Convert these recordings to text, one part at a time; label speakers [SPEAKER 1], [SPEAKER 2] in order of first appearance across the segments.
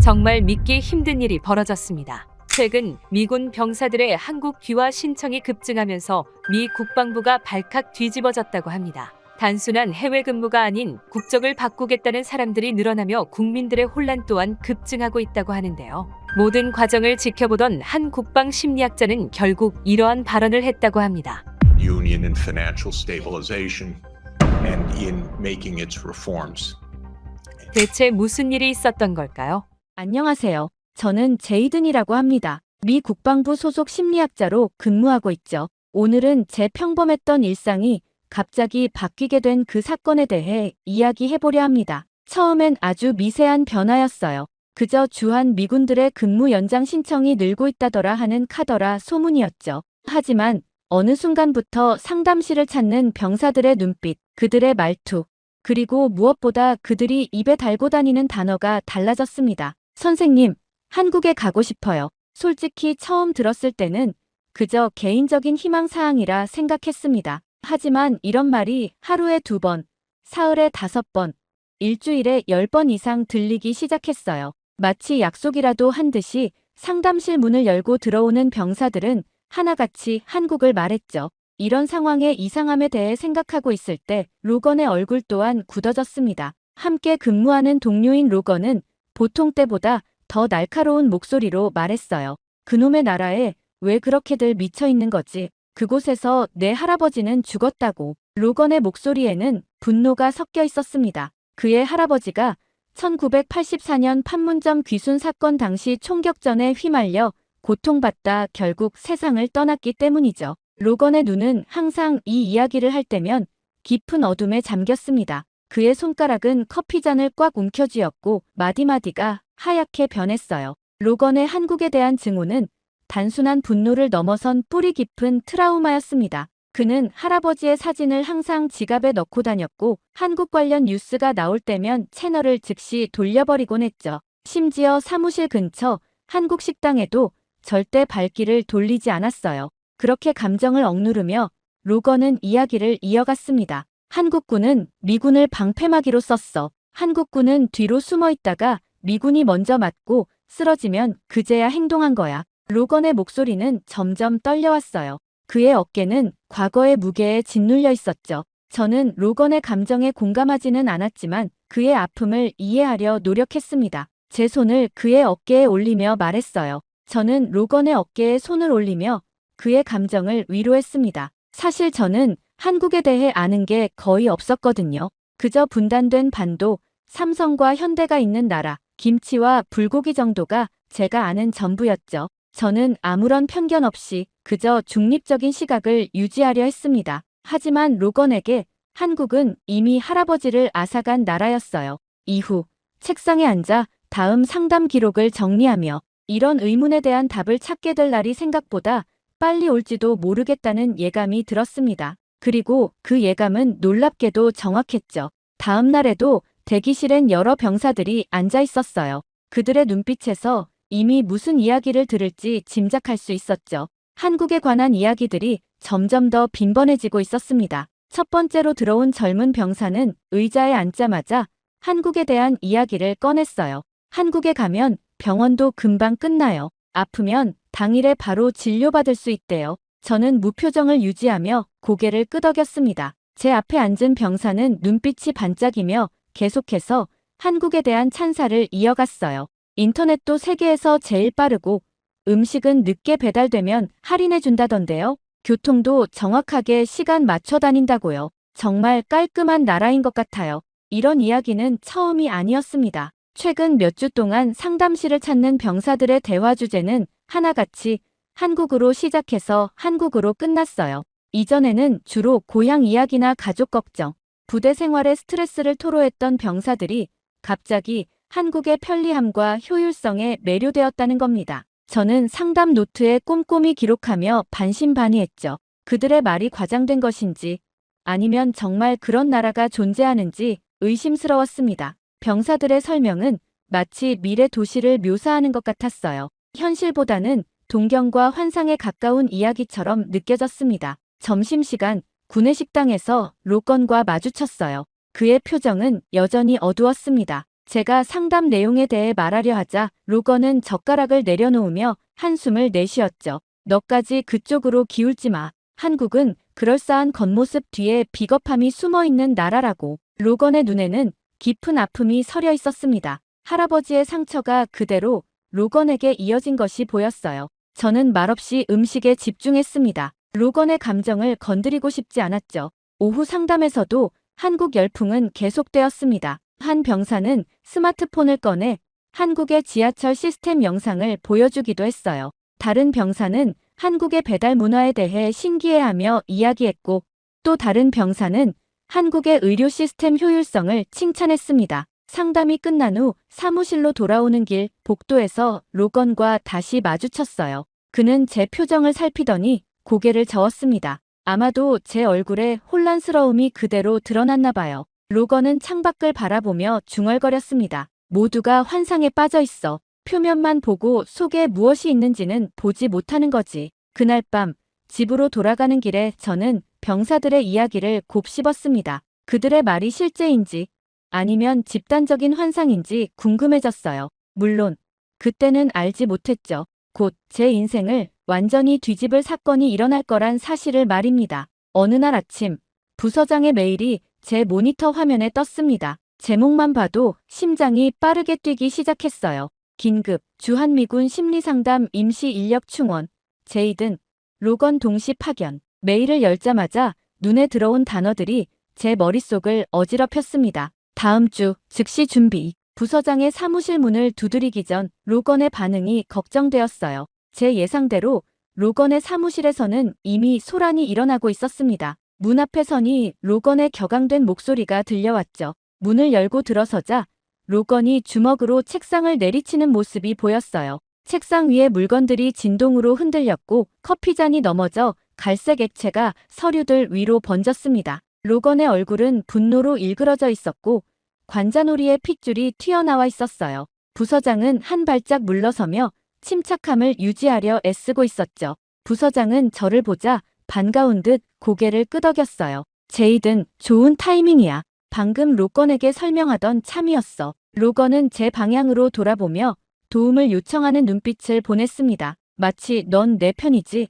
[SPEAKER 1] 정말 믿기 힘든 일이 벌어졌습니다. 최근 미군 병사들의 한국 귀화 신청이 급증하면서 미 국방부가 발칵 뒤집어졌다고 합니다. 단순한 해외 근무가 아닌 국적을 바꾸겠다는 사람들이 늘어나며 국민들의 혼란 또한 급증하고 있다고 하는데요. 모든 과정을 지켜보던 한 국방 심리학자는 결국 이러한 발언을 했다고 합니다.
[SPEAKER 2] Union and financial stabilization and in making its reforms.
[SPEAKER 1] 대체 무슨 일이 있었던 걸까요?
[SPEAKER 3] 안녕하세요. 저는 제이든이라고 합니다. 미 국방부 소속 심리학자로 근무하고 있죠. 오늘은 제 평범했던 일상이 갑자기 바뀌게 된 그 사건에 대해 이야기해보려 합니다. 처음엔 아주 미세한 변화였어요. 그저 주한 미군들의 근무 연장 신청이 늘고 있다더라 하는 카더라 소문이었죠. 하지만 어느 순간부터 상담실을 찾는 병사들의 눈빛, 그들의 말투, 그리고 무엇보다 그들이 입에 달고 다니는 단어가 달라졌습니다. 선생님, 한국에 가고 싶어요. 솔직히 처음 들었을 때는 그저 개인적인 희망사항이라 생각했습니다. 하지만 이런 말이 하루에 2번, 사흘에 5번, 일주일에 10번 이상 들리기 시작했어요. 마치 약속이라도 한 듯이 상담실 문을 열고 들어오는 병사들은 하나같이 한국을 말했죠. 이런 상황의 이상함에 대해 생각하고 있을 때 로건의 얼굴 또한 굳어졌습니다. 함께 근무하는 동료인 로건은 보통 때보다 더 날카로운 목소리로 말했어요. 그놈의 나라에 왜 그렇게들 미쳐 있는 거지? 그곳에서 내 할아버지는 죽었다고. 로건의 목소리에는 분노가 섞여 있었습니다. 그의 할아버지가 1984년 판문점 귀순 사건 당시 총격전에 휘말려 고통받다 결국 세상을 떠났기 때문이죠. 로건의 눈은 항상 이 이야기를 할 때면 깊은 어둠에 잠겼습니다. 그의 손가락은 커피잔을 꽉 움켜쥐었고 마디마디가 하얗게 변했어요. 로건의 한국에 대한 증오는 단순한 분노를 넘어선 뿌리 깊은 트라우마였습니다. 그는 할아버지의 사진을 항상 지갑에 넣고 다녔고 한국 관련 뉴스가 나올 때면 채널을 즉시 돌려버리곤 했죠. 심지어 사무실 근처 한국 식당에도 절대 발길을 돌리지 않았어요. 그렇게 감정을 억누르며 로건은 이야기를 이어갔습니다. 한국군은 미군을 방패막이로 썼어. 한국군은 뒤로 숨어 있다가 미군이 먼저 맞고 쓰러지면 그제야 행동한 거야. 로건의 목소리는 점점 떨려왔어요. 그의 어깨는 과거의 무게에 짓눌려 있었죠. 저는 로건의 감정에 공감하지는 않았지만 그의 아픔을 이해하려 노력했습니다. 제 손을 그의 어깨에 올리며 말했어요. 저는 로건의 어깨에 손을 올리며 그의 감정을 위로했습니다. 사실 저는 한국에 대해 아는 게 거의 없었거든요. 그저 분단된 반도, 삼성과 현대가 있는 나라, 김치와 불고기 정도가 제가 아는 전부였죠. 저는 아무런 편견 없이 그저 중립적인 시각을 유지하려 했습니다. 하지만 로건에게 한국은 이미 할아버지를 앗아간 나라였어요. 이후 책상에 앉아 다음 상담 기록을 정리하며 이런 의문에 대한 답을 찾게 될 날이 생각보다 빨리 올지도 모르겠다는 예감이 들었습니다. 그리고 그 예감은 놀랍게도 정확했죠. 다음 날에도 대기실엔 여러 병사들이 앉아 있었어요. 그들의 눈빛에서 이미 무슨 이야기를 들을지 짐작할 수 있었죠. 한국에 관한 이야기들이 점점 더 빈번해지고 있었습니다. 첫 번째로 들어온 젊은 병사는 의자에 앉자마자 한국에 대한 이야기를 꺼냈어요. 한국에 가면 병원도 금방 끝나요. 아프면 당일에 바로 진료받을 수 있대요. 저는 무표정을 유지하며 고개를 끄덕였습니다. 제 앞에 앉은 병사는 눈빛이 반짝이며 계속해서 한국에 대한 찬사를 이어갔어요. 인터넷도 세계에서 제일 빠르고 음식은 늦게 배달되면 할인해준다던데요. 교통도 정확하게 시간 맞춰 다닌다고요. 정말 깔끔한 나라인 것 같아요. 이런 이야기는 처음이 아니었습니다. 최근 몇 주 동안 상담실을 찾는 병사들의 대화 주제는 하나같이 한국으로 시작해서 한국으로 끝났어요. 이전에는 주로 고향 이야기나 가족 걱정, 부대 생활의 스트레스를 토로했던 병사들이 갑자기 한국의 편리함과 효율성에 매료되었다는 겁니다. 저는 상담 노트에 꼼꼼히 기록하며 반신반의했죠. 그들의 말이 과장된 것인지 아니면 정말 그런 나라가 존재하는지 의심스러웠습니다. 병사들의 설명은 마치 미래 도시를 묘사하는 것 같았어요. 현실보다는 동경과 환상에 가까운 이야기처럼 느껴졌습니다. 점심시간 구내식당에서 로건과 마주쳤어요. 그의 표정은 여전히 어두웠습니다. 제가 상담 내용에 대해 말하려 하자 로건은 젓가락을 내려놓으며 한숨을 내쉬었죠. 너까지 그쪽으로 기울지 마. 한국은 그럴싸한 겉모습 뒤에 비겁함이 숨어있는 나라라고. 로건의 눈에는 깊은 아픔이 서려 있었습니다. 할아버지의 상처가 그대로 로건에게 이어진 것이 보였어요. 저는 말없이 음식에 집중했습니다. 로건의 감정을 건드리고 싶지 않았죠. 오후 상담에서도 한국 열풍은 계속되었습니다. 한 병사는 스마트폰을 꺼내 한국의 지하철 시스템 영상을 보여주기도 했어요. 다른 병사는 한국의 배달 문화에 대해 신기해하며 이야기했고, 또 다른 병사는 한국의 의료 시스템 효율성을 칭찬했습니다. 상담이 끝난 후 사무실로 돌아오는 길 복도에서 로건과 다시 마주쳤어요. 그는 제 표정을 살피더니 고개를 저었습니다. 아마도 제 얼굴에 혼란스러움이 그대로 드러났나 봐요. 로건은 창밖을 바라보며 중얼거렸습니다. 모두가 환상에 빠져 있어. 표면만 보고 속에 무엇이 있는지는 보지 못하는 거지. 그날 밤 집으로 돌아가는 길에 저는 병사들의 이야기를 곱씹었습니다. 그들의 말이 실제인지 아니면 집단적인 환상인지 궁금해졌어요. 물론 그때는 알지 못했죠. 곧 제 인생을 완전히 뒤집을 사건이 일어날 거란 사실을 말입니다. 어느 날 아침 부서장의 메일이 제 모니터 화면에 떴습니다. 제목만 봐도 심장이 빠르게 뛰기 시작했어요. 긴급 주한미군 심리상담 임시 인력 충원 제이든 로건 동시 파견. 메일을 열자마자 눈에 들어온 단어들이 제 머릿속을 어지럽혔습니다. 다음 주 즉시 준비. 부서장의 사무실 문을 두드리기 전 로건의 반응이 걱정되었어요. 제 예상대로 로건의 사무실에서는 이미 소란이 일어나고 있었습니다. 문 앞에 서니 로건의 격앙된 목소리가 들려왔죠. 문을 열고 들어서자 로건이 주먹으로 책상을 내리치는 모습이 보였어요. 책상 위의 물건들이 진동으로 흔들렸고 커피잔이 넘어져 갈색 액체가 서류들 위로 번졌습니다. 로건의 얼굴은 분노로 일그러져 있었고 관자놀이의 핏줄이 튀어나와 있었어요. 부서장은 한 발짝 물러서며 침착함을 유지하려 애쓰고 있었죠. 부서장은 저를 보자 반가운 듯 고개를 끄덕였어요. 제이든 좋은 타이밍이야. 방금 로건에게 설명하던 참이었어. 로건은 제 방향으로 돌아보며 도움을 요청하는 눈빛을 보냈습니다. 마치 넌 내 편이지?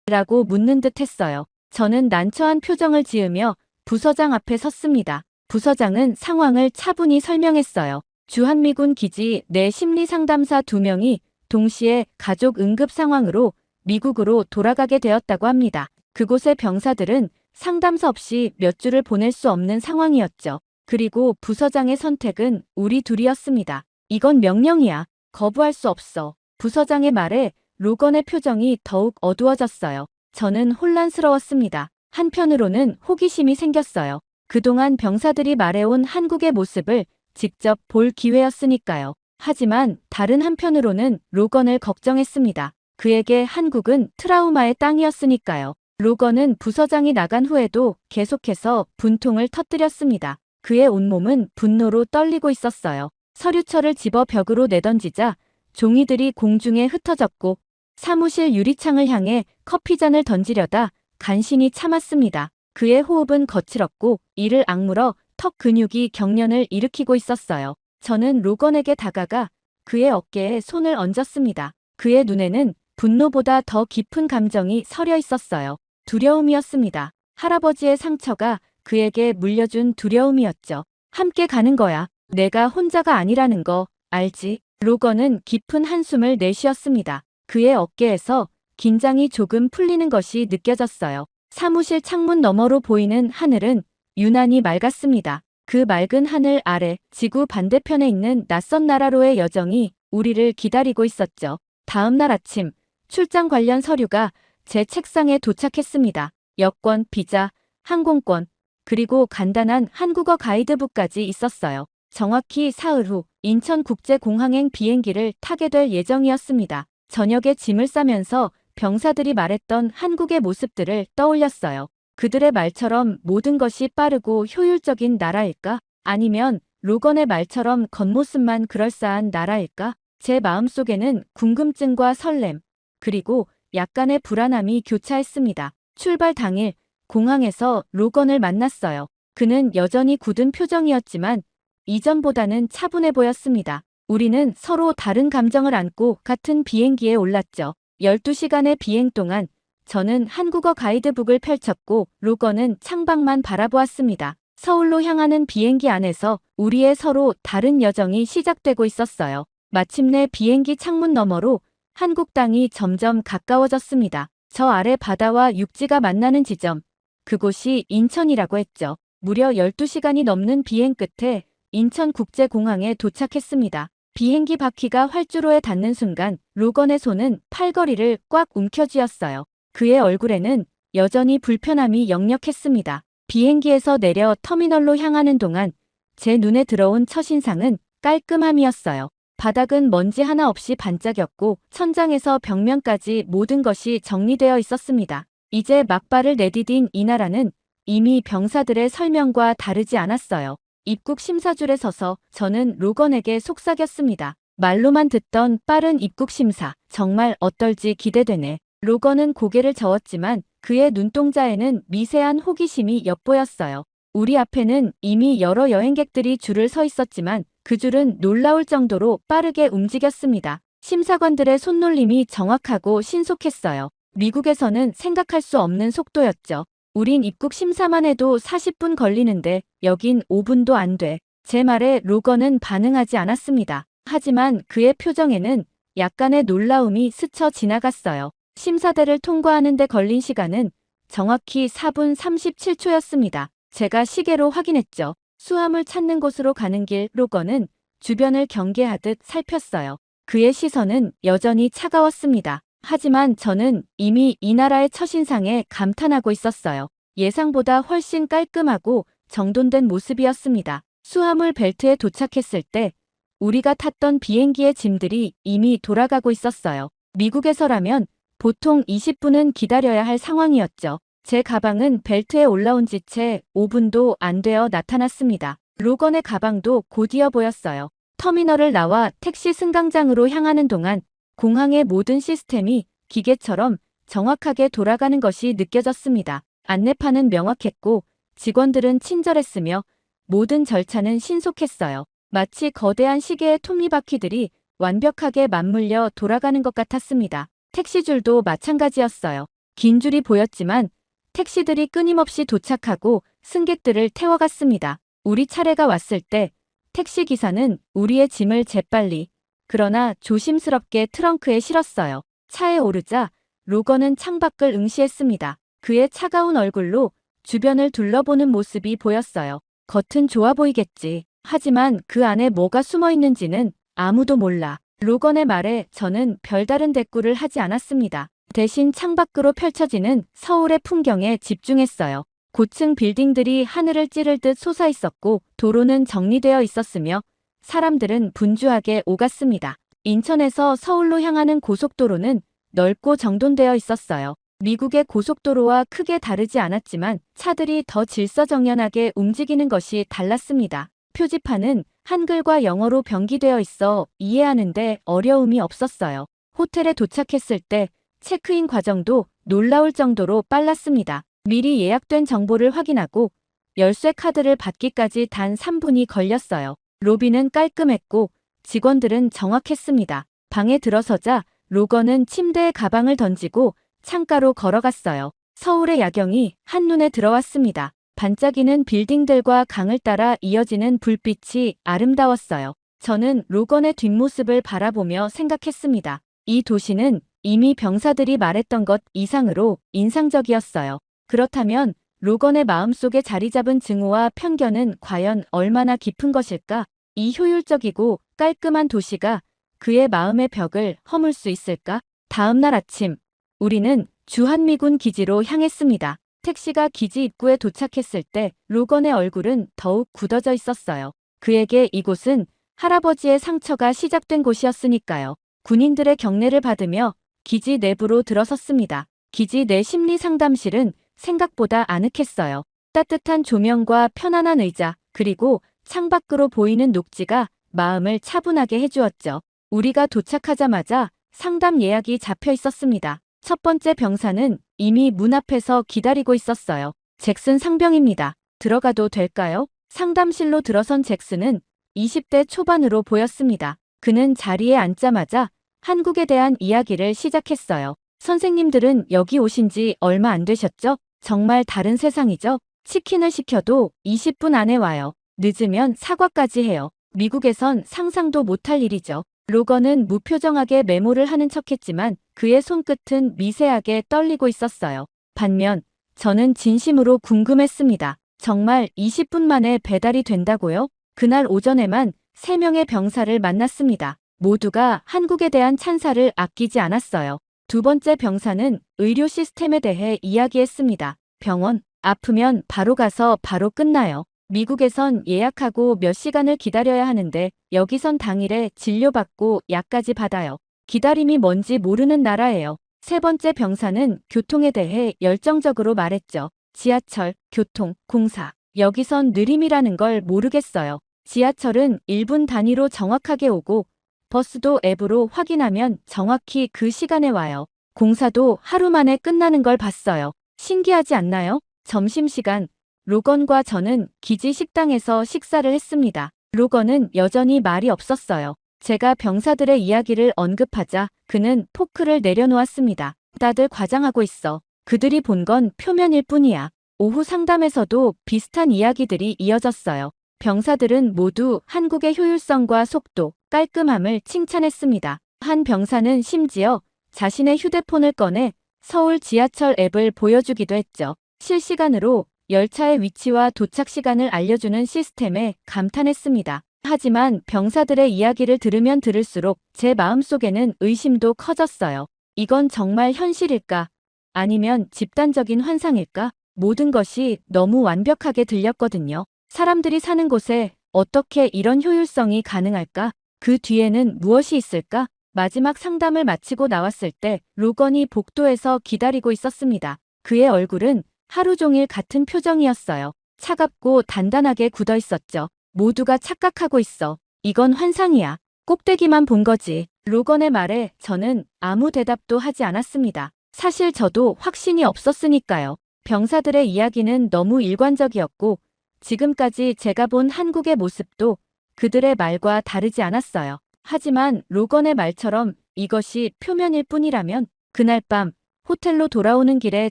[SPEAKER 3] 라고 묻는 듯 했어요. 저는 난처한 표정을 지으며 부서장 앞에 섰습니다. 부서장은 상황을 차분히 설명했어요. 주한미군 기지 내 심리상담사 2명이 동시에 가족 응급 상황으로 미국으로 돌아가게 되었다고 합니다. 그곳의 병사들은 상담소 없이 몇 주를 보낼 수 없는 상황이었죠. 그리고 부서장의 선택은 우리 둘이었습니다. 이건 명령이야. 거부할 수 없어. 부서장의 말에 로건의 표정이 더욱 어두워졌어요. 저는 혼란스러웠습니다. 한편으로는 호기심이 생겼어요. 그동안 병사들이 말해온 한국의 모습을 직접 볼 기회였으니까요. 하지만 다른 한편으로는 로건을 걱정했습니다. 그에게 한국은 트라우마의 땅이었으니까요. 로건은 부서장이 나간 후에도 계속해서 분통을 터뜨렸습니다. 그의 온몸은 분노로 떨리고 있었어요. 서류철을 집어 벽으로 내던지자 종이들이 공중에 흩어졌고 사무실 유리창을 향해 커피잔을 던지려다 간신히 참았습니다. 그의 호흡은 거칠었고 이를 악물어 턱 근육이 경련을 일으키고 있었어요. 저는 로건에게 다가가 그의 어깨에 손을 얹었습니다. 그의 눈에는 분노보다 더 깊은 감정이 서려 있었어요. 두려움이었습니다. 할아버지의 상처가 그에게 물려준 두려움이었죠. 함께 가는 거야. 내가 혼자가 아니라는 거 알지? 로건은 깊은 한숨을 내쉬었습니다. 그의 어깨에서 긴장이 조금 풀리는 것이 느껴졌어요. 사무실 창문 너머로 보이는 하늘은 유난히 맑았습니다. 그 맑은 하늘 아래 지구 반대편에 있는 낯선 나라로의 여정이 우리를 기다리고 있었죠. 다음 날 아침 출장 관련 서류가 제 책상에 도착했습니다. 여권, 비자, 항공권, 그리고 간단한 한국어 가이드북까지 있었어요. 정확히 사흘 후 인천국제공항행 비행기를 타게 될 예정이었습니다. 저녁에 짐을 싸면서 병사들이 말했던 한국의 모습들을 떠올렸어요. 그들의 말처럼 모든 것이 빠르고 효율적인 나라일까? 아니면 로건의 말처럼 겉모습만 그럴싸한 나라일까? 제 마음속에는 궁금증과 설렘, 그리고 약간의 불안함이 교차했습니다. 출발 당일 공항에서 로건을 만났어요. 그는 여전히 굳은 표정이었지만 이전보다는 차분해 보였습니다. 우리는 서로 다른 감정을 안고 같은 비행기에 올랐죠. 12시간의 비행 동안 저는 한국어 가이드북을 펼쳤고 로건은 창밖만 바라보았습니다. 서울로 향하는 비행기 안에서 우리의 서로 다른 여정이 시작되고 있었어요. 마침내 비행기 창문 너머로 한국 땅이 점점 가까워졌습니다. 저 아래 바다와 육지가 만나는 지점, 그곳이 인천이라고 했죠. 무려 12시간이 넘는 비행 끝에 인천국제공항에 도착했습니다. 비행기 바퀴가 활주로에 닿는 순간 로건의 손은 팔걸이를 꽉 움켜쥐었어요. 그의 얼굴에는 여전히 불편함이 역력했습니다. 비행기에서 내려 터미널로 향하는 동안 제 눈에 들어온 첫인상은 깔끔함이었어요. 바닥은 먼지 하나 없이 반짝였고 천장에서 벽면까지 모든 것이 정리되어 있었습니다. 이제 막발을 내디딘 이 나라는 이미 병사들의 설명과 다르지 않았어요. 입국 심사줄에 서서 저는 로건에게 속삭였습니다. 말로만 듣던 빠른 입국 심사, 정말 어떨지 기대되네. 로건은 고개를 저었지만 그의 눈동자에는 미세한 호기심이 엿보였어요. 우리 앞에는 이미 여러 여행객들이 줄을 서 있었지만 그 줄은 놀라울 정도로 빠르게 움직였습니다. 심사관들의 손놀림이 정확하고 신속했어요. 미국에서는 생각할 수 없는 속도였죠. 우린 입국 심사만 해도 40분 걸리는데 여긴 5분도 안 돼. 제 말에 로건은 반응하지 않았습니다. 하지만 그의 표정에는 약간의 놀라움이 스쳐 지나갔어요. 심사대를 통과하는 데 걸린 시간은 정확히 4분 37초였습니다. 제가 시계로 확인했죠. 수함을 찾는 곳으로 가는 길 로건은 주변을 경계하듯 살폈어요. 그의 시선은 여전히 차가웠습니다. 하지만 저는 이미 이 나라의 첫인상에 감탄하고 있었어요. 예상보다 훨씬 깔끔하고 정돈된 모습이었습니다. 수화물 벨트에 도착했을 때 우리가 탔던 비행기의 짐들이 이미 돌아가고 있었어요. 미국에서라면 보통 20분은 기다려야 할 상황이었죠. 제 가방은 벨트에 올라온 지 채 5분도 안 되어 나타났습니다. 로건의 가방도 곧이어 보였어요. 터미널을 나와 택시 승강장으로 향하는 동안 공항의 모든 시스템이 기계처럼 정확하게 돌아가는 것이 느껴졌습니다. 안내판은 명확했고 직원들은 친절했으며 모든 절차는 신속했어요. 마치 거대한 시계의 톱니바퀴들이 완벽하게 맞물려 돌아가는 것 같았습니다. 택시줄도 마찬가지였어요. 긴 줄이 보였지만 택시들이 끊임없이 도착하고 승객들을 태워갔습니다. 우리 차례가 왔을 때 택시 기사는 우리의 짐을 재빨리 그러나 조심스럽게 트렁크에 실었어요. 차에 오르자 로건은 창밖을 응시했습니다. 그의 차가운 얼굴로 주변을 둘러보는 모습이 보였어요. 겉은 좋아 보이겠지. 하지만 그 안에 뭐가 숨어 있는지는 아무도 몰라. 로건의 말에 저는 별다른 대꾸를 하지 않았습니다. 대신 창밖으로 펼쳐지는 서울의 풍경에 집중했어요. 고층 빌딩들이 하늘을 찌를 듯 솟아 있었고 도로는 정리되어 있었으며 사람들은 분주하게 오갔습니다. 인천에서 서울로 향하는 고속도로는 넓고 정돈되어 있었어요. 미국의 고속도로와 크게 다르지 않았지만 차들이 더 질서정연하게 움직이는 것이 달랐습니다. 표지판은 한글과 영어로 병기되어 있어 이해하는데 어려움이 없었어요. 호텔에 도착했을 때 체크인 과정도 놀라울 정도로 빨랐습니다. 미리 예약된 정보를 확인하고 열쇠 카드를 받기까지 단 3분이 걸렸어요. 로비는 깔끔했고 직원들은 정확했습니다. 방에 들어서자 로건은 침대에 가방을 던지고 창가로 걸어갔어요. 서울의 야경이 한눈에 들어왔습니다. 반짝이는 빌딩들과 강을 따라 이어지는 불빛이 아름다웠어요. 저는 로건의 뒷모습을 바라보며 생각했습니다. 이 도시는 이미 병사들이 말했던 것 이상으로 인상적이었어요. 그렇다면 로건의 마음속에 자리 잡은 증오와 편견은 과연 얼마나 깊은 것일까? 이 효율적이고 깔끔한 도시가 그의 마음의 벽을 허물 수 있을까? 다음 날 아침, 우리는 주한미군 기지로 향했습니다. 택시가 기지 입구에 도착했을 때 로건의 얼굴은 더욱 굳어져 있었어요. 그에게 이곳은 할아버지의 상처가 시작된 곳이었으니까요. 군인들의 경례를 받으며 기지 내부로 들어섰습니다. 기지 내 심리 상담실은 생각보다 아늑했어요. 따뜻한 조명과 편안한 의자, 그리고 창밖으로 보이는 녹지가 마음을 차분하게 해주었죠. 우리가 도착하자마자 상담 예약이 잡혀 있었습니다. 첫 번째 병사는 이미 문 앞에서 기다리고 있었어요. 잭슨 상병입니다. 들어가도 될까요? 상담실로 들어선 잭슨은 20대 초반으로 보였습니다. 그는 자리에 앉자마자 한국에 대한 이야기를 시작했어요. 선생님들은 여기 오신 지 얼마 안 되셨죠? 정말 다른 세상이죠? 치킨을 시켜도 20분 안에 와요. 늦으면 사과까지 해요. 미국에선 상상도 못할 일이죠. 로건은 무표정하게 메모를 하는 척했지만 그의 손끝은 미세하게 떨리고 있었어요. 반면 저는 진심으로 궁금했습니다. 정말 20분 만에 배달이 된다고요? 그날 오전에만 3명의 병사를 만났습니다. 모두가 한국에 대한 찬사를 아끼지 않았어요. 두 번째 병사는 의료 시스템에 대해 이야기했습니다. 병원, 아프면 바로 가서 바로 끝나요. 미국에선 예약하고 몇 시간을 기다려야 하는데 여기선 당일에 진료받고 약까지 받아요. 기다림이 뭔지 모르는 나라예요. 세 번째 병사는 교통에 대해 열정적으로 말했죠. 지하철, 교통, 공사. 여기선 느림이라는 걸 모르겠어요. 지하철은 1분 단위로 정확하게 오고 버스도 앱으로 확인하면 정확히 그 시간에 와요. 공사도 하루 만에 끝나는 걸 봤어요. 신기하지 않나요? 점심시간, 로건과 저는 기지 식당에서 식사를 했습니다. 로건은 여전히 말이 없었어요. 제가 병사들의 이야기를 언급하자 그는 포크를 내려놓았습니다. 다들 과장하고 있어. 그들이 본 건 표면일 뿐이야. 오후 상담에서도 비슷한 이야기들이 이어졌어요. 병사들은 모두 한국의 효율성과 속도, 깔끔함을 칭찬했습니다. 한 병사는 심지어 자신의 휴대폰을 꺼내 서울 지하철 앱을 보여주기도 했죠. 실시간으로 열차의 위치와 도착 시간을 알려주는 시스템에 감탄했습니다. 하지만 병사들의 이야기를 들으면 들을수록 제 마음속에는 의심도 커졌어요. 이건 정말 현실일까? 아니면 집단적인 환상일까? 모든 것이 너무 완벽하게 들렸거든요. 사람들이 사는 곳에 어떻게 이런 효율성이 가능할까? 그 뒤에는 무엇이 있을까? 마지막 상담을 마치고 나왔을 때 로건이 복도에서 기다리고 있었습니다. 그의 얼굴은 하루 종일 같은 표정이었어요. 차갑고 단단하게 굳어 있었죠. 모두가 착각하고 있어. 이건 환상이야. 꼭대기만 본 거지. 로건의 말에 저는 아무 대답도 하지 않았습니다. 사실 저도 확신이 없었으니까요. 병사들의 이야기는 너무 일관적이었고 지금까지 제가 본 한국의 모습도 그들의 말과 다르지 않았어요. 하지만 로건의 말처럼 이것이 표면일 뿐이라면 그날 밤 호텔로 돌아오는 길에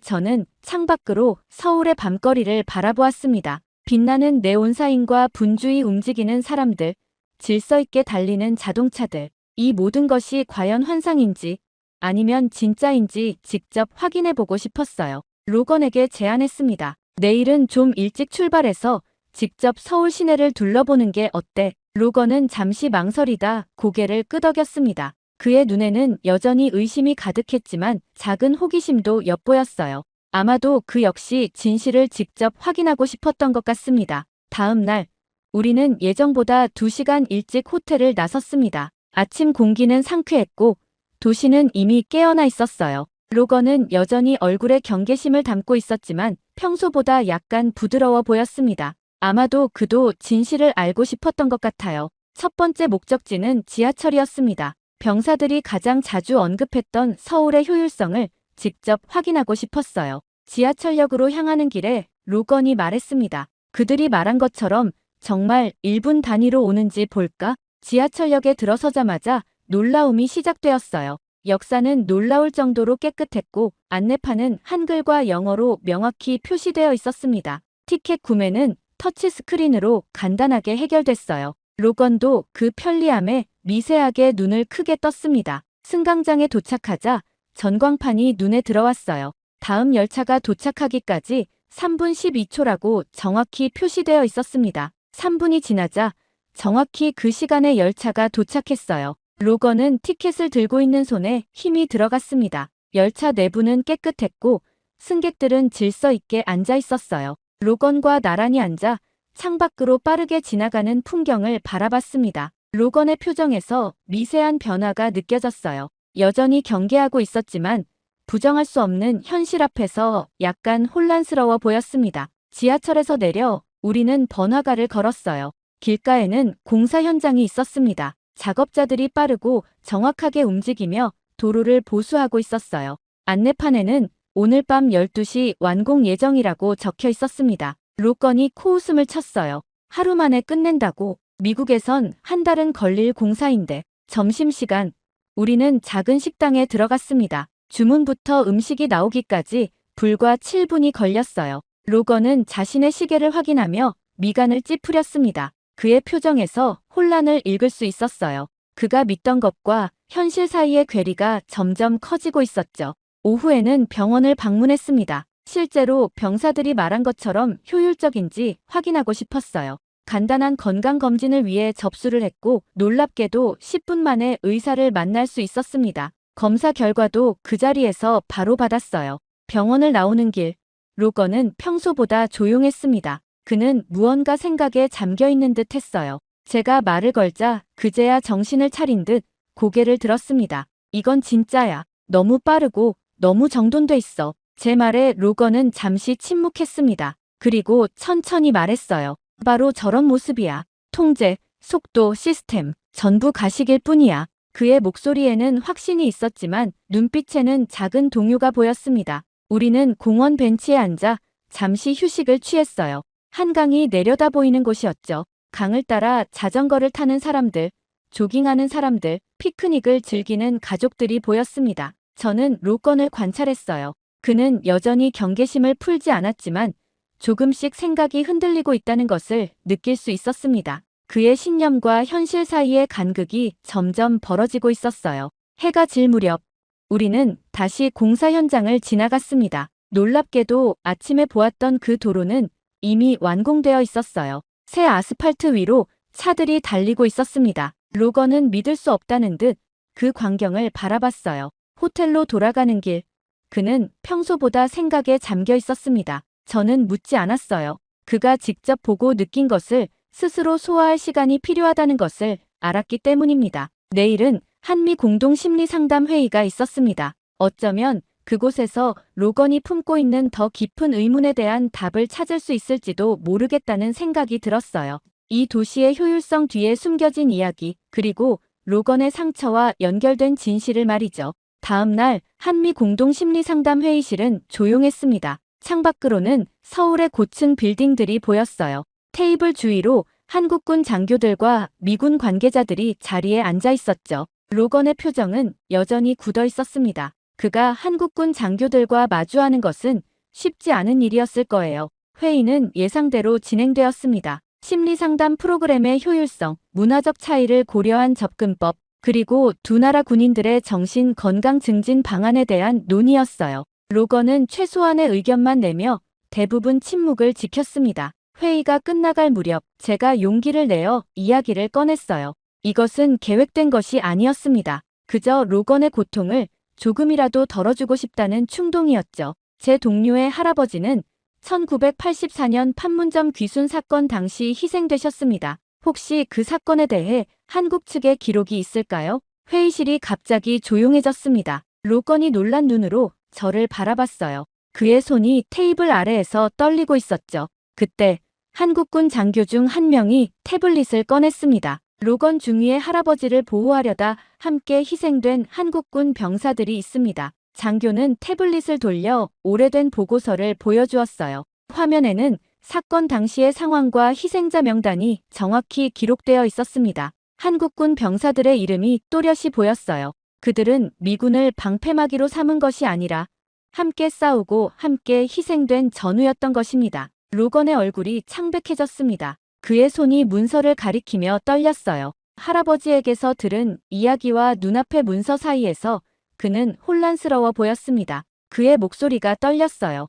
[SPEAKER 3] 저는 창밖으로 서울의 밤거리를 바라보았습니다. 빛나는 네온사인과 분주히 움직이는 사람들, 질서 있게 달리는 자동차들. 이 모든 것이 과연 환상인지 아니면 진짜인지 직접 확인해보고 싶었어요. 로건에게 제안했습니다. 내일은 좀 일찍 출발해서 직접 서울 시내를 둘러보는 게 어때? 로건은 잠시 망설이다 고개를 끄덕였습니다. 그의 눈에는 여전히 의심이 가득했지만 작은 호기심도 엿보였어요. 아마도 그 역시 진실을 직접 확인하고 싶었던 것 같습니다. 다음 날, 우리는 예정보다 2시간 일찍 호텔을 나섰습니다. 아침 공기는 상쾌했고 도시는 이미 깨어나 있었어요. 로건은 여전히 얼굴에 경계심을 담고 있었지만 평소보다 약간 부드러워 보였습니다. 아마도 그도 진실을 알고 싶었던 것 같아요. 첫 번째 목적지는 지하철이었습니다. 병사들이 가장 자주 언급했던 서울의 효율성을 직접 확인하고 싶었어요. 지하철역으로 향하는 길에 로건이 말했습니다. 그들이 말한 것처럼 정말 1분 단위로 오는지 볼까? 지하철역에 들어서자마자 놀라움이 시작되었어요. 역사는 놀라울 정도로 깨끗했고 안내판은 한글과 영어로 명확히 표시되어 있었습니다. 티켓 구매는 터치스크린으로 간단하게 해결됐어요. 로건도 그 편리함에 미세하게 눈을 크게 떴습니다. 승강장에 도착하자 전광판이 눈에 들어왔어요. 다음 열차가 도착하기까지 3분 12초라고 정확히 표시되어 있었습니다. 3분이 지나자 정확히 그 시간에 열차가 도착했어요. 로건은 티켓을 들고 있는 손에 힘이 들어갔습니다. 열차 내부는 깨끗했고 승객들은 질서 있게 앉아 있었어요. 로건과 나란히 앉아 창밖으로 빠르게 지나가는 풍경을 바라봤습니다. 로건의 표정에서 미세한 변화가 느껴졌어요. 여전히 경계하고 있었지만 부정할 수 없는 현실 앞에서 약간 혼란스러워 보였습니다. 지하철에서 내려 우리는 번화가를 걸었어요. 길가에는 공사 현장이 있었습니다. 작업자들이 빠르고 정확하게 움직이며 도로를 보수하고 있었어요. 안내판에는 오늘 밤 12시 완공 예정이라고 적혀 있었습니다. 로건이 코웃음을 쳤어요. 하루 만에 끝낸다고? 미국에선 한 달은 걸릴 공사인데 점심시간 우리는 작은 식당에 들어갔습니다. 주문부터 음식이 나오기까지 불과 7분이 걸렸어요. 로건은 자신의 시계를 확인하며 미간을 찌푸렸습니다. 그의 표정에서 혼란을 읽을 수 있었어요. 그가 믿던 것과 현실 사이의 괴리가 점점 커지고 있었죠. 오후에는 병원을 방문했습니다. 실제로 병사들이 말한 것처럼 효율적인지 확인하고 싶었어요. 간단한 건강검진을 위해 접수를 했고 놀랍게도 10분 만에 의사를 만날 수 있었습니다. 검사 결과도 그 자리에서 바로 받았어요. 병원을 나오는 길, 로건은 평소보다 조용했습니다. 그는 무언가 생각에 잠겨 있는 듯 했어요. 제가 말을 걸자 그제야 정신을 차린 듯 고개를 들었습니다. 이건 진짜야. 너무 빠르고 너무 정돈돼 있어. 제 말에 로건은 잠시 침묵했습니다. 그리고 천천히 말했어요. 바로 저런 모습이야. 통제, 속도, 시스템, 전부 가식일 뿐이야. 그의 목소리에는 확신이 있었지만 눈빛에는 작은 동요가 보였습니다. 우리는 공원 벤치에 앉아 잠시 휴식을 취했어요. 한강이 내려다 보이는 곳이었죠. 강을 따라 자전거를 타는 사람들, 조깅하는 사람들, 피크닉을 즐기는 가족들이 보였습니다. 저는 로건을 관찰했어요. 그는 여전히 경계심을 풀지 않았지만 조금씩 생각이 흔들리고 있다는 것을 느낄 수 있었습니다. 그의 신념과 현실 사이의 간극이 점점 벌어지고 있었어요. 해가 질 무렵 우리는 다시 공사 현장을 지나갔습니다. 놀랍게도 아침에 보았던 그 도로는 이미 완공되어 있었어요. 새 아스팔트 위로 차들이 달리고 있었습니다. 로건은 믿을 수 없다는 듯 그 광경을 바라봤어요. 호텔로 돌아가는 길, 그는 평소보다 생각에 잠겨 있었습니다. 저는 묻지 않았어요. 그가 직접 보고 느낀 것을 스스로 소화할 시간이 필요하다는 것을 알았기 때문입니다. 내일은 한미 공동 심리 상담 회의가 있었습니다. 어쩌면 그곳에서 로건이 품고 있는 더 깊은 의문에 대한 답을 찾을 수 있을지도 모르겠다는 생각이 들었어요. 이 도시의 효율성 뒤에 숨겨진 이야기, 그리고 로건의 상처와 연결된 진실을 말이죠. 다음 날 한미 공동 심리 상담 회의실은 조용했습니다. 창밖으로는 서울의 고층 빌딩들이 보였어요. 테이블 주위로 한국군 장교들과 미군 관계자들이 자리에 앉아 있었죠. 로건의 표정은 여전히 굳어 있었습니다. 그가 한국군 장교들과 마주하는 것은 쉽지 않은 일이었을 거예요. 회의는 예상대로 진행되었습니다. 심리상담 프로그램의 효율성, 문화적 차이를 고려한 접근법, 그리고 두 나라 군인들의 정신 건강 증진 방안에 대한 논의였어요. 로건은 최소한의 의견만 내며 대부분 침묵을 지켰습니다. 회의가 끝나갈 무렵 제가 용기를 내어 이야기를 꺼냈어요. 이것은 계획된 것이 아니었습니다. 그저 로건의 고통을 조금이라도 덜어주고 싶다는 충동이었죠. 제 동료의 할아버지는 1984년 판문점 귀순 사건 당시 희생되셨습니다. 혹시 그 사건에 대해 한국 측의 기록이 있을까요? 회의실이 갑자기 조용해졌습니다. 로건이 놀란 눈으로 저를 바라봤어요. 그의 손이 테이블 아래에서 떨리고 있었죠. 그때 한국군 장교 중 한 명이 태블릿을 꺼냈습니다. 로건 중위의 할아버지를 보호하려다 함께 희생된 한국군 병사들이 있습니다. 장교는 태블릿을 돌려 오래된 보고서를 보여주었어요. 화면에는 사건 당시의 상황과 희생자 명단이 정확히 기록되어 있었습니다. 한국군 병사들의 이름이 또렷이 보였어요. 그들은 미군을 방패막이로 삼은 것이 아니라 함께 싸우고 함께 희생된 전우였던 것입니다. 로건의 얼굴이 창백해졌습니다. 그의 손이 문서를 가리키며 떨렸어요. 할아버지에게서 들은 이야기와 눈앞의 문서 사이에서 그는 혼란스러워 보였습니다. 그의 목소리가 떨렸어요.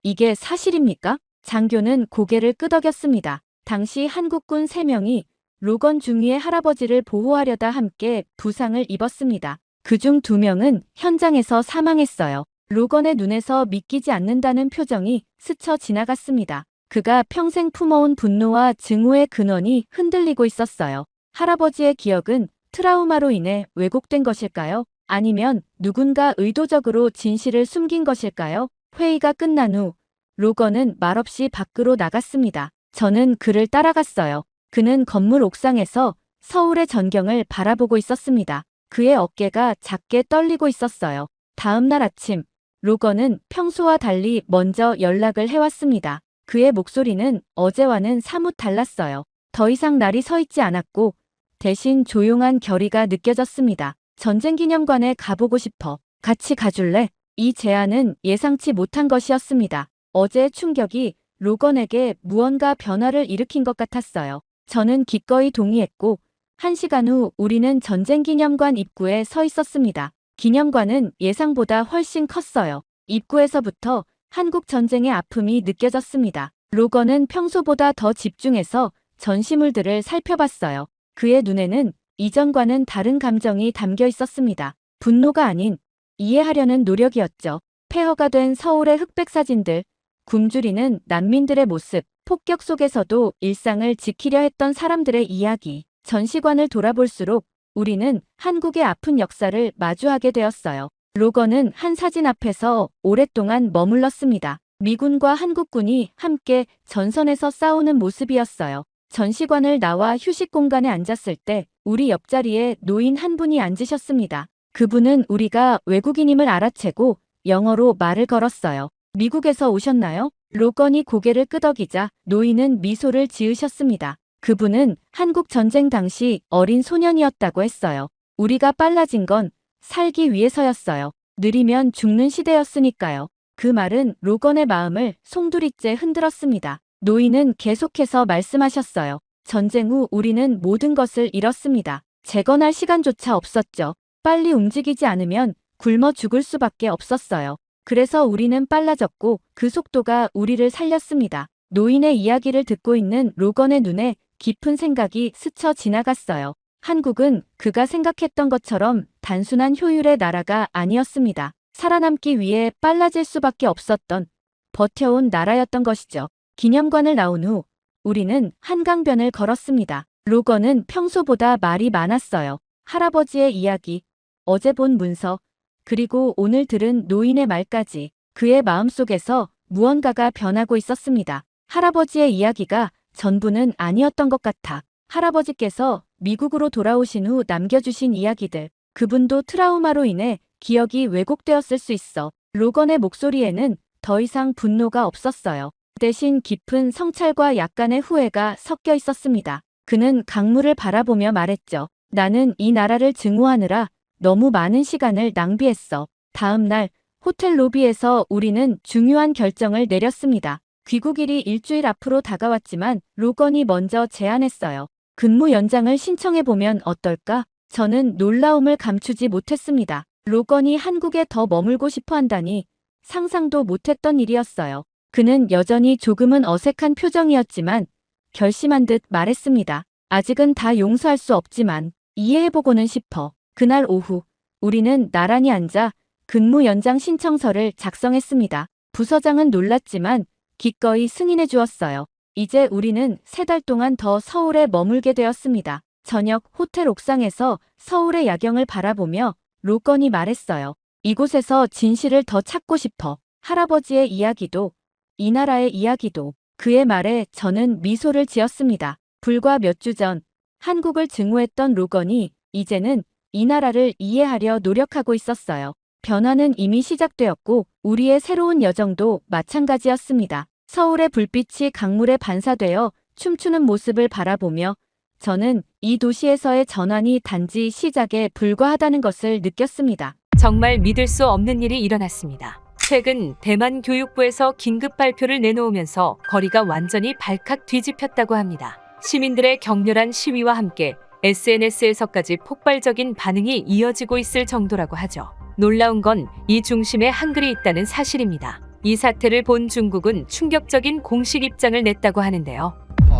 [SPEAKER 3] 이게 사실입니까? 장교는 고개를 끄덕였습니다. 당시 한국군 3명이 로건 중위의 할아버지를 보호하려다 함께 부상을 입었습니다. 그중 2명은 현장에서 사망했어요. 로건의 눈에서 믿기지 않는다는 표정이 스쳐 지나갔습니다. 그가 평생 품어온 분노와 증오의 근원이 흔들리고 있었어요. 할아버지의 기억은 트라우마로 인해 왜곡된 것일까요? 아니면 누군가 의도적으로 진실을 숨긴 것일까요? 회의가 끝난 후 로건은 말없이 밖으로 나갔습니다. 저는 그를 따라갔어요. 그는 건물 옥상에서 서울의 전경을 바라보고 있었습니다. 그의 어깨가 작게 떨리고 있었어요. 다음 날 아침, 로건은 평소와 달리 먼저 연락을 해왔습니다. 그의 목소리는 어제와는 사뭇 달랐어요. 더 이상 날이 서 있지 않았고 대신 조용한 결의가 느껴졌습니다. 전쟁 기념관에 가보고 싶어. 같이 가줄래? 이 제안은 예상치 못한 것이었습니다. 어제의 충격이 로건에게 무언가 변화를 일으킨 것 같았어요. 저는 기꺼이 동의했고 1시간 후 우리는 전쟁 기념관 입구에 서 있었습니다. 기념관은 예상보다 훨씬 컸어요. 입구에서부터 한국 전쟁의 아픔이 느껴졌습니다. 로건은 평소보다 더 집중해서 전시물들을 살펴봤어요. 그의 눈에는 이전과는 다른 감정이 담겨 있었습니다. 분노가 아닌 이해하려는 노력이었죠. 폐허가 된 서울의 흑백 사진들, 굶주리는 난민들의 모습, 폭격 속에서도 일상을 지키려 했던 사람들의 이야기. 전시관을 돌아볼수록 우리는 한국의 아픈 역사를 마주하게 되었어요. 로건은 한 사진 앞에서 오랫동안 머물렀습니다. 미군과 한국군이 함께 전선에서 싸우는 모습이었어요. 전시관을 나와 휴식 공간에 앉았을 때 우리 옆자리에 노인 한 분이 앉으셨습니다. 그분은 우리가 외국인임을 알아채고 영어로 말을 걸었어요. 미국에서 오셨나요? 로건이 고개를 끄덕이자 노인은 미소를 지으셨습니다. 그분은 한국 전쟁 당시 어린 소년이었다고 했어요. 우리가 빨라진 건 살기 위해서였어요. 느리면 죽는 시대였으니까요. 그 말은 로건의 마음을 송두리째 흔들었습니다. 노인은 계속해서 말씀하셨어요. 전쟁 후 우리는 모든 것을 잃었습니다. 재건할 시간조차 없었죠. 빨리 움직이지 않으면 굶어 죽을 수밖에 없었어요. 그래서 우리는 빨라졌고 그 속도가 우리를 살렸습니다. 노인의 이야기를 듣고 있는 로건의 눈에 깊은 생각이 스쳐 지나갔어요. 한국은 그가 생각했던 것처럼 단순한 효율의 나라가 아니었습니다. 살아남기 위해 빨라질 수밖에 없었던 버텨온 나라였던 것이죠. 기념관을 나온 후 우리는 한강변을 걸었습니다. 로건은 평소보다 말이 많았어요. 할아버지의 이야기, 어제 본 문서, 그리고 오늘 들은 노인의 말까지 그의 마음속에서 무언가가 변하고 있었습니다. 할아버지의 이야기가 전부는 아니었던 것 같아. 할아버지께서 미국으로 돌아오신 후 남겨주신 이야기들, 그분도 트라우마로 인해 기억이 왜곡되었을 수 있어. 로건의 목소리에는 더 이상 분노가 없었어요. 대신 깊은 성찰과 약간의 후회가 섞여 있었습니다. 그는 강물을 바라보며 말했죠. 나는 이 나라를 증오하느라 너무 많은 시간을 낭비했어. 다음 날 호텔 로비에서 우리는 중요한 결정을 내렸습니다. 귀국일이 일주일 앞으로 다가왔지만 로건이 먼저 제안했어요. 근무 연장을 신청해보면 어떨까? 저는 놀라움을 감추지 못했습니다. 로건이 한국에 더 머물고 싶어 한다니 상상도 못했던 일이었어요. 그는 여전히 조금은 어색한 표정이었지만 결심한 듯 말했습니다. 아직은 다 용서할 수 없지만 이해해보고는 싶어. 그날 오후 우리는 나란히 앉아 근무 연장 신청서를 작성했습니다. 부서장은 놀랐지만 기꺼이 승인해 주었어요. 이제 우리는 3달 동안 더 서울에 머물게 되었습니다. 저녁 호텔 옥상에서 서울의 야경을 바라보며 로건이 말했어요. 이곳에서 진실을 더 찾고 싶어. 할아버지의 이야기도 이 나라의 이야기도. 그의 말에 저는 미소를 지었습니다. 불과 몇 주 전 한국을 증오했던 로건이 이제는 이 나라를 이해하려 노력하고 있었어요. 변화는 이미 시작되었고 우리의 새로운 여정도 마찬가지였습니다. 서울의 불빛이 강물에 반사되어 춤추는 모습을 바라보며 저는 이 도시에서의 전환이 단지 시작에 불과하다는 것을 느꼈습니다.
[SPEAKER 1] 정말 믿을 수 없는 일이 일어났습니다. 최근 대만 교육부에서 긴급 발표를 내놓으면서 거리가 완전히 발칵 뒤집혔다고 합니다. 시민들의 격렬한 시위와 함께 SNS에서까지 폭발적인 반응이 이어지고 있을 정도라고 하죠. 놀라운 건 이 중심에 한글이 있다는 사실입니다. 이 사태를 본 중국은 충격적인 공식 입장을 냈다고 하는데요.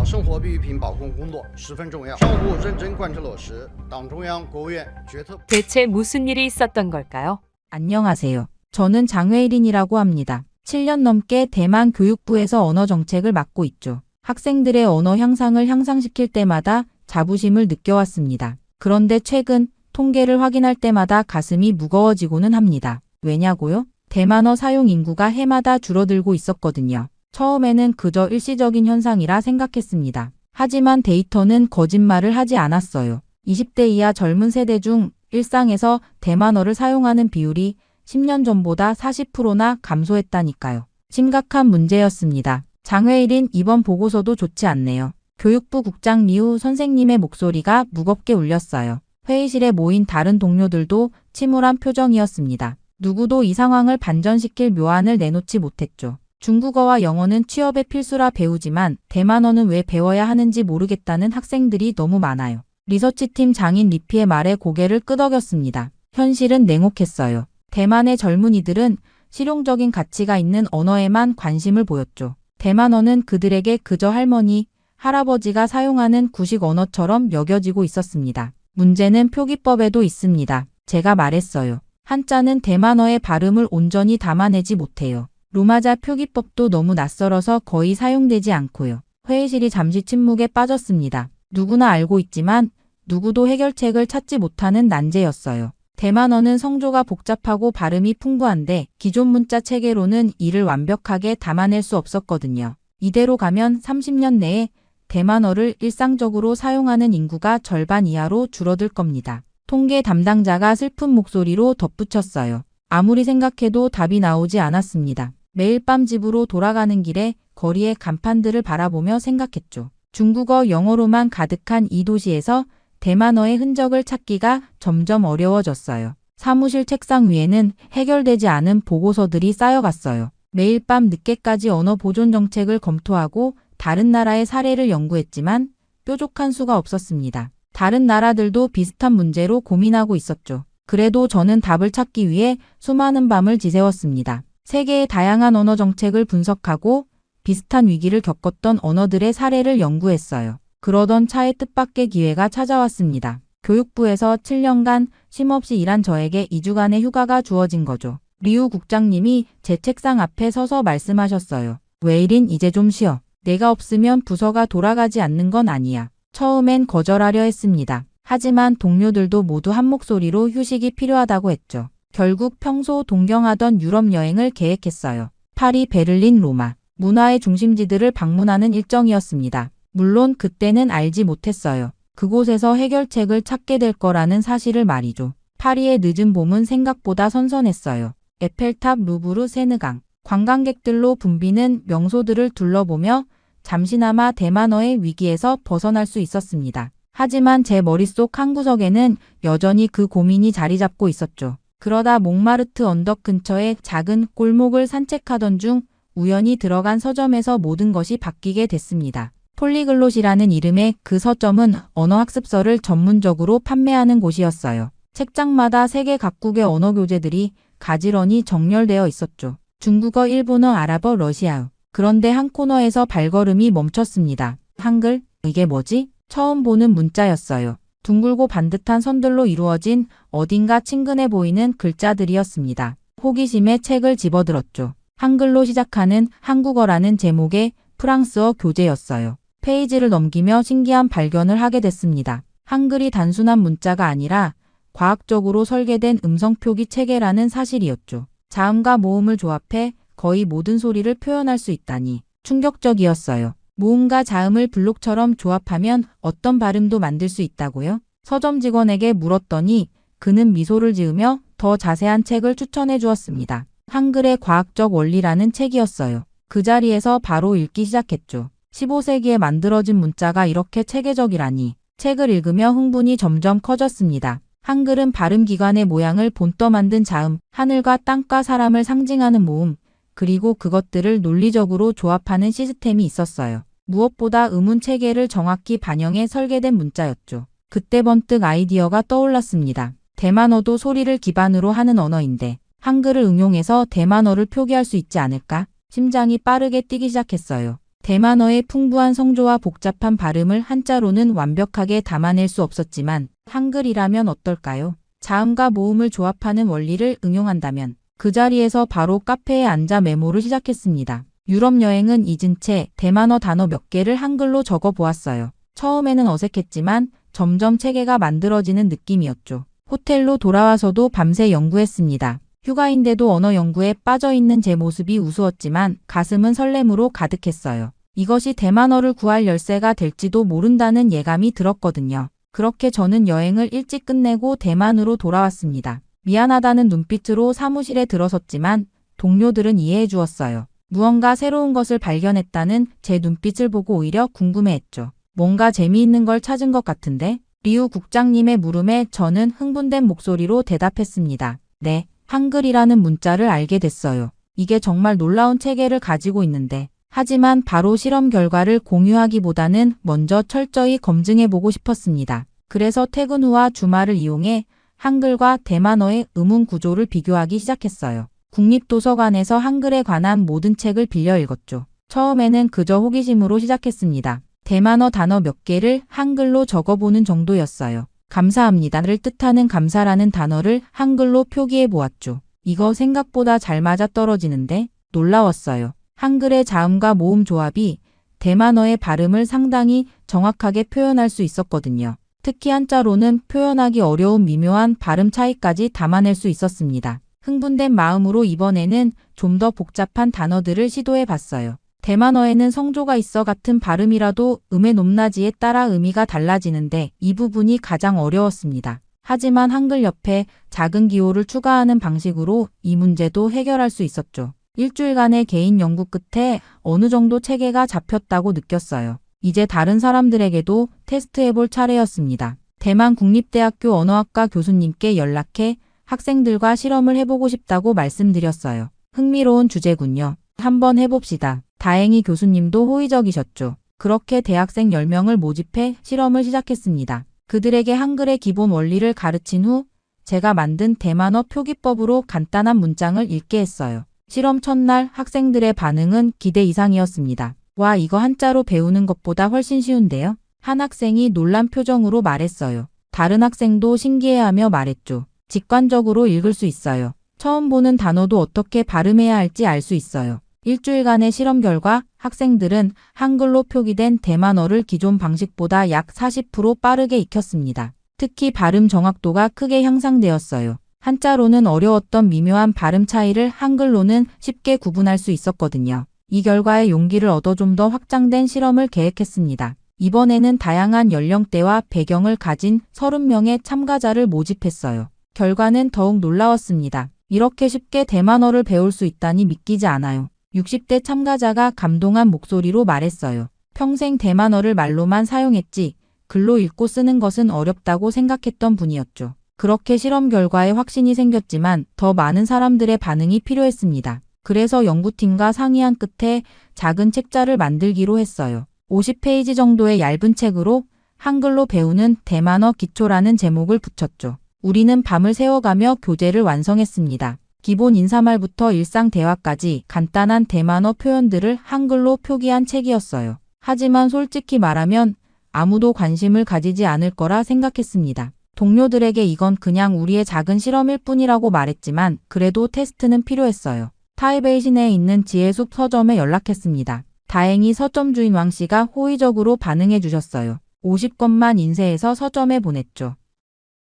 [SPEAKER 4] 生活必需品保供工作十分重要，相互认真贯彻落实党中央、国务院决策。
[SPEAKER 1] 대체 무슨 일이 있었던 걸까요?
[SPEAKER 5] 안녕하세요. 저는 장외일인이라고 합니다. 7년 넘게 대만 교육부에서 언어 정책을 맡고 있죠. 학생들의 언어 향상을 향상시킬 때마다 자부심을 느껴왔습니다. 그런데 최근 통계를 확인할 때마다 가슴이 무거워지고는 합니다. 왜냐고요? 대만어 사용 인구가 해마다 줄어들고 있었거든요. 처음에는 그저 일시적인 현상이라 생각했습니다. 하지만 데이터는 거짓말을 하지 않았어요. 20대 이하 젊은 세대 중 일상에서 대만어를 사용하는 비율이 10년 전보다 40%나 감소했다니까요. 심각한 문제였습니다. 장외일인 이번 보고서도 좋지 않네요. 교육부 국장 리우 선생님의 목소리가 무겁게 울렸어요. 회의실에 모인 다른 동료들도 침울한 표정이었습니다. 누구도 이 상황을 반전시킬 묘안을 내놓지 못했죠. 중국어와 영어는 취업의 필수라 배우지만 대만어는 왜 배워야 하는지 모르겠다는 학생들이 너무 많아요. 리서치팀 장인 리피의 말에 고개를 끄덕였습니다. 현실은 냉혹했어요. 대만의 젊은이들은 실용적인 가치가 있는 언어에만 관심을 보였죠. 대만어는 그들에게 그저 할머니, 할아버지가 사용하는 구식 언어처럼 여겨지고 있었습니다. 문제는 표기법에도 있습니다. 제가 말했어요. 한자는 대만어의 발음을 온전히 담아내지 못해요. 로마자 표기법도 너무 낯설어서 거의 사용되지 않고요. 회의실이 잠시 침묵에 빠졌습니다. 누구나 알고 있지만 누구도 해결책을 찾지 못하는 난제였어요. 대만어는 성조가 복잡하고 발음이 풍부한데 기존 문자 체계로는 이를 완벽하게 담아낼 수 없었거든요. 이대로 가면 30년 내에 대만어를 일상적으로 사용하는 인구가 절반 이하로 줄어들 겁니다. 통계 담당자가 슬픈 목소리로 덧붙였어요. 아무리 생각해도 답이 나오지 않았습니다. 매일 밤 집으로 돌아가는 길에 거리의 간판들을 바라보며 생각했죠. 중국어, 영어로만 가득한 이 도시에서 대만어의 흔적을 찾기가 점점 어려워졌어요. 사무실 책상 위에는 해결되지 않은 보고서들이 쌓여갔어요. 매일 밤 늦게까지 언어 보존 정책을 검토하고 다른 나라의 사례를 연구했지만 뾰족한 수가 없었습니다. 다른 나라들도 비슷한 문제로 고민하고 있었죠. 그래도 저는 답을 찾기 위해 수많은 밤을 지새웠습니다. 세계의 다양한 언어 정책을 분석하고 비슷한 위기를 겪었던 언어들의 사례를 연구했어요. 그러던 차에 뜻밖의 기회가 찾아왔습니다. 교육부에서 7년간 쉼없이 일한 저에게 2주간의 휴가가 주어진 거죠. 리우 국장님이 제 책상 앞에 서서 말씀하셨어요. 웨일인 이제 좀 쉬어. 내가 없으면 부서가 돌아가지 않는 건 아니야. 처음엔 거절하려 했습니다. 하지만 동료들도 모두 한 목소리로 휴식이 필요하다고 했죠. 결국 평소 동경하던 유럽 여행을 계획했어요. 파리, 베를린, 로마. 문화의 중심지들을 방문하는 일정이었습니다. 물론 그때는 알지 못했어요. 그곳에서 해결책을 찾게 될 거라는 사실을 말이죠. 파리의 늦은 봄은 생각보다 선선했어요. 에펠탑, 루브르, 세느강. 관광객들로 붐비는 명소들을 둘러보며 잠시나마 대만어의 위기에서 벗어날 수 있었습니다. 하지만 제 머릿속 한구석에는 여전히 그 고민이 자리 잡고 있었죠. 그러다 몽마르트 언덕 근처의 작은 골목을 산책하던 중 우연히 들어간 서점에서 모든 것이 바뀌게 됐습니다. 폴리글롯이라는 이름의 그 서점은 언어학습서를 전문적으로 판매하는 곳이었어요. 책장마다 세계 각국의 언어 교재들이 가지런히 정렬되어 있었죠. 중국어, 일본어, 아랍어, 러시아어. 그런데 한 코너에서 발걸음이 멈췄습니다. 한글? 이게 뭐지? 처음 보는 문자였어요. 둥글고 반듯한 선들로 이루어진 어딘가 친근해 보이는 글자들이었습니다. 호기심에 책을 집어들었죠. 한글로 시작하는 한국어라는 제목의 프랑스어 교재였어요. 페이지를 넘기며 신기한 발견을 하게 됐습니다. 한글이 단순한 문자가 아니라 과학적으로 설계된 음성표기 체계라는 사실이었죠. 자음과 모음을 조합해 거의 모든 소리를 표현할 수 있다니 충격적이었어요. 모음과 자음을 블록처럼 조합하면 어떤 발음도 만들 수 있다고요? 서점 직원에게 물었더니 그는 미소를 지으며 더 자세한 책을 추천해 주었습니다. 한글의 과학적 원리라는 책이었어요. 그 자리에서 바로 읽기 시작했죠. 15세기에 만들어진 문자가 이렇게 체계적이라니. 책을 읽으며 흥분이 점점 커졌습니다. 한글은 발음기관의 모양을 본떠 만든 자음, 하늘과 땅과 사람을 상징하는 모음, 그리고 그것들을 논리적으로 조합하는 시스템이 있었어요. 무엇보다 음운 체계를 정확히 반영해 설계된 문자였죠. 그때 번뜩 아이디어가 떠올랐습니다. 대만어도 소리를 기반으로 하는 언어인데 한글을 응용해서 대만어를 표기할 수 있지 않을까? 심장이 빠르게 뛰기 시작했어요. 대만어의 풍부한 성조와 복잡한 발음을 한자로는 완벽하게 담아낼 수 없었지만 한글이라면 어떨까요? 자음과 모음을 조합하는 원리를 응용한다면 그 자리에서 바로 카페에 앉아 메모를 시작했습니다. 유럽 여행은 잊은 채 대만어 단어 몇 개를 한글로 적어 보았어요. 처음에는 어색했지만 점점 체계가 만들어지는 느낌이었죠. 호텔로 돌아와서도 밤새 연구했습니다. 휴가인데도 언어 연구에 빠져있는 제 모습이 우스웠지만 가슴은 설렘으로 가득했어요. 이것이 대만어를 구할 열쇠가 될지도 모른다는 예감이 들었거든요. 그렇게 저는 여행을 일찍 끝내고 대만으로 돌아왔습니다. 미안하다는 눈빛으로 사무실에 들어섰지만 동료들은 이해해 주었어요. 무언가 새로운 것을 발견했다는 제 눈빛을 보고 오히려 궁금해했죠. 뭔가 재미있는 걸 찾은 것 같은데? 리우 국장님의 물음에 저는 흥분된 목소리로 대답했습니다. 네, 한글이라는 문자를 알게 됐어요. 이게 정말 놀라운 체계를 가지고 있는데. 하지만 바로 실험 결과를 공유하기보다는 먼저 철저히 검증해보고 싶었습니다. 그래서 퇴근 후와 주말을 이용해 한글과 대만어의 음운 구조를 비교하기 시작했어요. 국립도서관에서 한글에 관한 모든 책을 빌려 읽었죠. 처음에는 그저 호기심으로 시작했습니다. 대만어 단어 몇 개를 한글로 적어보는 정도였어요. 감사합니다를 뜻하는 감사라는 단어를 한글로 표기해 보았죠. 이거 생각보다 잘 맞아떨어지는데 놀라웠어요. 한글의 자음과 모음 조합이 대만어의 발음을 상당히 정확하게 표현할 수 있었거든요. 특히 한자로는 표현하기 어려운 미묘한 발음 차이까지 담아낼 수 있었습니다. 흥분된 마음으로 이번에는 좀 더 복잡한 단어들을 시도해 봤어요. 대만어에는 성조가 있어 같은 발음이라도 음의 높낮이에 따라 의미가 달라지는데 이 부분이 가장 어려웠습니다. 하지만 한글 옆에 작은 기호를 추가하는 방식으로 이 문제도 해결할 수 있었죠. 일주일간의 개인 연구 끝에 어느 정도 체계가 잡혔다고 느꼈어요. 이제 다른 사람들에게도 테스트해볼 차례였습니다. 대만 국립대학교 언어학과 교수님께 연락해 학생들과 실험을 해보고 싶다고 말씀드렸어요. 흥미로운 주제군요. 한번 해봅시다. 다행히 교수님도 호의적이셨죠. 그렇게 대학생 10명을 모집해 실험을 시작했습니다. 그들에게 한글의 기본 원리를 가르친 후 제가 만든 대만어 표기법으로 간단한 문장을 읽게 했어요. 실험 첫날 학생들의 반응은 기대 이상이었습니다. 와, 이거 한자로 배우는 것보다 훨씬 쉬운데요? 한 학생이 놀란 표정으로 말했어요. 다른 학생도 신기해하며 말했죠. 직관적으로 읽을 수 있어요. 처음 보는 단어도 어떻게 발음해야 할지 알 수 있어요. 일주일간의 실험 결과 학생들은 한글로 표기된 대만어를 기존 방식보다 약 40% 빠르게 익혔습니다. 특히 발음 정확도가 크게 향상되었어요. 한자로는 어려웠던 미묘한 발음 차이를 한글로는 쉽게 구분할 수 있었거든요. 이 결과에 용기를 얻어 좀 더 확장된 실험을 계획했습니다. 이번에는 다양한 연령대와 배경을 가진 30명의 참가자를 모집했어요. 결과는 더욱 놀라웠습니다. 이렇게 쉽게 대만어를 배울 수 있다니 믿기지 않아요. 60대 참가자가 감동한 목소리로 말했어요. 평생 대만어를 말로만 사용했지 글로 읽고 쓰는 것은 어렵다고 생각했던 분이었죠. 그렇게 실험 결과에 확신이 생겼지만 더 많은 사람들의 반응이 필요했습니다. 그래서 연구팀과 상의한 끝에 작은 책자를 만들기로 했어요. 50페이지 정도의 얇은 책으로 한글로 배우는 대만어 기초라는 제목을 붙였죠. 우리는 밤을 새워가며 교재를 완성했습니다. 기본 인사말부터 일상 대화까지 간단한 대만어 표현들을 한글로 표기한 책이었어요. 하지만 솔직히 말하면 아무도 관심을 가지지 않을 거라 생각했습니다. 동료들에게 이건 그냥 우리의 작은 실험일 뿐이라고 말했지만 그래도 테스트는 필요했어요. 타이베이 시내에 있는 지혜숲 서점에 연락했습니다. 다행히 서점 주인 왕 씨가 호의적으로 반응해 주셨어요. 50권만 인쇄해서 서점에 보냈죠.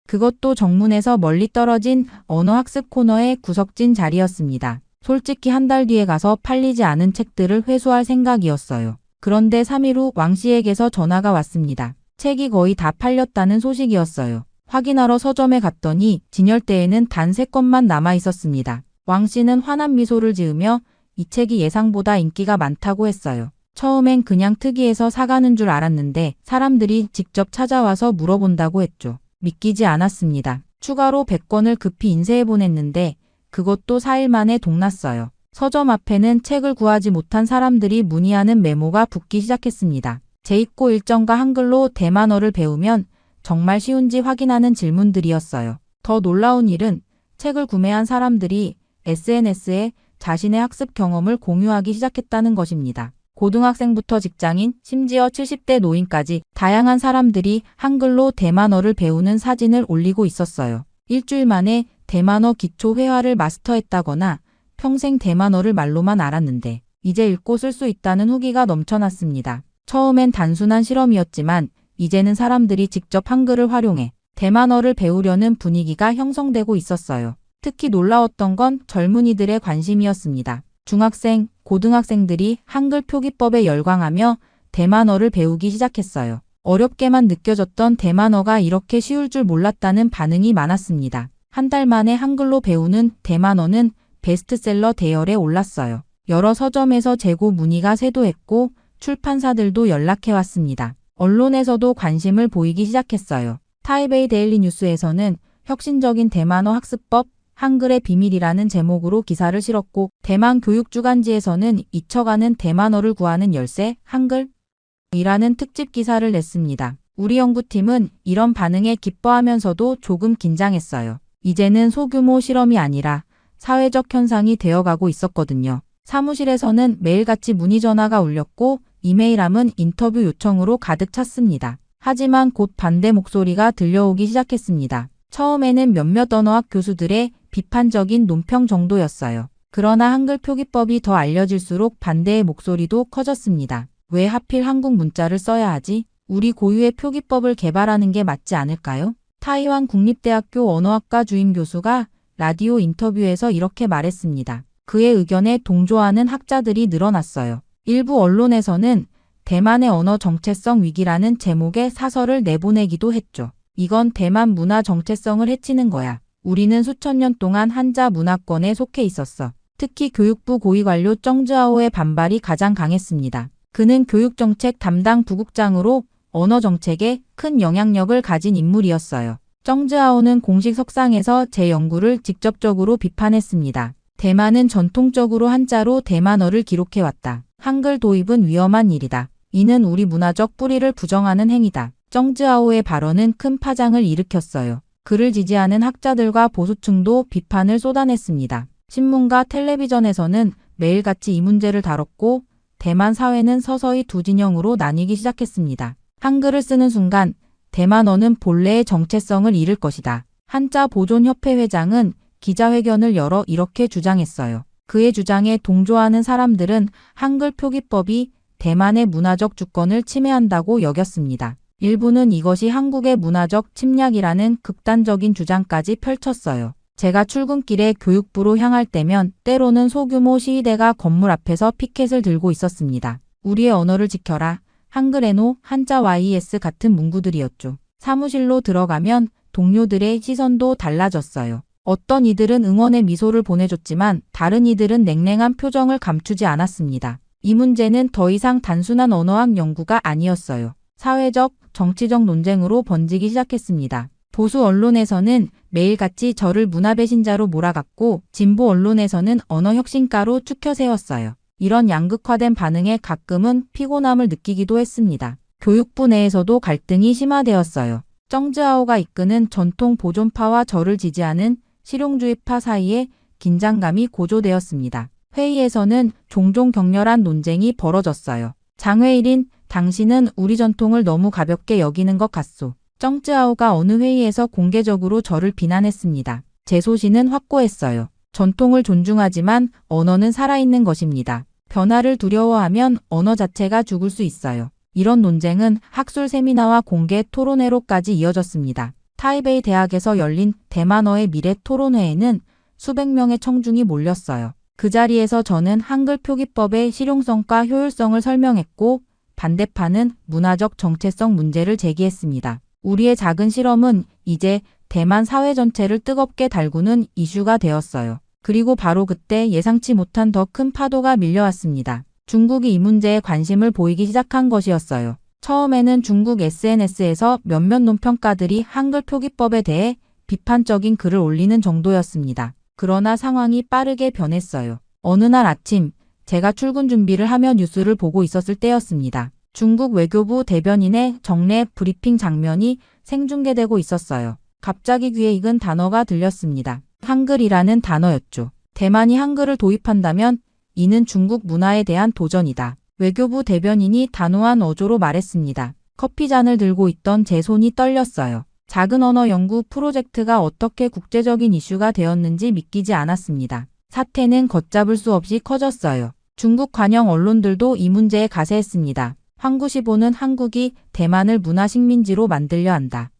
[SPEAKER 5] 그것도 정문에서 멀리 떨어진 언어학습 코너의 구석진 자리였습니다. 솔직히 한 달 뒤에 가서 팔리지 않은 책들을 회수할 생각이었어요. 그런데 3일 후 왕 씨에게서 전화가 왔습니다. 책이 거의 다 팔렸다는 소식이었어요. 확인하러 서점에 갔더니 진열대에는 단 3권만 남아 있었습니다. 왕 씨는 환한 미소를 지으며 이 책이 예상보다 인기가 많다고 했어요. 처음엔 그냥 특이해서 사가는 줄 알았는데 사람들이 직접 찾아와서 물어본다고 했죠. 믿기지 않았습니다. 추가로 100권을 급히 인쇄해 보냈는데 그것도 4일 만에 동났어요. 서점 앞에는 책을 구하지 못한 사람들이 문의하는 메모가 붙기 시작했습니다. 재입고 일정과 한글로 대만어를 배우면 정말 쉬운지 확인하는 질문들이었어요. 더 놀라운 일은 책을 구매한 사람들이 SNS에 자신의 학습 경험을 공유하기 시작했다는 것입니다. 고등학생부터 직장인, 심지어 70대 노인까지 다양한 사람들이 한글로 대만어를 배우는 사진을 올리고 있었어요. 일주일 만에 대만어 기초 회화를 마스터했다거나 평생 대만어를 말로만 알았는데 이제 읽고 쓸 수 있다는 후기가 넘쳐났습니다. 처음엔 단순한 실험이었지만 이제는 사람들이 직접 한글을 활용해 대만어를 배우려는 분위기가 형성되고 있었어요. 특히 놀라웠던 건 젊은이들의 관심이었습니다. 중학생, 고등학생들이 한글 표기법에 열광하며 대만어를 배우기 시작했어요. 어렵게만 느껴졌던 대만어가 이렇게 쉬울 줄 몰랐다는 반응이 많았습니다. 한 달 만에 한글로 배우는 대만어는 베스트셀러 대열에 올랐어요. 여러 서점에서 재고 문의가 쇄도했고 출판사들도 연락해왔습니다. 언론에서도 관심을 보이기 시작했어요. 타이베이 데일리 뉴스에서는 혁신적인 대만어 학습법, 한글의 비밀이라는 제목으로 기사를 실었고, 대만 교육주간지에서는 잊혀가는 대만어를 구하는 열쇠, 한글이라는 특집 기사를 냈습니다. 우리 연구팀은 이런 반응에 기뻐하면서도 조금 긴장했어요. 이제는 소규모 실험이 아니라 사회적 현상이 되어가고 있었거든요. 사무실에서는 매일같이 문의 전화가 울렸고 이메일함은 인터뷰 요청으로 가득 찼습니다. 하지만 곧 반대 목소리가 들려오기 시작했습니다. 처음에는 몇몇 언어학 교수들의 비판적인 논평 정도였어요. 그러나 한글 표기법이 더 알려질수록 반대의 목소리도 커졌습니다. 왜 하필 한국 문자를 써야 하지? 우리 고유의 표기법을 개발하는 게 맞지 않을까요? 타이완 국립대학교 언어학과 주임 교수가 라디오 인터뷰에서 이렇게 말했습니다. 그의 의견에 동조하는 학자들이 늘어났어요. 일부 언론에서는 대만의 언어 정체성 위기라는 제목의 사설을 내보내기도 했죠. 이건 대만 문화 정체성을 해치는 거야. 우리는 수천 년 동안 한자 문화권에 속해 있었어. 특히 교육부 고위관료 정즈아오의 반발이 가장 강했습니다. 그는 교육정책 담당 부국장으로 언어 정책에 큰 영향력을 가진 인물이었어요. 정즈아오는 공식 석상에서 제 연구를 직접적으로 비판했습니다. 대만은 전통적으로 한자로 대만어를 기록해왔다. 한글 도입은 위험한 일이다. 이는 우리 문화적 뿌리를 부정하는 행위다. 정즈아오의 발언은 큰 파장을 일으켰어요. 그를 지지하는 학자들과 보수층도 비판을 쏟아냈습니다. 신문과 텔레비전에서는 매일같이 이 문제를 다뤘고 대만 사회는 서서히 두 진영으로 나뉘기 시작했습니다. 한글을 쓰는 순간 대만어는 본래의 정체성을 잃을 것이다. 한자 보존협회 회장은 기자회견을 열어 이렇게 주장했어요. 그의 주장에 동조하는 사람들은 한글 표기법이 대만의 문화적 주권을 침해한다고 여겼습니다. 일부는 이것이 한국의 문화적 침략이라는 극단적인 주장까지 펼쳤어요. 제가 출근길에 교육부로 향할 때면 때로는 소규모 시위대가 건물 앞에서 피켓을 들고 있었습니다. 우리의 언어를 지켜라. 한글에노, 한자 YES 같은 문구들이었죠. 사무실로 들어가면 동료들의 시선도 달라졌어요. 어떤 이들은 응원의 미소를 보내줬지만 다른 이들은 냉랭한 표정을 감추지 않았습니다. 이 문제는 더 이상 단순한 언어학 연구가 아니었어요. 사회적, 정치적 논쟁으로 번지기 시작했습니다. 보수 언론에서는 매일같이 저를 문화배신자로 몰아갔고 진보 언론에서는 언어혁신가로 추켜 세웠어요. 이런 양극화된 반응에 가끔은 피곤함을 느끼기도 했습니다. 교육부 내에서도 갈등이 심화되었어요. 정즈아오가 이끄는 전통 보존파와 저를 지지하는 실용주의파 사이에 긴장감이 고조되었습니다. 회의에서는 종종 격렬한 논쟁이 벌어졌어요. 장회일인 당신은 우리 전통을 너무 가볍게 여기는 것 같소. 정즈아오가 어느 회의에서 공개적으로 저를 비난했습니다. 제 소신은 확고했어요. 전통을 존중하지만 언어는 살아있는 것입니다. 변화를 두려워하면 언어 자체가 죽을 수 있어요. 이런 논쟁은 학술 세미나와 공개 토론회로까지 이어졌습니다. 타이베이 대학에서 열린 대만어의 미래 토론회에는 수백 명의 청중이 몰렸어요. 그 자리에서 저는 한글 표기법의 실용성과 효율성을 설명했고 반대파는 문화적 정체성 문제를 제기했습니다. 우리의 작은 실험은 이제 대만 사회 전체를 뜨겁게 달구는 이슈가 되었어요. 그리고 바로 그때 예상치 못한 더 큰 파도가 밀려왔습니다. 중국이 이 문제에 관심을 보이기 시작한 것이었어요. 처음에는 중국 SNS에서 몇몇 논평가들이 한글 표기법에 대해 비판적인 글을 올리는 정도였습니다. 그러나 상황이 빠르게 변했어요. 어느 날 아침 제가 출근 준비를 하며 뉴스를 보고 있었을 때였습니다. 중국 외교부 대변인의 정례 브리핑 장면이 생중계되고 있었어요. 갑자기 귀에 익은 단어가 들렸습니다. 한글이라는 단어였죠. 대만이 한글을 도입한다면 이는 중국 문화에 대한 도전이다. 외교부 대변인이 단호한 어조로 말했습니다. 커피잔을 들고 있던 제 손이 떨렸어요. 작은 언어 연구 프로젝트가 어떻게 국제적인 이슈가 되었는지 믿기지 않았습니다. 사태는 걷잡을 수 없이 커졌어요. 중국 관영 언론들도 이 문제에 가세했습니다. 황구시보는 한국이 대만을 문화식민지로 만들려 한다.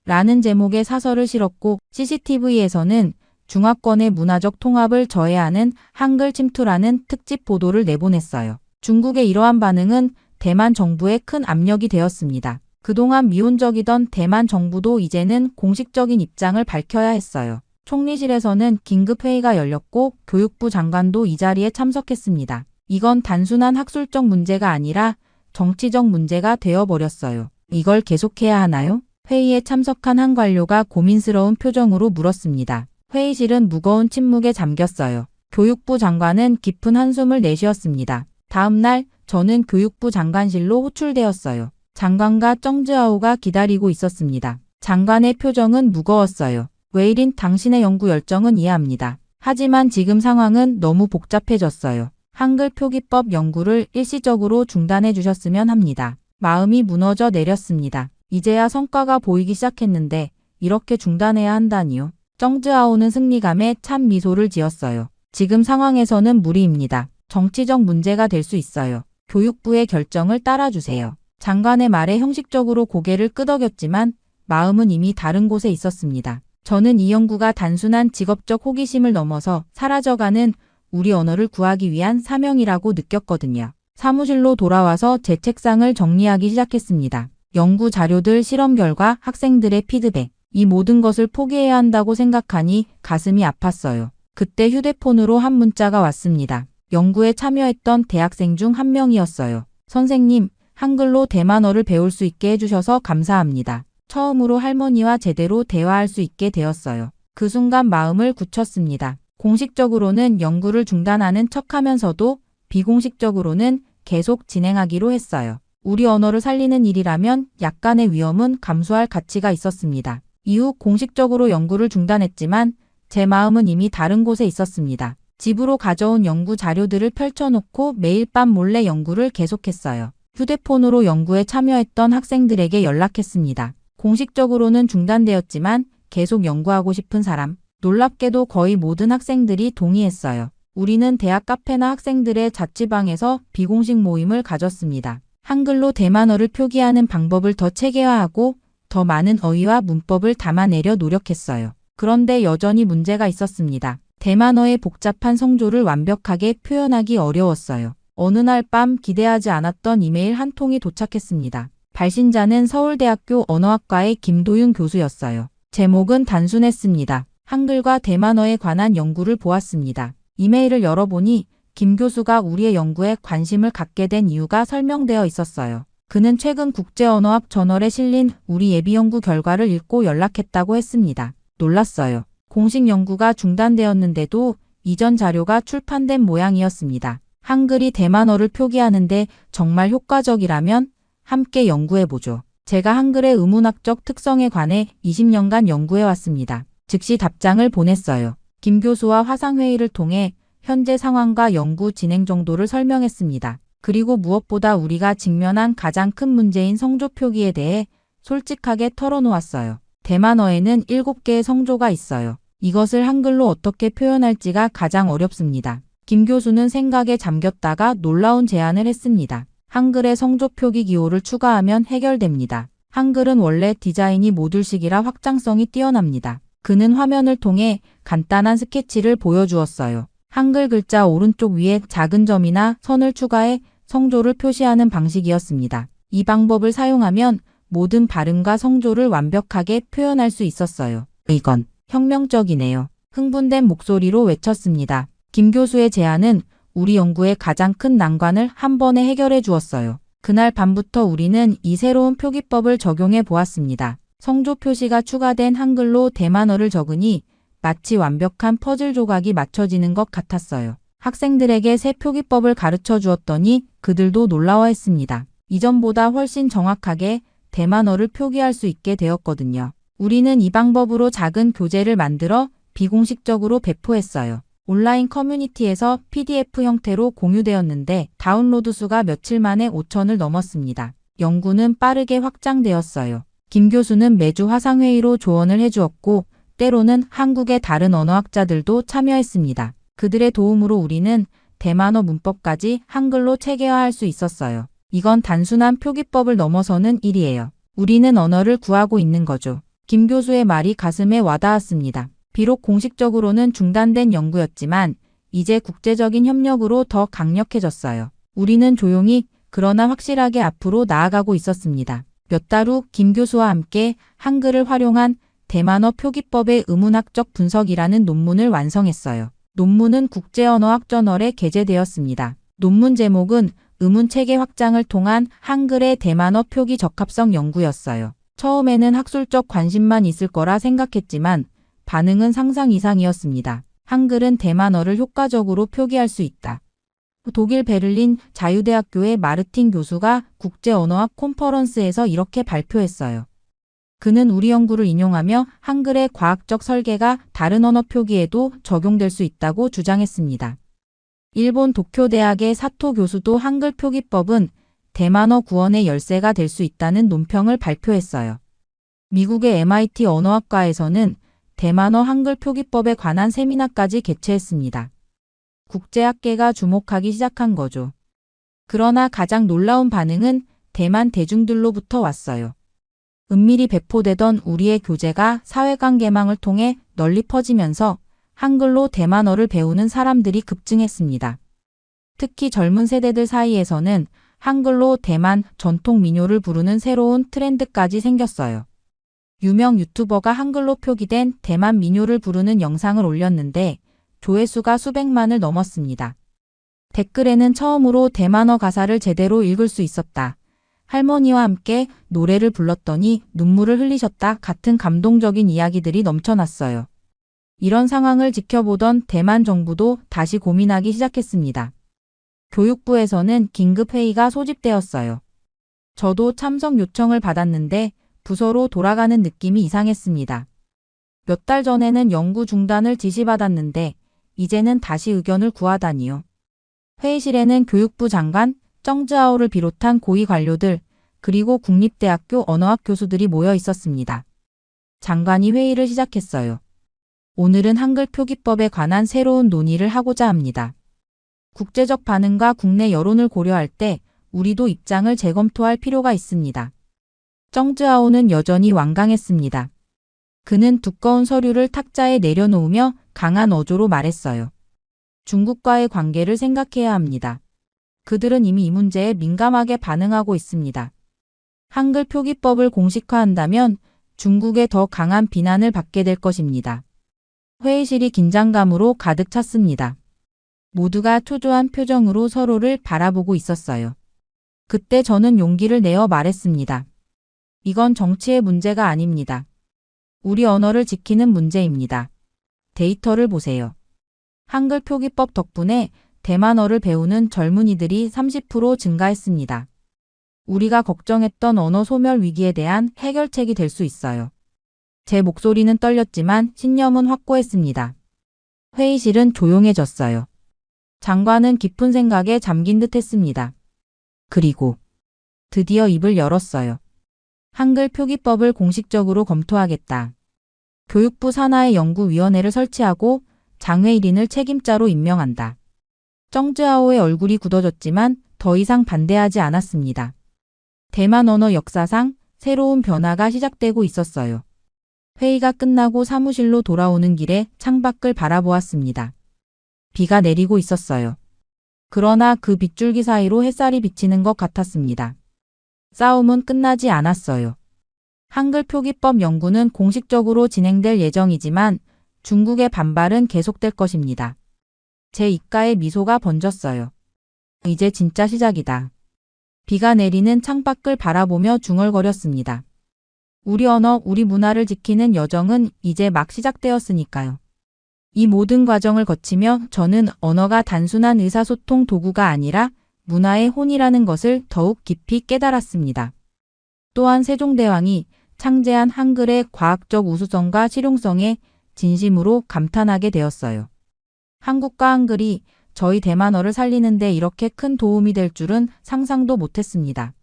[SPEAKER 5] 라는 제목의 사설을 실었고 CCTV에서는 중화권의 문화적 통합을 저해하는 한글 침투라는 특집 보도를 내보냈어요. 중국의 이러한 반응은 대만 정부에 큰 압력이 되었습니다. 그동안 미온적이던 대만 정부도 이제는 공식적인 입장을 밝혀야 했어요. 총리실에서는 긴급회의가 열렸고 교육부 장관도 이 자리에 참석했습니다. 이건 단순한 학술적 문제가 아니라 정치적 문제가 되어버렸어요. 이걸 계속해야 하나요? 회의에 참석한 한 관료가 고민스러운 표정으로 물었습니다. 회의실은 무거운 침묵에 잠겼어요. 교육부 장관은 깊은 한숨을 내쉬었습니다. 다음 날 저는 교육부 장관실로 호출되었어요. 장관과 정즈아오가 기다리고 있었습니다. 장관의 표정은 무거웠어요. 웨이린, 당신의 연구 열정은 이해합니다. 하지만 지금 상황은 너무 복잡해졌어요. 한글 표기법 연구를 일시적으로 중단해 주셨으면 합니다. 마음이 무너져 내렸습니다. 이제야 성과가 보이기 시작했는데 이렇게 중단해야 한다니요. 정즈아오는 승리감에 찬 미소를 지었어요. 지금 상황에서는 무리입니다. 정치적 문제가 될 수 있어요. 교육부의 결정을 따라주세요. 장관의 말에 형식적으로 고개를 끄덕였지만 마음은 이미 다른 곳에 있었습니다. 저는 이 연구가 단순한 직업적 호기심을 넘어서 사라져가는 우리 언어를 구하기 위한 사명이라고 느꼈거든요. 사무실로 돌아와서 제 책상을 정리하기 시작했습니다. 연구 자료들, 실험 결과, 학생들의 피드백. 이 모든 것을 포기해야 한다고 생각하니 가슴이 아팠어요. 그때 휴대폰으로 한 문자가 왔습니다. 연구에 참여했던 대학생 중 한 명이었어요. 선생님, 한글로 대만어를 배울 수 있게 해주셔서 감사합니다. 처음으로 할머니와 제대로 대화할 수 있게 되었어요. 그 순간 마음을 굳혔습니다. 공식적으로는 연구를 중단하는 척하면서도 비공식적으로는 계속 진행하기로 했어요. 우리 언어를 살리는 일이라면 약간의 위험은 감수할 가치가 있었습니다. 이후 공식적으로 연구를 중단했지만 제 마음은 이미 다른 곳에 있었습니다. 집으로 가져온 연구 자료들을 펼쳐놓고 매일 밤 몰래 연구를 계속했어요. 휴대폰으로 연구에 참여했던 학생들에게 연락했습니다. 공식적으로는 중단되었지만 계속 연구하고 싶은 사람. 놀랍게도 거의 모든 학생들이 동의했어요. 우리는 대학 카페나 학생들의 자취방에서 비공식 모임을 가졌습니다. 한글로 대만어를 표기하는 방법을 더 체계화하고 더 많은 어휘와 문법을 담아내려 노력했어요. 그런데 여전히 문제가 있었습니다. 대만어의 복잡한 성조를 완벽하게 표현하기 어려웠어요. 어느 날 밤 기대하지 않았던 이메일 한 통이 도착했습니다. 발신자는 서울대학교 언어학과의 김도윤 교수였어요. 제목은 단순했습니다. 한글과 대만어에 관한 연구를 보았습니다. 이메일을 열어보니 김 교수가 우리의 연구에 관심을 갖게 된 이유가 설명되어 있었어요. 그는 최근 국제언어학 저널에 실린 우리 예비 연구 결과를 읽고 연락했다고 했습니다. 놀랐어요. 공식 연구가 중단되었는데도 이전 자료가 출판된 모양이었습니다. 한글이 대만어를 표기하는데 정말 효과적이라면 함께 연구해보죠. 제가 한글의 의문학적 특성에 관해 20년간 연구해왔습니다. 즉시 답장을 보냈어요. 김 교수와 화상회의를 통해 현재 상황과 연구 진행 정도를 설명했습니다. 그리고 무엇보다 우리가 직면한 가장 큰 문제인 성조 표기에 대해 솔직하게 털어놓았어요. 대만어에는 7개의 성조가 있어요. 이것을 한글로 어떻게 표현할지가 가장 어렵습니다. 김 교수는 생각에 잠겼다가 놀라운 제안을 했습니다. 한글의 성조 표기 기호를 추가하면 해결됩니다. 한글은 원래 디자인이 모듈식이라 확장성이 뛰어납니다. 그는 화면을 통해 간단한 스케치를 보여주었어요. 한글 글자 오른쪽 위에 작은 점이나 선을 추가해 성조를 표시하는 방식이었습니다. 이 방법을 사용하면 모든 발음과 성조를 완벽하게 표현할 수 있었어요. 이건 혁명적이네요. 흥분된 목소리로 외쳤습니다. 김 교수의 제안은 우리 연구의 가장 큰 난관을 한 번에 해결해 주었어요. 그날 밤부터 우리는 이 새로운 표기법을 적용해 보았습니다. 성조 표시가 추가된 한글로 대만어를 적으니 마치 완벽한 퍼즐 조각이 맞춰지는 것 같았어요. 학생들에게 새 표기법을 가르쳐 주었더니 그들도 놀라워했습니다. 이전보다 훨씬 정확하게 대만어를 표기할 수 있게 되었거든요. 우리는 이 방법으로 작은 교재를 만들어 비공식적으로 배포했어요. 온라인 커뮤니티에서 PDF 형태로 공유되었는데 다운로드 수가 며칠 만에 5,000을 넘었습니다. 연구는 빠르게 확장되었어요. 김 교수는 매주 화상회의로 조언을 해주었고 때로는 한국의 다른 언어학자들도 참여했습니다. 그들의 도움으로 우리는 대만어 문법까지 한글로 체계화할 수 있었어요. 이건 단순한 표기법을 넘어서는 일이에요. 우리는 언어를 구하고 있는 거죠. 김 교수의 말이 가슴에 와닿았습니다. 비록 공식적으로는 중단된 연구였지만 이제 국제적인 협력으로 더 강력해졌어요. 우리는 조용히 그러나 확실하게 앞으로 나아가고 있었습니다. 몇 달 후 김 교수와 함께 한글을 활용한 대만어 표기법의 의문학적 분석이라는 논문을 완성했어요. 논문은 국제언어학 저널에 게재되었습니다. 논문 제목은 의문 체계 확장을 통한 한글의 대만어 표기 적합성 연구였어요. 처음에는 학술적 관심만 있을 거라 생각했지만 반응은 상상 이상이었습니다. 한글은 대만어를 효과적으로 표기할 수 있다. 독일 베를린 자유대학교의 마르틴 교수가 국제언어학 콘퍼런스에서 이렇게 발표했어요. 그는 우리 연구를 인용하며 한글의 과학적 설계가 다른 언어 표기에도 적용될 수 있다고 주장했습니다. 일본 도쿄대학의 사토 교수도 한글 표기법은 대만어 구원의 열쇠가 될 수 있다는 논평을 발표했어요. 미국의 MIT 언어학과에서는 대만어 한글 표기법에 관한 세미나까지 개최했습니다. 국제학계가 주목하기 시작한 거죠. 그러나 가장 놀라운 반응은 대만 대중들로부터 왔어요. 은밀히 배포되던 우리의 교재가 사회관계망을 통해 널리 퍼지면서 한글로 대만어를 배우는 사람들이 급증했습니다. 특히 젊은 세대들 사이에서는 한글로 대만 전통 민요를 부르는 새로운 트렌드까지 생겼어요. 유명 유튜버가 한글로 표기된 대만 민요를 부르는 영상을 올렸는데 조회수가 수백만을 넘었습니다. 댓글에는 처음으로 대만어 가사를 제대로 읽을 수 있었다. 할머니와 함께 노래를 불렀더니 눈물을 흘리셨다 같은 감동적인 이야기들이 넘쳐났어요. 이런 상황을 지켜보던 대만 정부도 다시 고민하기 시작했습니다. 교육부에서는 긴급회의가 소집되었어요. 저도 참석 요청을 받았는데 부서로 돌아가는 느낌이 이상했습니다. 몇 달 전에는 연구 중단을 지시받았는데 이제는 다시 의견을 구하다니요. 회의실에는 교육부 장관, 정즈아오를 비롯한 고위 관료들, 그리고 국립대학교 언어학 교수들이 모여 있었습니다. 장관이 회의를 시작했어요. 오늘은 한글 표기법에 관한 새로운 논의를 하고자 합니다. 국제적 반응과 국내 여론을 고려할 때 우리도 입장을 재검토할 필요가 있습니다. 정즈아오는 여전히 완강했습니다. 그는 두꺼운 서류를 탁자에 내려놓으며 강한 어조로 말했어요. 중국과의 관계를 생각해야 합니다. 그들은 이미 이 문제에 민감하게 반응하고 있습니다. 한글 표기법을 공식화한다면 중국의 더 강한 비난을 받게 될 것입니다. 회의실이 긴장감으로 가득 찼습니다. 모두가 초조한 표정으로 서로를 바라보고 있었어요. 그때 저는 용기를 내어 말했습니다. 이건 정치의 문제가 아닙니다. 우리 언어를 지키는 문제입니다. 데이터를 보세요. 한글 표기법 덕분에 대만어를 배우는 젊은이들이 30% 증가했습니다. 우리가 걱정했던 언어 소멸 위기에 대한 해결책이 될 수 있어요. 제 목소리는 떨렸지만 신념은 확고했습니다. 회의실은 조용해졌어요. 장관은 깊은 생각에 잠긴 듯 했습니다. 그리고 드디어 입을 열었어요. 한글 표기법을 공식적으로 검토하겠다. 교육부 산하의 연구위원회를 설치하고 장외일인을 책임자로 임명한다. 정즈아오의 얼굴이 굳어졌지만 더 이상 반대하지 않았습니다. 대만 언어 역사상 새로운 변화가 시작되고 있었어요. 회의가 끝나고 사무실로 돌아오는 길에 창밖을 바라보았습니다. 비가 내리고 있었어요. 그러나 그 빗줄기 사이로 햇살이 비치는 것 같았습니다. 싸움은 끝나지 않았어요. 한글 표기법 연구는 공식적으로 진행될 예정이지만 중국의 반발은 계속될 것입니다. 제 입가에 미소가 번졌어요. 이제 진짜 시작이다. 비가 내리는 창밖을 바라보며 중얼거렸습니다. 우리 언어, 우리 문화를 지키는 여정은 이제 막 시작되었으니까요. 이 모든 과정을 거치며 저는 언어가 단순한 의사소통 도구가 아니라 문화의 혼이라는 것을 더욱 깊이 깨달았습니다. 또한 세종대왕이 창제한 한글의 과학적 우수성과 실용성에 진심으로 감탄하게 되었어요. 한국과 한글이 저희 대만어를 살리는 데 이렇게 큰 도움이 될 줄은 상상도 못했습니다.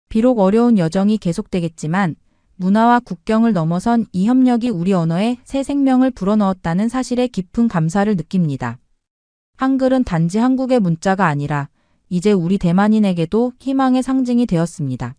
[SPEAKER 5] 비록 어려운 여정이 계속되겠지만 문화와 국경을 넘어선 이 협력이 우리 언어에 새 생명을 불어넣었다는 사실에 깊은 감사를 느낍니다. 한글은 단지 한국의 문자가 아니라 이제 우리 대만인에게도 희망의 상징이 되었습니다.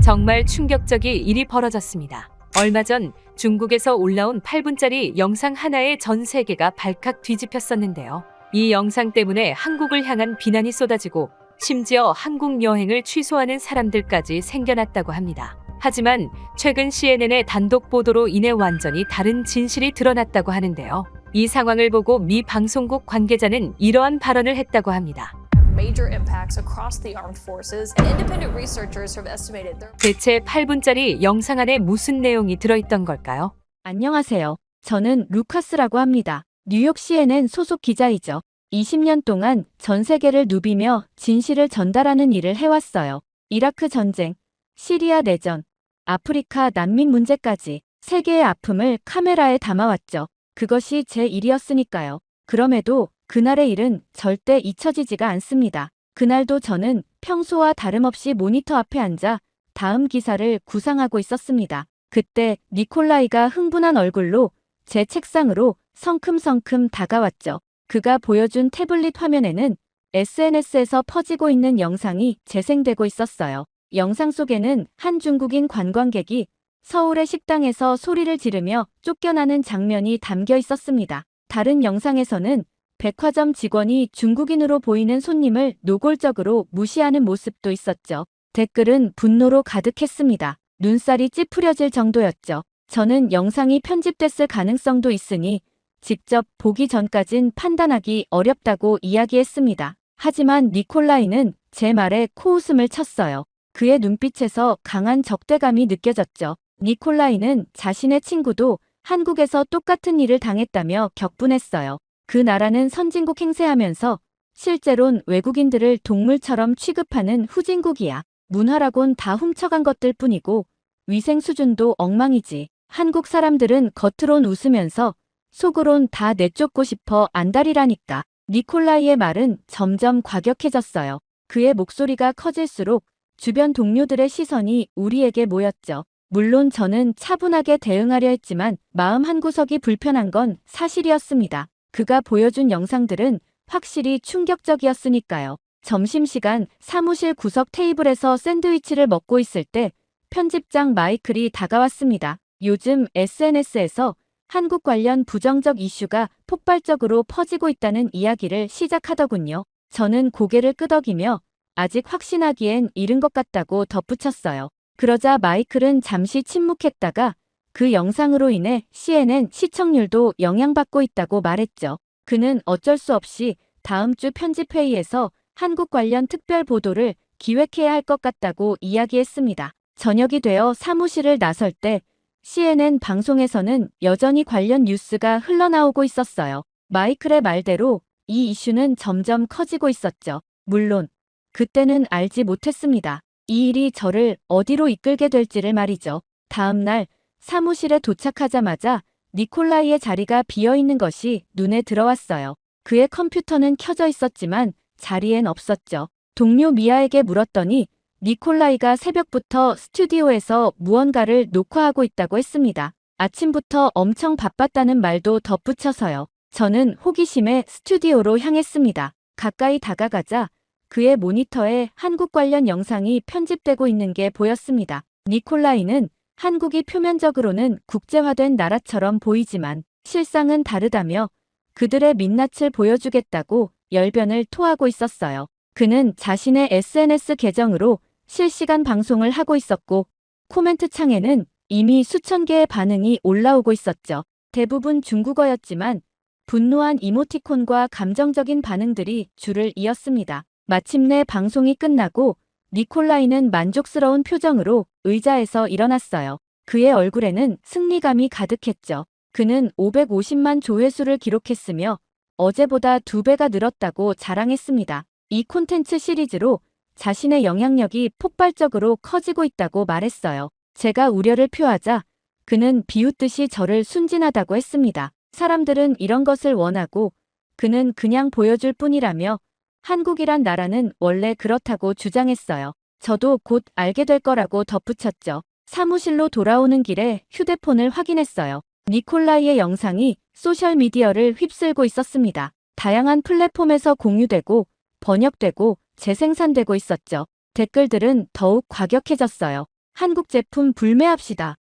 [SPEAKER 1] 정말 충격적인 일이 벌어졌습니다. 얼마 전 중국에서 올라온 8분짜리 영상 하나에 전 세계가 발칵 뒤집혔었는데요. 이 영상 때문에 한국을 향한 비난이 쏟아지고 심지어 한국 여행을 취소하는 사람들까지 생겨났다고 합니다. 하지만 최근 CNN의 단독 보도로 인해 완전히 다른 진실이 드러났다고 하는데요. 이 상황을 보고 미 방송국 관계자는 이러한 발언을 했다고 합니다.
[SPEAKER 6] major impacts across the armed forces, and independent researchers have estimated there.
[SPEAKER 1] 대체 8분짜리 영상 안에 무슨 내용이 들어있던 걸까요?
[SPEAKER 3] 안녕하세요. 저는 루카스라고 합니다. 뉴욕 CNN 소속 기자이죠. 20년 동안 전 세계를 누비며 진실을 전달하는 일을 해왔어요. 이라크 전쟁, 시리아 내전, 아프리카 난민 문제까지 세계의 아픔을 카메라에 담아왔죠. 그것이 제 일이었으니까요. 그럼에도 그날의 일은 절대 잊혀지지가 않습니다. 그날도 저는 평소와 다름없이 모니터 앞에 앉아 다음 기사를 구상하고 있었습니다. 그때 니콜라이가 흥분한 얼굴로 제 책상으로 성큼성큼 다가왔죠. 그가 보여준 태블릿 화면에는 SNS에서 퍼지고 있는 영상이 재생되고 있었어요. 영상 속에는 한 중국인 관광객이 서울의 식당에서 소리를 지르며 쫓겨나는 장면이 담겨 있었습니다. 다른 영상에서는 백화점 직원이 중국인으로 보이는 손님을 노골적으로 무시하는 모습도 있었죠. 댓글은 분노로 가득했습니다. 눈살이 찌푸려질 정도였죠. 저는 영상이 편집됐을 가능성도 있으니 직접 보기 전까진 판단하기 어렵다고 이야기했습니다. 하지만 니콜라이는 제 말에 코웃음을 쳤어요. 그의 눈빛에서 강한 적대감이 느껴졌죠. 니콜라이는 자신의 친구도 한국에서 똑같은 일을 당했다며 격분했어요. 그 나라는 선진국 행세하면서 실제론 외국인들을 동물처럼 취급하는 후진국이야. 문화라곤 다 훔쳐간 것들 뿐이고 위생 수준도 엉망이지. 한국 사람들은 겉으론 웃으면서 속으론 다 내쫓고 싶어 안달이라니까. 니콜라이의 말은 점점 과격해졌어요. 그의 목소리가 커질수록 주변 동료들의 시선이 우리에게 모였죠. 물론 저는 차분하게 대응하려 했지만 마음 한구석이 불편한 건 사실이었습니다. 그가 보여준 영상들은 확실히 충격적이었으니까요. 점심시간 사무실 구석 테이블에서 샌드위치를 먹고 있을 때 편집장 마이클이 다가왔습니다. 요즘 SNS에서 한국 관련 부정적 이슈가 폭발적으로 퍼지고 있다는 이야기를 시작하더군요. 저는 고개를 끄덕이며 아직 확신하기엔 이른 것 같다고 덧붙였어요. 그러자 마이클은 잠시 침묵했다가 그 영상으로 인해 CNN 시청률도 영향받고 있다고 말했죠. 그는 어쩔 수 없이 다음 주 편집회의에서 한국 관련 특별 보도를 기획해야 할 것 같다고 이야기했습니다. 저녁이 되어 사무실을 나설 때 CNN 방송에서는 여전히 관련 뉴스가 흘러나오고 있었어요. 마이클의 말대로 이 이슈는 점점 커지고 있었죠. 물론 그때는 알지 못했습니다. 이 일이 저를 어디로 이끌게 될지를 말이죠. 다음 날 사무실에 도착하자마자 니콜라이의 자리가 비어있는 것이 눈에 들어왔어요. 그의 컴퓨터는 켜져 있었지만 자리엔 없었죠. 동료 미아에게 물었더니 니콜라이가 새벽부터 스튜디오에서 무언가를 녹화하고 있다고 했습니다. 아침부터 엄청 바빴다는 말도 덧붙여서요. 저는 호기심에 스튜디오로 향했습니다. 가까이 다가가자 그의 모니터에 한국 관련 영상이 편집되고 있는 게 보였습니다. 니콜라이는 한국이 표면적으로는 국제화된 나라처럼 보이지만 실상은 다르다며 그들의 민낯을 보여주겠다고 열변을 토하고 있었어요. 그는 자신의 SNS 계정으로 실시간 방송을 하고 있었고 코멘트 창에는 이미 수천 개의 반응이 올라오고 있었죠. 대부분 중국어였지만 분노한 이모티콘과 감정적인 반응들이 줄을 이었습니다. 마침내 방송이 끝나고 니콜라이는 만족스러운 표정으로 의자에서 일어났어요. 그의 얼굴에는 승리감이 가득했죠. 그는 550만 조회수를 기록했으며 어제보다 2배가 늘었다고 자랑했습니다. 이 콘텐츠 시리즈로 자신의 영향력이 폭발적으로 커지고 있다고 말했어요. 제가 우려를 표하자 그는 비웃듯이 저를 순진하다고 했습니다. 사람들은 이런 것을 원하고 그는 그냥 보여줄 뿐이라며 한국이란 나라는 원래 그렇다고 주장했어요. 저도 곧 알게 될 거라고 덧붙였죠. 사무실로 돌아오는 길에 휴대폰을 확인했어요. 니콜라이의 영상이 소셜미디어를 휩쓸고 있었습니다. 다양한 플랫폼에서 공유되고 번역되고 재생산되고 있었죠. 댓글들은 더욱 과격해졌어요. 한국 제품 불매합시다.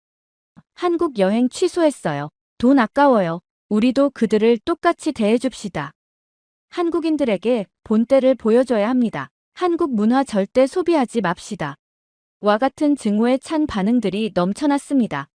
[SPEAKER 3] 한국 여행 취소했어요. 돈 아까워요. 우리도 그들을 똑같이 대해줍시다. 한국인들에게 본때를 보여줘야 합니다. 한국 문화 절대 소비하지 맙시다. 와 같은 증오에 찬 반응들이 넘쳐났습니다.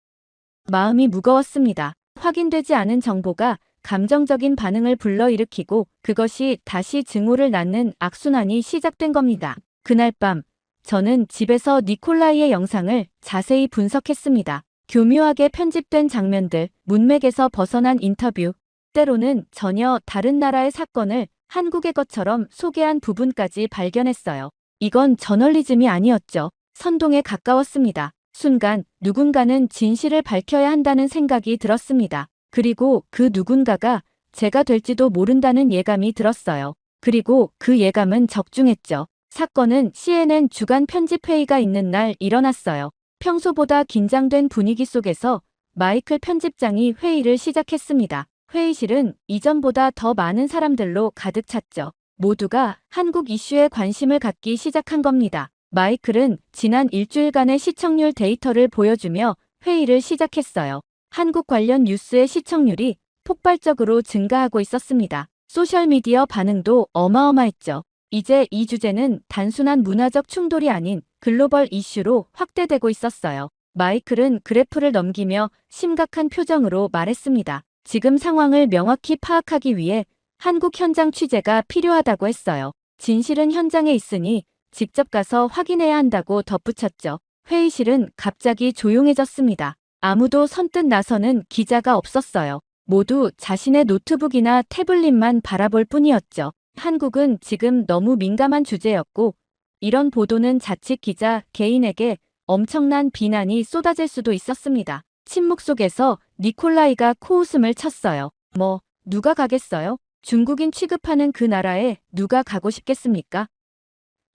[SPEAKER 3] 마음이 무거웠습니다. 확인되지 않은 정보가 감정적인 반응을 불러일으키고 그것이 다시 증오를 낳는 악순환이 시작된 겁니다. 그날 밤 저는 집에서 니콜라이의 영상을 자세히 분석했습니다. 교묘하게 편집된 장면들, 문맥에서 벗어난 인터뷰, 때로는 전혀 다른 나라의 사건을 한국의 것처럼 소개한 부분까지 발견했어요. 이건 저널리즘이 아니었죠. 선동에 가까웠습니다. 순간 누군가는 진실을 밝혀야 한다는 생각이 들었습니다. 그리고 그 누군가가 제가 될지도 모른다는 예감이 들었어요. 그리고 그 예감은 적중했죠. 사건은 CNN 주간 편집회의가 있는 날 일어났어요. 평소보다 긴장된 분위기 속에서 마이클 편집장이 회의를 시작했습니다. 회의실은 이전보다 더 많은 사람들로 가득 찼죠. 모두가 한국 이슈에 관심을 갖기 시작한 겁니다. 마이클은 지난 일주일간의 시청률 데이터를 보여주며 회의를 시작했어요. 한국 관련 뉴스의 시청률이 폭발적으로 증가하고 있었습니다. 소셜미디어 반응도 어마어마했죠. 이제 이 주제는 단순한 문화적 충돌이 아닌 글로벌 이슈로 확대되고 있었어요. 마이클은 그래프를 넘기며 심각한 표정으로 말했습니다. 지금 상황을 명확히 파악하기 위해 한국 현장 취재가 필요하다고 했어요. 진실은 현장에 있으니 직접 가서 확인해야 한다고 덧붙였죠. 회의실은 갑자기 조용해졌습니다. 아무도 선뜻 나서는 기자가 없었어요. 모두 자신의 노트북이나 태블릿만 바라볼 뿐이었죠. 한국은 지금 너무 민감한 주제였고 이런 보도는 자칫 기자 개인에게 엄청난 비난이 쏟아질 수도 있었습니다. 침묵 속에서 니콜라이가 코웃음을 쳤어요. 뭐 누가 가겠어요? 중국인 취급하는 그 나라에 누가 가고 싶겠습니까?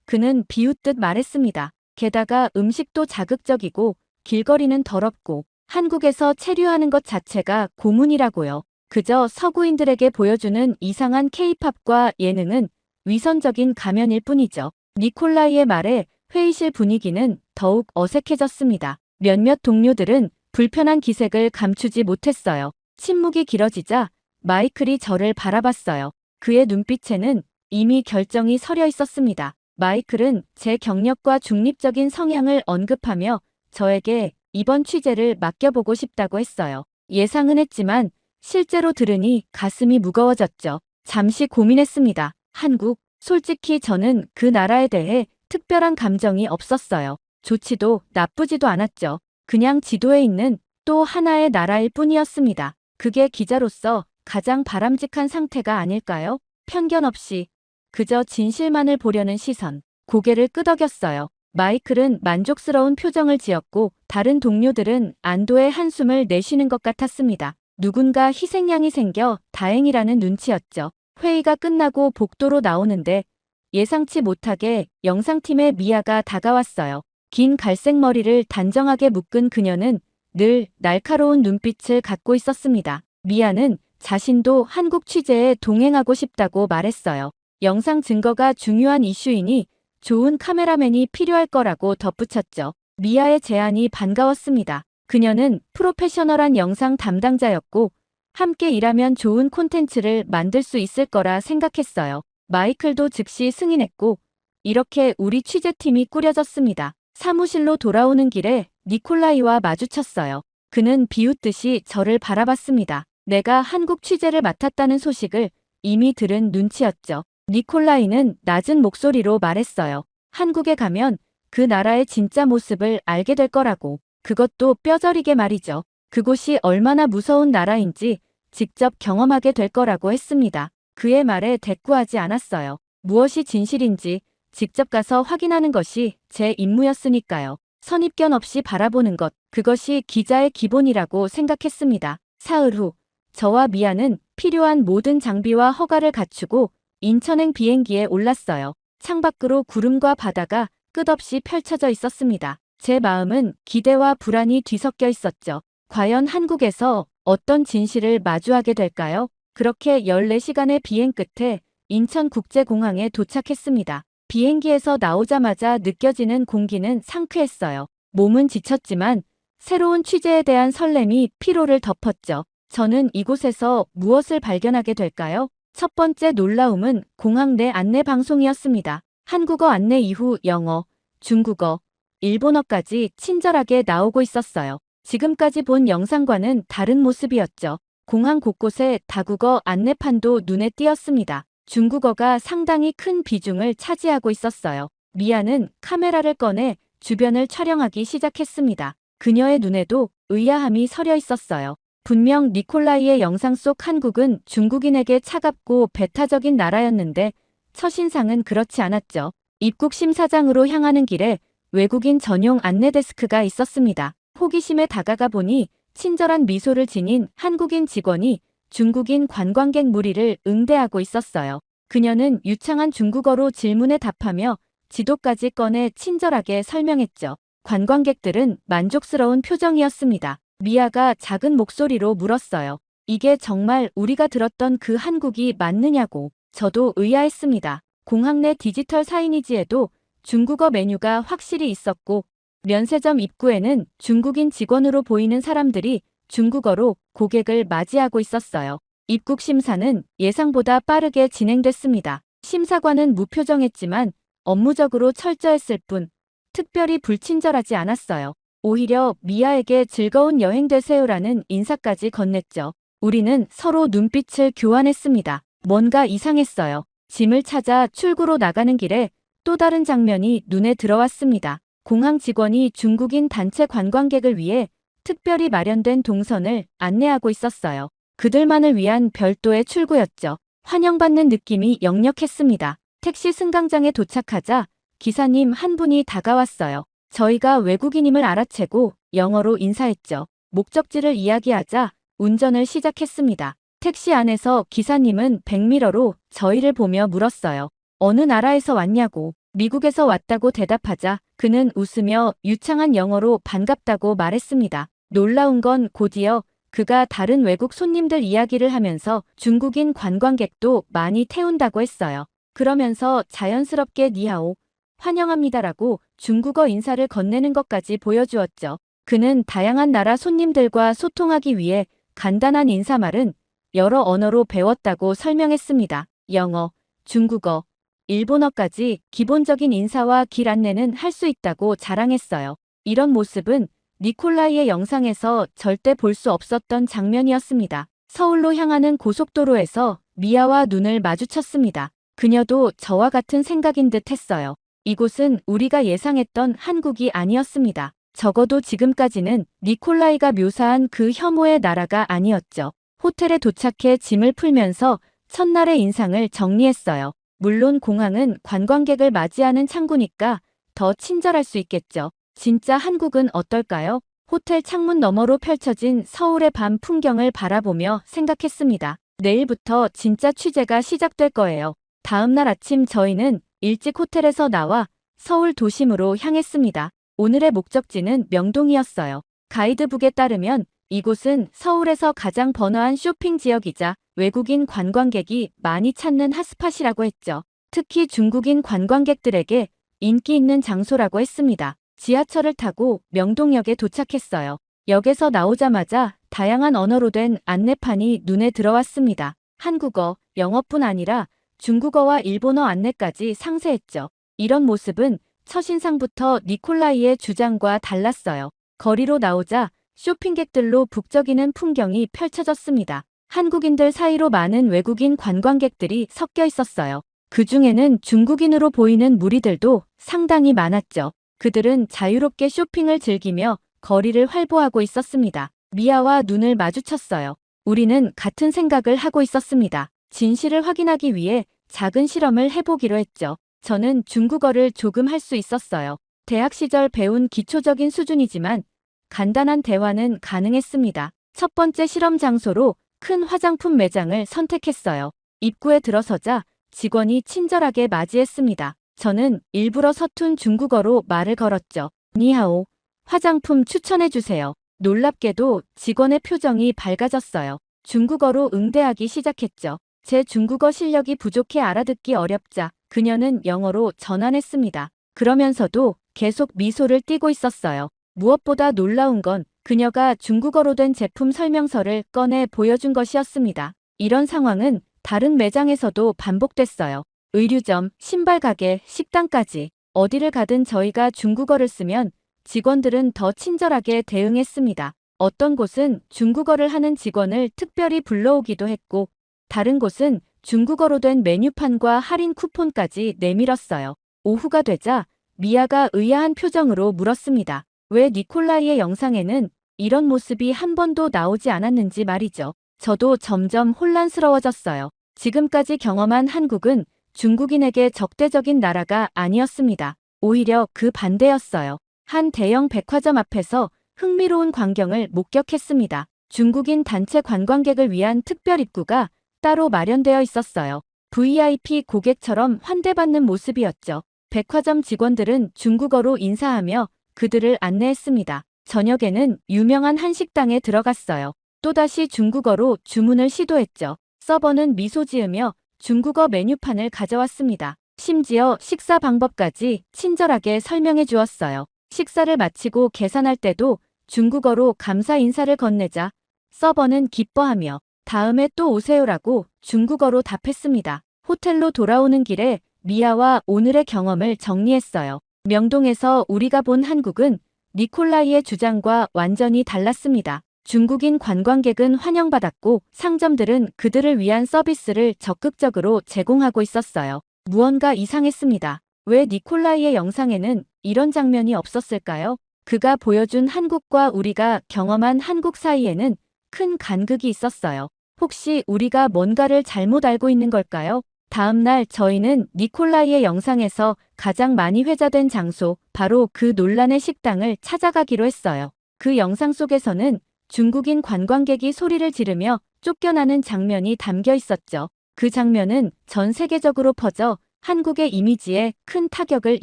[SPEAKER 3] 그는 비웃듯 말했습니다. 게다가 음식도 자극적이고 길거리는 더럽고 한국에서 체류하는 것 자체가 고문이라고요. 그저 서구인들에게 보여주는 이상한 케이팝과 예능은 위선적인 가면일 뿐이죠. 니콜라이의 말에 회의실 분위기는 더욱 어색해졌습니다. 몇몇 동료들은 불편한 기색을 감추지 못했어요. 침묵이 길어지자 마이클이 저를 바라봤어요. 그의 눈빛에는 이미 결정이 서려 있었습니다. 마이클은 제 경력과 중립적인 성향을 언급하며 저에게 이번 취재를 맡겨보고 싶다고 했어요. 예상은 했지만 실제로 들으니 가슴이 무거워졌죠. 잠시 고민했습니다. 한국, 솔직히 저는 그 나라에 대해 특별한 감정이 없었어요. 좋지도 나쁘지도 않았죠. 그냥 지도에 있는 또 하나의 나라일 뿐이었습니다. 그게 기자로서 가장 바람직한 상태가 아닐까요? 편견 없이 그저 진실만을 보려는 시선. 고개를 끄덕였어요. 마이클은 만족스러운 표정을 지었고 다른 동료들은 안도의 한숨을 내쉬는 것 같았습니다. 누군가 희생양이 생겨 다행이라는 눈치였죠. 회의가 끝나고 복도로 나오는데 예상치 못하게 영상팀의 미아가 다가왔어요. 긴 갈색 머리를 단정하게 묶은 그녀는 늘 날카로운 눈빛을 갖고 있었습니다. 미아는 자신도 한국 취재에 동행하고 싶다고 말했어요. 영상 증거가 중요한 이슈이니 좋은 카메라맨이 필요할 거라고 덧붙였죠. 미아의 제안이 반가웠습니다. 그녀는 프로페셔널한 영상 담당자였고 함께 일하면 좋은 콘텐츠를 만들 수 있을 거라 생각했어요. 마이클도 즉시 승인했고 이렇게 우리 취재팀이 꾸려졌습니다. 사무실로 돌아오는 길에 니콜라이와 마주쳤어요. 그는 비웃듯이 저를 바라봤습니다. 내가 한국 취재를 맡았다는 소식을 이미 들은 눈치였죠. 니콜라이는 낮은 목소리로 말했어요. 한국에 가면 그 나라의 진짜 모습을 알게 될 거라고. 그것도 뼈저리게 말이죠. 그곳이 얼마나 무서운 나라인지 직접 경험하게 될 거라고 했습니다. 그의 말에 대꾸하지 않았어요. 무엇이 진실인지 직접 가서 확인하는 것이 제 임무였으니까요. 선입견 없이 바라보는 것, 그것이 기자의 기본이라고 생각했습니다. 사흘 후, 저와 미아는 필요한 모든 장비와 허가를 갖추고 인천행 비행기에 올랐어요. 창밖으로 구름과 바다가 끝없이 펼쳐져 있었습니다. 제 마음은 기대와 불안이 뒤섞여 있었죠. 과연 한국에서 어떤 진실을 마주하게 될까요? 그렇게 14시간의 비행 끝에 인천국제공항에 도착했습니다. 비행기에서 나오자마자 느껴지는 공기는 상쾌했어요. 몸은 지쳤지만 새로운 취재에 대한 설렘이 피로를 덮었죠. 저는 이곳에서 무엇을 발견하게 될까요? 첫 번째 놀라움은 공항 내 안내 방송이었습니다. 한국어 안내 이후 영어, 중국어, 일본어까지 친절하게 나오고 있었어요. 지금까지 본 영상과는 다른 모습이었죠. 공항 곳곳에 다국어 안내판도 눈에 띄었습니다. 중국어가 상당히 큰 비중을 차지하고 있었어요. 미아는 카메라를 꺼내 주변을 촬영하기 시작했습니다. 그녀의 눈에도 의아함이 서려 있었어요. 분명 니콜라이의 영상 속 한국은 중국인에게 차갑고 배타적인 나라였는데 첫인상은 그렇지 않았죠. 입국 심사장으로 향하는 길에 외국인 전용 안내 데스크가 있었습니다. 호기심에 다가가 보니 친절한 미소를 지닌 한국인 직원이 중국인 관광객 무리를 응대하고 있었어요. 그녀는 유창한 중국어로 질문에 답하며 지도까지 꺼내 친절하게 설명했죠. 관광객들은 만족스러운 표정이었습니다. 미아가 작은 목소리로 물었어요. 이게 정말 우리가 들었던 그 한국이 맞느냐고. 저도 의아했습니다. 공항 내 디지털 사이니지에도 중국어 메뉴가 확실히 있었고 면세점 입구에는 중국인 직원으로 보이는 사람들이 중국어로 고객을 맞이하고 있었어요. 입국 심사는 예상보다 빠르게 진행됐습니다. 심사관은 무표정했지만 업무적으로 철저했을 뿐 특별히 불친절하지 않았어요. 오히려 미아에게 즐거운 여행 되세요라는 인사까지 건넸죠. 우리는 서로 눈빛을 교환했습니다. 뭔가 이상했어요. 짐을 찾아 출구로 나가는 길에 또 다른 장면이 눈에 들어왔습니다. 공항 직원이 중국인 단체 관광객을 위해 특별히 마련된 동선을 안내하고 있었어요. 그들만을 위한 별도의 출구였죠. 환영받는 느낌이 역력했습니다. 택시 승강장에 도착하자 기사님 한 분이 다가왔어요. 저희가 외국인임을 알아채고 영어로 인사했죠. 목적지를 이야기하자 운전을 시작했습니다. 택시 안에서 기사님은 백미러로 저희를 보며 물었어요. 어느 나라에서 왔냐고. 미국에서 왔다고 대답하자 그는 웃으며 유창한 영어로 반갑다고 말했습니다. 놀라운 건 곧이어 그가 다른 외국 손님들 이야기를 하면서 중국인 관광객도 많이 태운다고 했어요. 그러면서 자연스럽게 니하오, 환영합니다라고 중국어 인사를 건네는 것까지 보여주었죠. 그는 다양한 나라 손님들과 소통하기 위해 간단한 인사말은 여러 언어로 배웠다고 설명했습니다. 영어, 중국어, 일본어까지 기본적인 인사와 길 안내는 할 수 있다고 자랑했어요. 이런 모습은 니콜라이의 영상에서 절대 볼 수 없었던 장면이었습니다. 서울로 향하는 고속도로에서 미아와 눈을 마주쳤습니다. 그녀도 저와 같은 생각인 듯 했어요. 이곳은 우리가 예상했던 한국이 아니었습니다. 적어도 지금까지는 니콜라이가 묘사한 그 혐오의 나라가 아니었죠. 호텔에 도착해 짐을 풀면서 첫날의 인상을 정리했어요. 물론 공항은 관광객을 맞이하는 창구니까 더 친절할 수 있겠죠. 진짜 한국은 어떨까요? 호텔 창문 너머로 펼쳐진 서울의 밤 풍경을 바라보며 생각했습니다. 내일부터 진짜 취재가 시작될 거예요. 다음 날 아침 저희는 일찍 호텔에서 나와 서울 도심으로 향했습니다. 오늘의 목적지는 명동이었어요. 가이드북에 따르면 이곳은 서울에서 가장 번화한 쇼핑 지역이자 외국인 관광객이 많이 찾는 핫스팟이라고 했죠. 특히 중국인 관광객들에게 인기 있는 장소라고 했습니다. 지하철을 타고 명동역에 도착했어요. 역에서 나오자마자 다양한 언어로 된 안내판이 눈에 들어왔습니다. 한국어, 영어뿐 아니라 중국어와 일본어 안내까지 상세했죠. 이런 모습은 첫인상부터 니콜라이의 주장과 달랐어요. 거리로 나오자 쇼핑객들로 북적이는 풍경이 펼쳐졌습니다. 한국인들 사이로 많은 외국인 관광객들이 섞여 있었어요. 그 중에는 중국인으로 보이는 무리들도 상당히 많았죠. 그들은 자유롭게 쇼핑을 즐기며 거리를 활보하고 있었습니다. 미아와 눈을 마주쳤어요. 우리는 같은 생각을 하고 있었습니다. 진실을 확인하기 위해 작은 실험을 해보기로 했죠. 저는 중국어를 조금 할 수 있었어요. 대학 시절 배운 기초적인 수준이지만 간단한 대화는 가능했습니다. 첫 번째 실험 장소로 큰 화장품 매장을 선택했어요. 입구에 들어서자 직원이 친절하게 맞이했습니다. 저는 일부러 서툰 중국어로 말을 걸었죠. 니하오, 화장품 추천해주세요. 놀랍게도 직원의 표정이 밝아졌어요. 중국어로 응대하기 시작했죠. 제 중국어 실력이 부족해 알아듣기 어렵자 그녀는 영어로 전환했습니다. 그러면서도 계속 미소를 띠고 있었어요. 무엇보다 놀라운 건 그녀가 중국어로 된 제품 설명서를 꺼내 보여준 것이었습니다. 이런 상황은 다른 매장에서도 반복됐어요. 의류점, 신발 가게, 식당까지 어디를 가든 저희가 중국어를 쓰면 직원들은 더 친절하게 대응했습니다. 어떤 곳은 중국어를 하는 직원을 특별히 불러오기도 했고, 다른 곳은 중국어로 된 메뉴판과 할인 쿠폰까지 내밀었어요. 오후가 되자 미아가 의아한 표정으로 물었습니다. 왜 니콜라이의 영상에는 이런 모습이 한 번도 나오지 않았는지 말이죠. 저도 점점 혼란스러워졌어요. 지금까지 경험한 한국은 중국인에게 적대적인 나라가 아니었습니다. 오히려 그 반대였어요. 한 대형 백화점 앞에서 흥미로운 광경을 목격했습니다. 중국인 단체 관광객을 위한 특별 입구가 따로 마련되어 있었어요. VIP 고객처럼 환대받는 모습이었죠. 백화점 직원들은 중국어로 인사하며 그들을 안내했습니다. 저녁에는 유명한 한식당에 들어갔어요. 또다시 중국어로 주문을 시도했죠. 서버는 미소 지으며 중국어 메뉴판을 가져왔습니다. 심지어 식사 방법까지 친절하게 설명해 주었어요. 식사를 마치고 계산할 때도 중국어로 감사 인사를 건네자 서버는 기뻐하며 다음에 또 오세요라고 중국어로 답했습니다. 호텔로 돌아오는 길에 미아와 오늘의 경험을 정리했어요. 명동에서 우리가 본 한국은 니콜라이의 주장과 완전히 달랐습니다. 중국인 관광객은 환영받았고 상점들은 그들을 위한 서비스를 적극적으로 제공하고 있었어요. 무언가 이상했습니다. 왜 니콜라이의 영상에는 이런 장면이 없었을까요? 그가 보여준 한국과 우리가 경험한 한국 사이에는 큰 간극이 있었어요. 혹시 우리가 뭔가를 잘못 알고 있는 걸까요? 다음 날 저희는 니콜라이의 영상에서 가장 많이 회자된 장소, 바로 그 논란의 식당을 찾아가기로 했어요. 그 영상 속에서는 중국인 관광객이 소리를 지르며 쫓겨나는 장면이 담겨 있었죠. 그 장면은 전 세계적으로 퍼져 한국의 이미지에 큰 타격을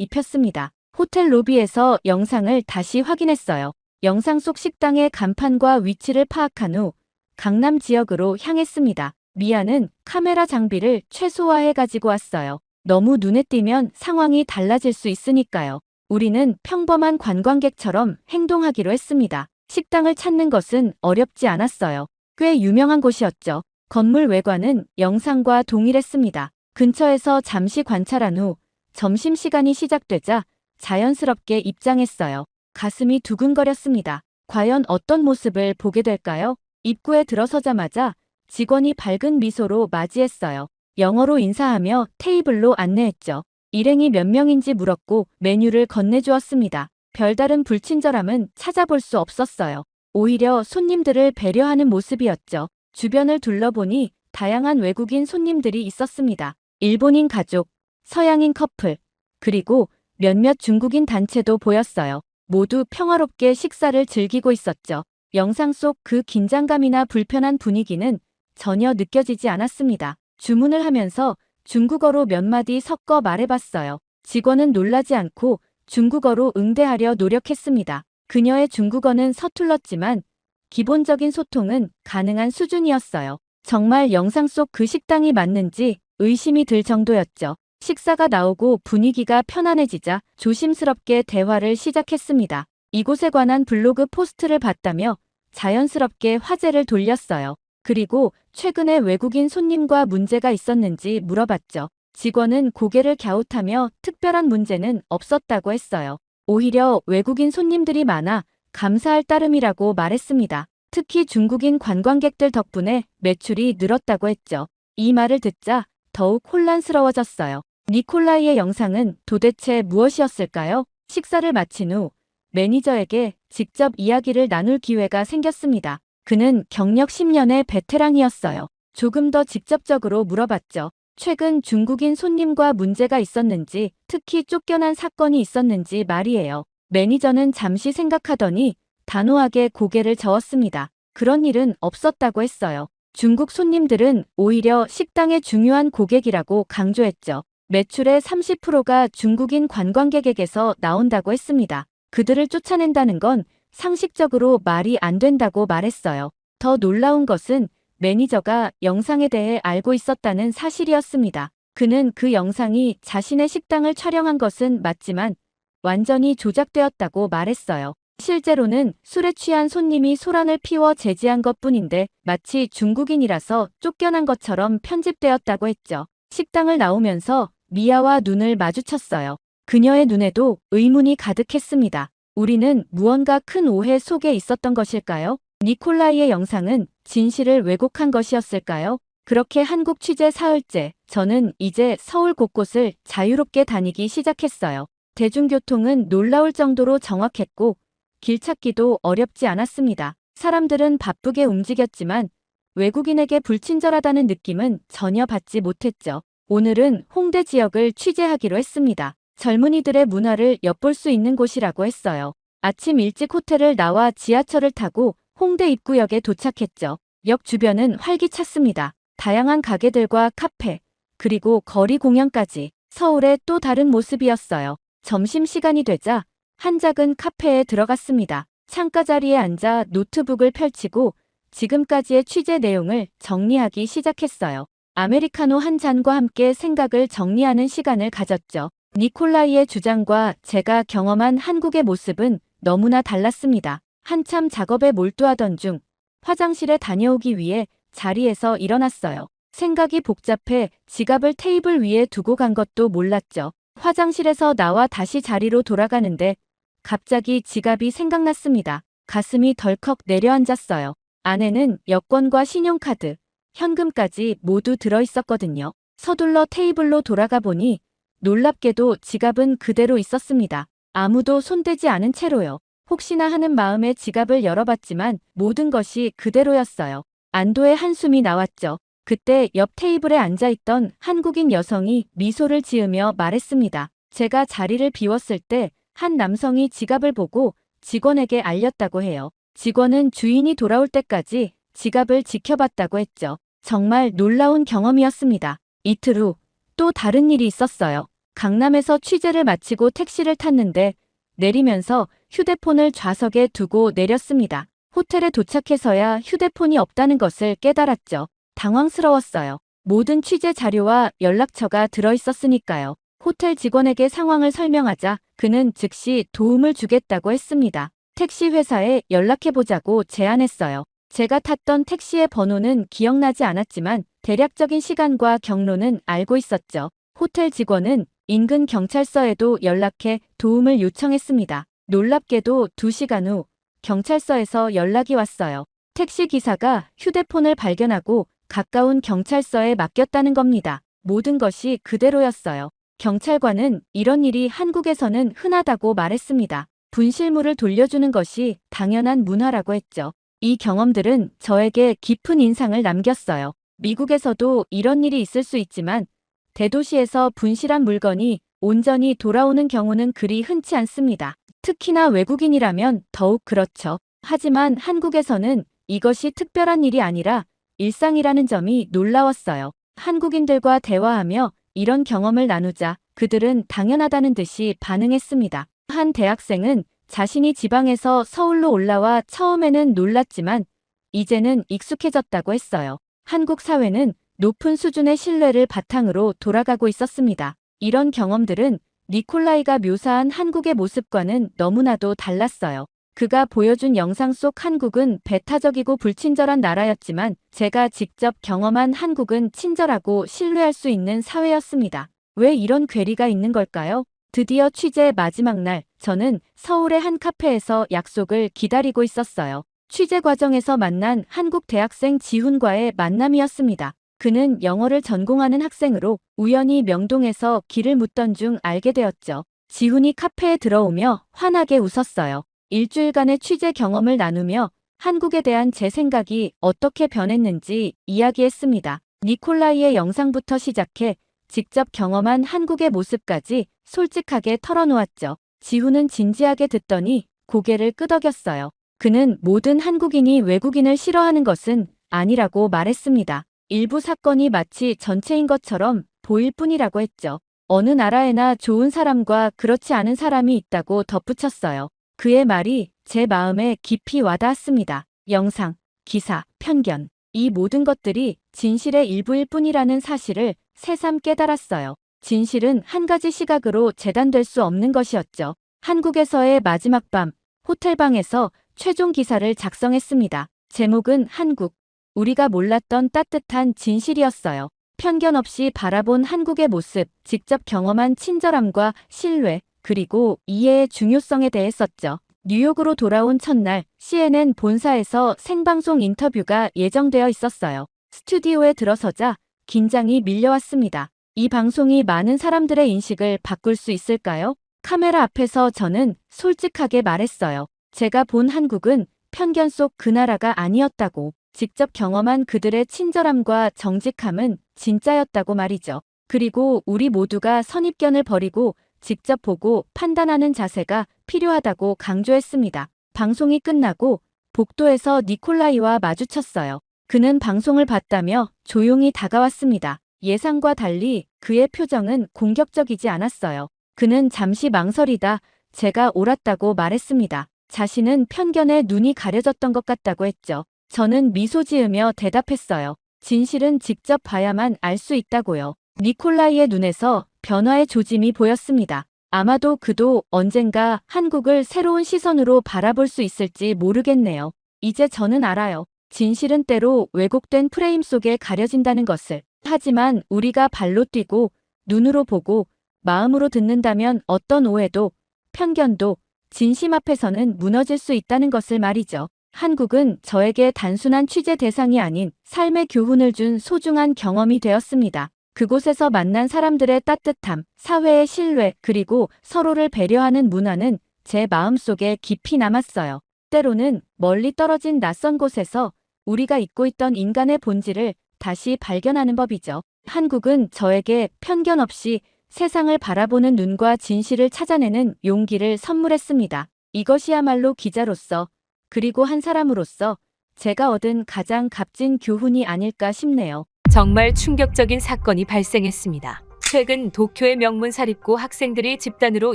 [SPEAKER 3] 입혔습니다. 호텔 로비에서 영상을 다시 확인했어요. 영상 속 식당의 간판과 위치를 파악한 후 강남 지역으로 향했습니다. 미아는 카메라 장비를 최소화해 가지고 왔어요. 너무 눈에 띄면 상황이 달라질 수 있으니까요. 우리는 평범한 관광객처럼 행동하기로 했습니다. 식당을 찾는 것은 어렵지 않았어요. 꽤 유명한 곳이었죠. 건물 외관은 영상과 동일했습니다. 근처에서 잠시 관찰한 후 점심시간이 시작되자 자연스럽게 입장했어요. 가슴이 두근거렸습니다. 과연 어떤 모습을 보게 될까요? 입구에 들어서자마자 직원이 밝은 미소로 맞이했어요. 영어로 인사하며 테이블로 안내했죠. 일행이 몇 명인지 물었고 메뉴를 건네주었습니다. 별다른 불친절함은 찾아볼 수 없었어요. 오히려 손님들을 배려하는 모습이었죠. 주변을 둘러보니 다양한 외국인 손님들이 있었습니다. 일본인 가족, 서양인 커플, 그리고 몇몇 중국인 단체도 보였어요. 모두 평화롭게 식사를 즐기고 있었죠. 영상 속 그 긴장감이나 불편한 분위기는 전혀 느껴지지 않았습니다. 주문을 하면서 중국어로 몇 마디 섞어 말해봤어요. 직원은 놀라지 않고 중국어로 응대하려 노력했습니다. 그녀의 중국어는 서툴렀지만 기본적인 소통은 가능한 수준이었어요. 정말 영상 속 그 식당이 맞는지 의심이 들 정도였죠. 식사가 나오고 분위기가 편안해지자 조심스럽게 대화를 시작했습니다. 이곳에 관한 블로그 포스트를 봤다며 자연스럽게 화제를 돌렸어요. 그리고 최근에 외국인 손님과 문제가 있었는지 물어봤죠. 직원은 고개를 갸웃하며 특별한 문제는 없었다고 했어요. 오히려 외국인 손님들이 많아 감사할 따름이라고 말했습니다. 특히 중국인 관광객들 덕분에 매출이 늘었다고 했죠. 이 말을 듣자 더욱 혼란스러워졌어요. 니콜라이의 영상은 도대체 무엇이었을까요? 식사를 마친 후 매니저에게 직접 이야기를 나눌 기회가 생겼습니다. 그는 경력 10년의 베테랑이었어요. 조금 더 직접적으로 물어봤죠. 최근 중국인 손님과 문제가 있었는지, 특히 쫓겨난 사건이 있었는지 말이에요. 매니저는 잠시 생각하더니 단호하게 고개를 저었습니다. 그런 일은 없었다고 했어요. 중국 손님들은 오히려 식당의 중요한 고객이라고 강조했죠. 매출의 30%가 중국인 관광객에게서 나온다고 했습니다. 그들을 쫓아낸다는 건 상식적으로 말이 안 된다고 말했어요. 더 놀라운 것은 매니저가 영상에 대해 알고 있었다는 사실이었습니다. 그는 그 영상이 자신의 식당을 촬영한 것은 맞지만 완전히 조작되었다고 말했어요. 실제로는 술에 취한 손님이 소란을 피워 제지한 것뿐인데 마치 중국인이라서 쫓겨난 것처럼 편집되었다고 했죠. 식당을 나오면서 미아와 눈을 마주쳤어요. 그녀의 눈에도 의문이 가득했습니다. 우리는 무언가 큰 오해 속에 있었던 것일까요? 니콜라이의 영상은 진실을 왜곡한 것이었을까요? 그렇게 한국 취재 사흘째, 저는 이제 서울 곳곳을 자유롭게 다니기 시작했어요. 대중교통은 놀라울 정도로 정확했고 길 찾기도 어렵지 않았습니다. 사람들은 바쁘게 움직였지만 외국인에게 불친절하다는 느낌은 전혀 받지 못했죠. 오늘은 홍대 지역을 취재하기로 했습니다. 젊은이들의 문화를 엿볼 수 있는 곳이라고 했어요. 아침 일찍 호텔을 나와 지하철을 타고 홍대 입구역에 도착했죠. 역 주변은 활기찼습니다. 다양한 가게들과 카페, 그리고 거리 공연까지 서울의 또 다른 모습이었어요. 점심시간이 되자 한 작은 카페에 들어갔습니다. 창가 자리에 앉아 노트북을 펼치고 지금까지의 취재 내용을 정리하기 시작했어요. 아메리카노 한 잔과 함께 생각을 정리하는 시간을 가졌죠. 니콜라이의 주장과 제가 경험한 한국의 모습은 너무나 달랐습니다. 한참 작업에 몰두하던 중 화장실에 다녀오기 위해 자리에서 일어났어요. 생각이 복잡해 지갑을 테이블 위에 두고 간 것도 몰랐죠. 화장실에서 나와 다시 자리로 돌아가는데 갑자기 지갑이 생각났습니다. 가슴이 덜컥 내려앉았어요. 안에는 여권과 신용카드, 현금까지 모두 들어있었거든요. 서둘러 테이블로 돌아가 보니 놀랍게도 지갑은 그대로 있었습니다. 아무도 손대지 않은 채로요. 혹시나 하는 마음에 지갑을 열어봤지만 모든 것이 그대로였어요. 안도의 한숨이 나왔죠. 그때 옆 테이블에 앉아있던 한국인 여성이 미소를 지으며 말했습니다. 제가 자리를 비웠을 때 한 남성이 지갑을 보고 직원에게 알렸다고 해요. 직원은 주인이 돌아올 때까지 지갑을 지켜봤다고 했죠. 정말 놀라운 경험이었습니다. 이틀 후 또 다른 일이 있었어요. 강남에서 취재를 마치고 택시를 탔는데 내리면서 휴대폰을 좌석에 두고 내렸습니다. 호텔에 도착해서야 휴대폰이 없다는 것을 깨달았죠. 당황스러웠어요. 모든 취재 자료와 연락처가 들어있었으니까요. 호텔 직원에게 상황을 설명하자 그는 즉시 도움을 주겠다고 했습니다. 택시 회사에 연락해보자고 제안했어요. 제가 탔던 택시의 번호는 기억나지 않았지만 대략적인 시간과 경로는 알고 있었죠. 호텔 직원은 인근 경찰서에도 연락해 도움을 요청했습니다. 놀랍게도 2시간 후 경찰서에서 연락이 왔어요. 택시 기사가 휴대폰을 발견하고 가까운 경찰서에 맡겼다는 겁니다. 모든 것이 그대로였어요. 경찰관은 이런 일이 한국에서는 흔하다고 말했습니다. 분실물을 돌려주는 것이 당연한 문화라고 했죠. 이 경험들은 저에게 깊은 인상을 남겼어요. 미국에서도 이런 일이 있을 수 있지만 대도시에서 분실한 물건이 온전히 돌아오는 경우는 그리 흔치 않습니다. 특히나 외국인이라면 더욱 그렇죠. 하지만 한국에서는 이것이 특별한 일이 아니라 일상이라는 점이 놀라웠어요. 한국인들과 대화하며 이런 경험을 나누자 그들은 당연하다는 듯이 반응했습니다. 한 대학생은 자신이 지방에서 서울로 올라와 처음에는 놀랐지만 이제는 익숙해졌다고 했어요. 한국 사회는 높은 수준의 신뢰를 바탕으로 돌아가고 있었습니다. 이런 경험들은 니콜라이가 묘사한 한국의 모습과는 너무나도 달랐어요. 그가 보여준 영상 속 한국은 배타적이고 불친절한 나라였지만 제가 직접 경험한 한국은 친절하고 신뢰할 수 있는 사회였습니다. 왜 이런 괴리가 있는 걸까요? 드디어 취재 마지막 날, 저는 서울의 한 카페에서 약속을 기다리고 있었어요. 취재 과정에서 만난 한국 대학생 지훈과의 만남이었습니다. 그는 영어를 전공하는 학생으로 우연히 명동에서 길을 묻던 중 알게 되었죠. 지훈이 카페에 들어오며 환하게 웃었어요. 일주일간의 취재 경험을 나누며 한국에 대한 제 생각이 어떻게 변했는지 이야기했습니다. 니콜라이의 영상부터 시작해 직접 경험한 한국의 모습까지 솔직하게 털어놓았죠. 지훈은 진지하게 듣더니 고개를 끄덕였어요. 그는 모든 한국인이 외국인을 싫어하는 것은 아니라고 말했습니다. 일부 사건이 마치 전체인 것처럼 보일 뿐이라고 했죠. 어느 나라에나 좋은 사람과 그렇지 않은 사람이 있다고 덧붙였어요. 그의 말이 제 마음에 깊이 와닿았습니다. 영상, 기사, 편견, 이 모든 것들이 진실의 일부일 뿐이라는 사실을 새삼 깨달았어요. 진실은 한 가지 시각으로 재단될 수 없는 것이었죠. 한국에서의 마지막 밤, 호텔방에서 최종 기사를 작성했습니다. 제목은 한국, 우리가 몰랐던 따뜻한 진실이었어요. 편견 없이 바라본 한국의 모습, 직접 경험한 친절함과 신뢰, 그리고 이해의 중요성에 대해 썼죠. 뉴욕으로 돌아온 첫날 CNN 본사에서 생방송 인터뷰가 예정되어 있었어요. 스튜디오에 들어서자 긴장이 밀려왔습니다. 이 방송이 많은 사람들의 인식을 바꿀 수 있을까요? 카메라 앞에서 저는 솔직하게 말했어요. 제가 본 한국은 편견 속 그 나라가 아니었다고, 직접 경험한 그들의 친절함과 정직함은 진짜였다고 말이죠. 그리고 우리 모두가 선입견을 버리고 직접 보고 판단하는 자세가 필요하다고 강조했습니다. 방송이 끝나고 복도에서 니콜라이와 마주쳤어요. 그는 방송을 봤다며 조용히 다가왔습니다. 예상과 달리 그의 표정은 공격적이지 않았어요. 그는 잠시 망설이다 제가 옳았다고 말했습니다. 자신은 편견에 눈이 가려졌던 것 같다고 했죠. 저는 미소 지으며 대답했어요. 진실은 직접 봐야만 알 수 있다고요. 니콜라이의 눈에서 변화의 조짐이 보였습니다. 아마도 그도 언젠가 한국을 새로운 시선으로 바라볼 수 있을지 모르겠네요. 이제 저는 알아요. 진실은 때로 왜곡된 프레임 속에 가려진다는 것을. 하지만 우리가 발로 뛰고 눈으로 보고 마음으로 듣는다면 어떤 오해도 편견도 진심 앞에서는 무너질 수 있다는 것을 말이죠. 한국은 저에게 단순한 취재 대상이 아닌 삶의 교훈을 준 소중한 경험이 되었습니다. 그곳에서 만난 사람들의 따뜻함, 사회의 신뢰, 그리고 서로를 배려하는 문화는 제 마음속에 깊이 남았어요. 때로는 멀리 떨어진 낯선 곳에서 우리가 잊고 있던 인간의 본질을 다시 발견하는 법이죠. 한국은 저에게 편견 없이 세상을 바라보는 눈과 진실을 찾아내는 용기를 선물했습니다. 이것이야말로 기자로서, 그리고 한 사람으로서 제가 얻은 가장 값진 교훈이 아닐까 싶네요.
[SPEAKER 1] 정말 충격적인 사건이 발생했습니다. 최근 도쿄의 명문 사립고 학생들이 집단으로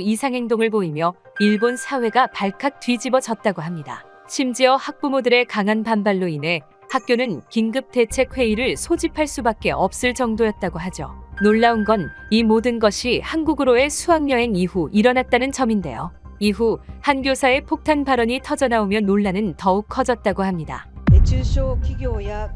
[SPEAKER 1] 이상행동을 보이며 일본 사회가 발칵 뒤집어졌다고 합니다. 심지어 학부모들의 강한 반발로 인해 학교는 긴급 대책 회의를 소집할 수밖에 없을 정도였다고 하죠. 놀라운 건 이 모든 것이 한국으로의 수학여행 이후 일어났다는 점인데요. 이후 한 교사의 폭탄 발언이 터져나오며 논란은 더욱 커졌다고 합니다.
[SPEAKER 7] 中小企業や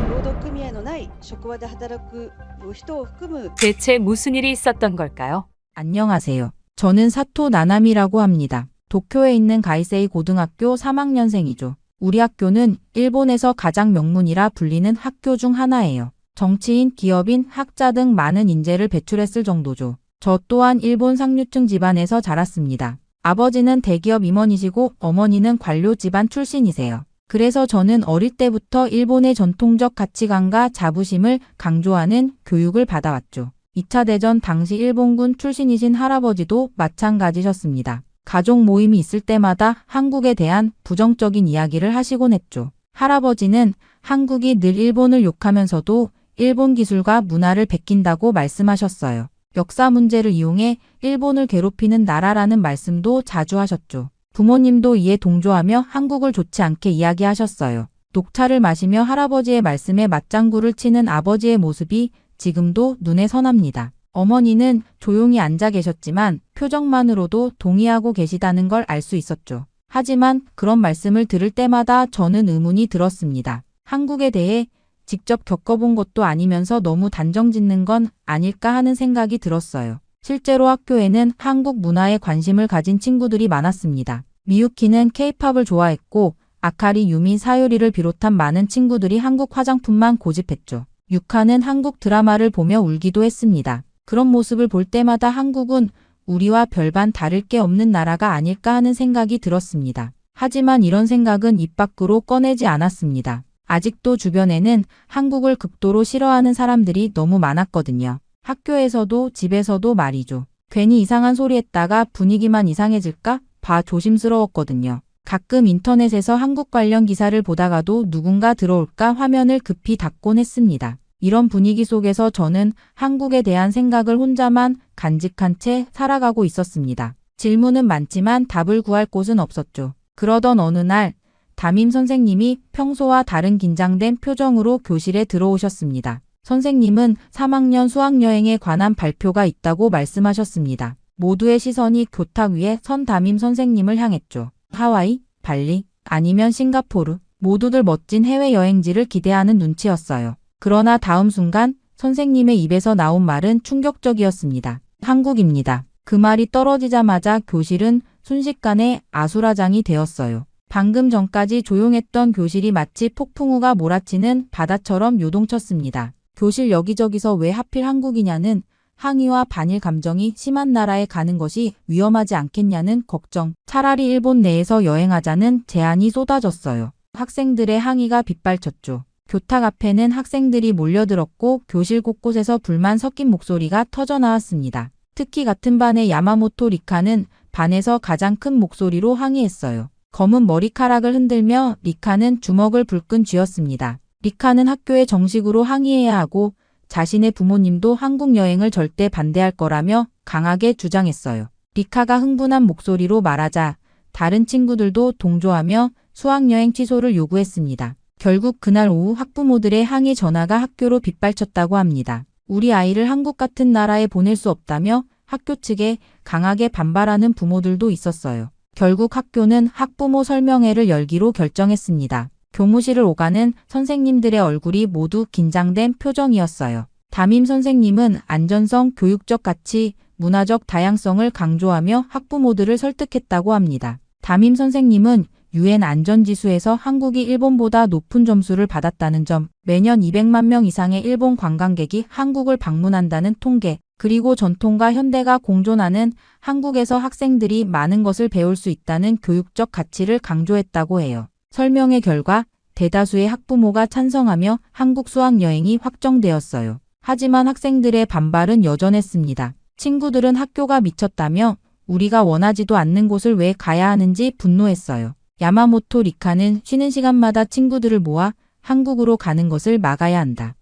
[SPEAKER 7] 労働組合のない職場で働く人を含む
[SPEAKER 1] 대체 무슨 일이 있었던 걸까요?
[SPEAKER 5] 안녕하세요. 저는 사토 나나미라고 합니다. 도쿄에 있는 가이세이 고등학교 3학년생이죠. 우리 학교는 일본에서 가장 명문이라 불리는 학교 중 하나예요. 정치인, 기업인, 학자 등 많은 인재를 배출했을 정도죠. 저 또한 일본 상류층 집안에서 자랐습니다. 아버지는 대기업 임원이시고 어머니는 관료 집안 출신이세요. 그래서 저는 어릴 때부터 일본의 전통적 가치관과 자부심을 강조하는 교육을 받아왔죠. 2차 대전 당시 일본군 출신이신 할아버지도 마찬가지셨습니다. 가족 모임이 있을 때마다 한국에 대한 부정적인 이야기를 하시곤 했죠. 할아버지는 한국이 늘 일본을 욕하면서도 일본 기술과 문화를 베낀다고 말씀하셨어요. 역사 문제를 이용해 일본을 괴롭히는 나라라는 말씀도 자주 하셨죠. 부모님도 이에 동조하며 한국을 좋지 않게 이야기하셨어요. 녹차를 마시며 할아버지의 말씀에 맞장구를 치는 아버지의 모습이 지금도 눈에 선합니다. 어머니는 조용히 앉아 계셨지만 표정만으로도 동의하고 계시다는 걸 알 수 있었죠. 하지만 그런 말씀을 들을 때마다 저는 의문이 들었습니다. 한국에 대해 직접 겪어본 것도 아니면서 너무 단정짓는 건 아닐까 하는 생각이 들었어요. 실제로 학교에는 한국 문화에 관심을 가진 친구들이 많았습니다. 미유키는 케이팝을 좋아했고 아카리, 유미, 사유리를 비롯한 많은 친구들이 한국 화장품만 고집했죠. 유카는 한국 드라마를 보며 울기도 했습니다. 그런 모습을 볼 때마다 한국은 우리와 별반 다를 게 없는 나라가 아닐까 하는 생각이 들었습니다. 하지만 이런 생각은 입 밖으로 꺼내지 않았습니다. 아직도 주변에는 한국을 극도로 싫어하는 사람들이 너무 많았거든요. 학교에서도 집에서도 말이죠. 괜히 이상한 소리 했다가 분위기만 이상해질까 봐 조심스러웠거든요. 가끔 인터넷에서 한국 관련 기사를 보다가도 누군가 들어올까 화면을 급히 닫곤 했습니다. 이런 분위기 속에서 저는 한국에 대한 생각을 혼자만 간직한 채 살아가고 있었습니다. 질문은 많지만 답을 구할 곳은 없었죠. 그러던 어느 날 담임 선생님이 평소와 다른 긴장된 표정으로 교실에 들어오셨습니다. 선생님은 3학년 수학여행에 관한 발표가 있다고 말씀하셨습니다. 모두의 시선이 교탁 위에 선 담임 선생님을 향했죠. 하와이, 발리, 아니면 싱가포르, 모두들 멋진 해외여행지를 기대하는 눈치였어요. 그러나 다음 순간 선생님의 입에서 나온 말은 충격적이었습니다. 한국입니다. 그 말이 떨어지자마자 교실은 순식간에 아수라장이 되었어요. 방금 전까지 조용했던 교실이 마치 폭풍우가 몰아치는 바다처럼 요동쳤습니다. 교실 여기저기서 왜 하필 한국이냐는 항의와 반일 감정이 심한 나라에 가는 것이 위험하지 않겠냐는 걱정, 차라리 일본 내에서 여행하자는 제안이 쏟아졌어요. 학생들의 항의가 빗발쳤죠. 교탁 앞에는 학생들이 몰려들었고 교실 곳곳에서 불만 섞인 목소리가 터져나왔습니다. 특히 같은 반의 야마모토 리카는 반에서 가장 큰 목소리로 항의했어요. 검은 머리카락을 흔들며 리카는 주먹을 불끈 쥐었습니다. 리카는 학교에 정식으로 항의해야 하고 자신의 부모님도 한국 여행을 절대 반대할 거라며 강하게 주장했어요. 리카가 흥분한 목소리로 말하자 다른 친구들도 동조하며 수학여행 취소를 요구했습니다. 결국 그날 오후 학부모들의 항의 전화가 학교로 빗발쳤다고 합니다. 우리 아이를 한국 같은 나라에 보낼 수 없다며 학교 측에 강하게 반발하는 부모들도 있었어요. 결국 학교는 학부모 설명회를 열기로 결정했습니다. 교무실을 오가는 선생님들의 얼굴이 모두 긴장된 표정이었어요. 담임 선생님은 안전성, 교육적 가치, 문화적 다양성을 강조하며 학부모들을 설득했다고 합니다. 담임 선생님은 UN 안전지수에서 한국이 일본보다 높은 점수를 받았다는 점, 매년 200만 명 이상의 일본 관광객이 한국을 방문한다는 통계, 그리고 전통과 현대가 공존하는 한국에서 학생들이 많은 것을 배울 수 있다는 교육적 가치를 강조했다고 해요. 설명의 결과 대다수의 학부모가 찬성하며 한국 수학여행이 확정되었어요. 하지만 학생들의 반발은 여전했습니다. 친구들은 학교가 미쳤다며 우리가 원하지도 않는 곳을 왜 가야 하는지 분노했어요. 야마모토 리카는 쉬는 시간마다 친구들을 모아 한국으로 가는 것을 막아야 한다.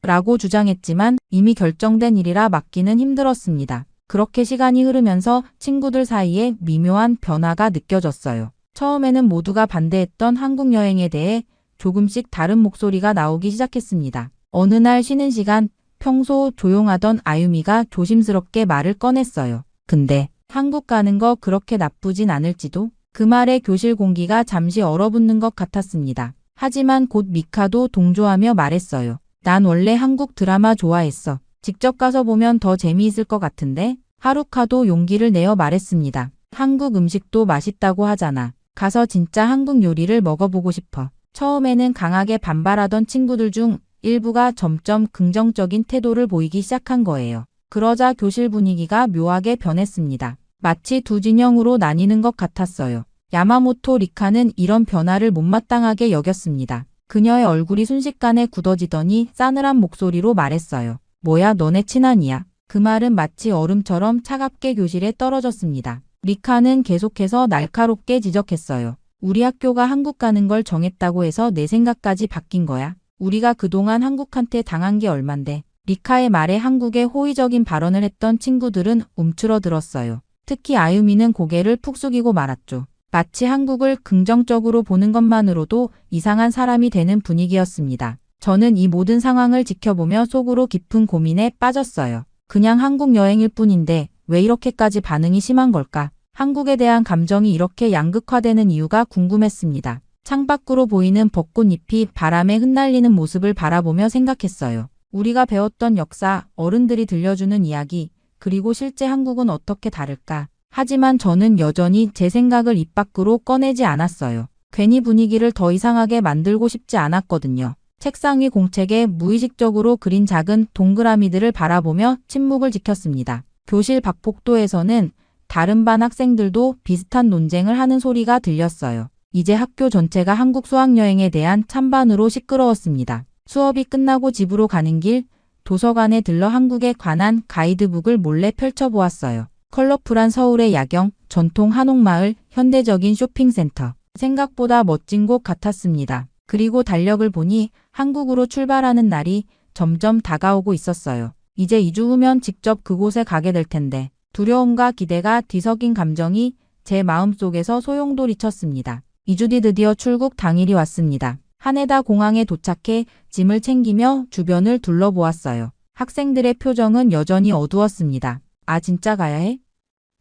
[SPEAKER 5] 라고 주장했지만 이미 결정된 일이라 막기는 힘들었습니다. 그렇게 시간이 흐르면서 친구들 사이에 미묘한 변화가 느껴졌어요. 처음에는 모두가 반대했던 한국 여행에 대해 조금씩 다른 목소리가 나오기 시작했습니다. 어느 날 쉬는 시간, 평소 조용하던 아유미가 조심스럽게 말을 꺼냈어요. 근데 한국 가는 거 그렇게 나쁘진 않을지도? 그 말에 교실 공기가 잠시 얼어붙는 것 같았습니다. 하지만 곧 미카도 동조하며 말했어요. 난 원래 한국 드라마 좋아했어. 직접 가서 보면 더 재미있을 것 같은데? 하루카도 용기를 내어 말했습니다. 한국 음식도 맛있다고 하잖아. 가서 진짜 한국 요리를 먹어보고 싶어. 처음에는 강하게 반발하던 친구들 중 일부가 점점 긍정적인 태도를 보이기 시작한 거예요. 그러자 교실 분위기가 묘하게 변했습니다. 마치 두 진영으로 나뉘는 것 같았어요. 야마모토 리카는 이런 변화를 못마땅하게 여겼습니다. 그녀의 얼굴이 순식간에 굳어지더니 싸늘한 목소리로 말했어요. 뭐야, 너네 친한이야? 그 말은 마치 얼음처럼 차갑게 교실에 떨어졌습니다. 리카는 계속해서 날카롭게 지적했어요. 우리 학교가 한국 가는 걸 정했다고 해서 내 생각까지 바뀐 거야. 우리가 그동안 한국한테 당한 게 얼만데. 리카의 말에 한국에 호의적인 발언을 했던 친구들은 움츠러들었어요. 특히 아유미는 고개를 푹 숙이고 말았죠. 마치 한국을 긍정적으로 보는 것만으로도 이상한 사람이 되는 분위기였습니다. 저는 이 모든 상황을 지켜보며 속으로 깊은 고민에 빠졌어요. 그냥 한국 여행일 뿐인데 왜 이렇게까지 반응이 심한 걸까? 한국에 대한 감정이 이렇게 양극화되는 이유가 궁금했습니다. 창밖으로 보이는 벚꽃잎이 바람에 흩날리는 모습을 바라보며 생각했어요. 우리가 배웠던 역사, 어른들이 들려주는 이야기, 그리고 실제 한국은 어떻게 다를까? 하지만 저는 여전히 제 생각을 입 밖으로 꺼내지 않았어요. 괜히 분위기를 더 이상하게 만들고 싶지 않았거든요. 책상 위 공책에 무의식적으로 그린 작은 동그라미들을 바라보며 침묵을 지켰습니다. 교실 밖복도에서는 다른 반 학생들도 비슷한 논쟁을 하는 소리가 들렸어요. 이제 학교 전체가 한국 수학여행에 대한 찬반으로 시끄러웠습니다. 수업이 끝나고 집으로 가는 길, 도서관에 들러 한국에 관한 가이드북을 몰래 펼쳐보았어요. 컬러풀한 서울의 야경, 전통 한옥마을, 현대적인 쇼핑센터. 생각보다 멋진 곳 같았습니다. 그리고 달력을 보니 한국으로 출발하는 날이 점점 다가오고 있었어요. 이제 2주 후면 직접 그곳에 가게 될 텐데 두려움과 기대가 뒤섞인 감정이 제 마음속에서 소용돌이쳤습니다. 2주 뒤 드디어 출국 당일이 왔습니다. 하네다 공항에 도착해 짐을 챙기며 주변을 둘러보았어요. 학생들의 표정은 여전히 어두웠습니다. 아, 진짜 가야 해?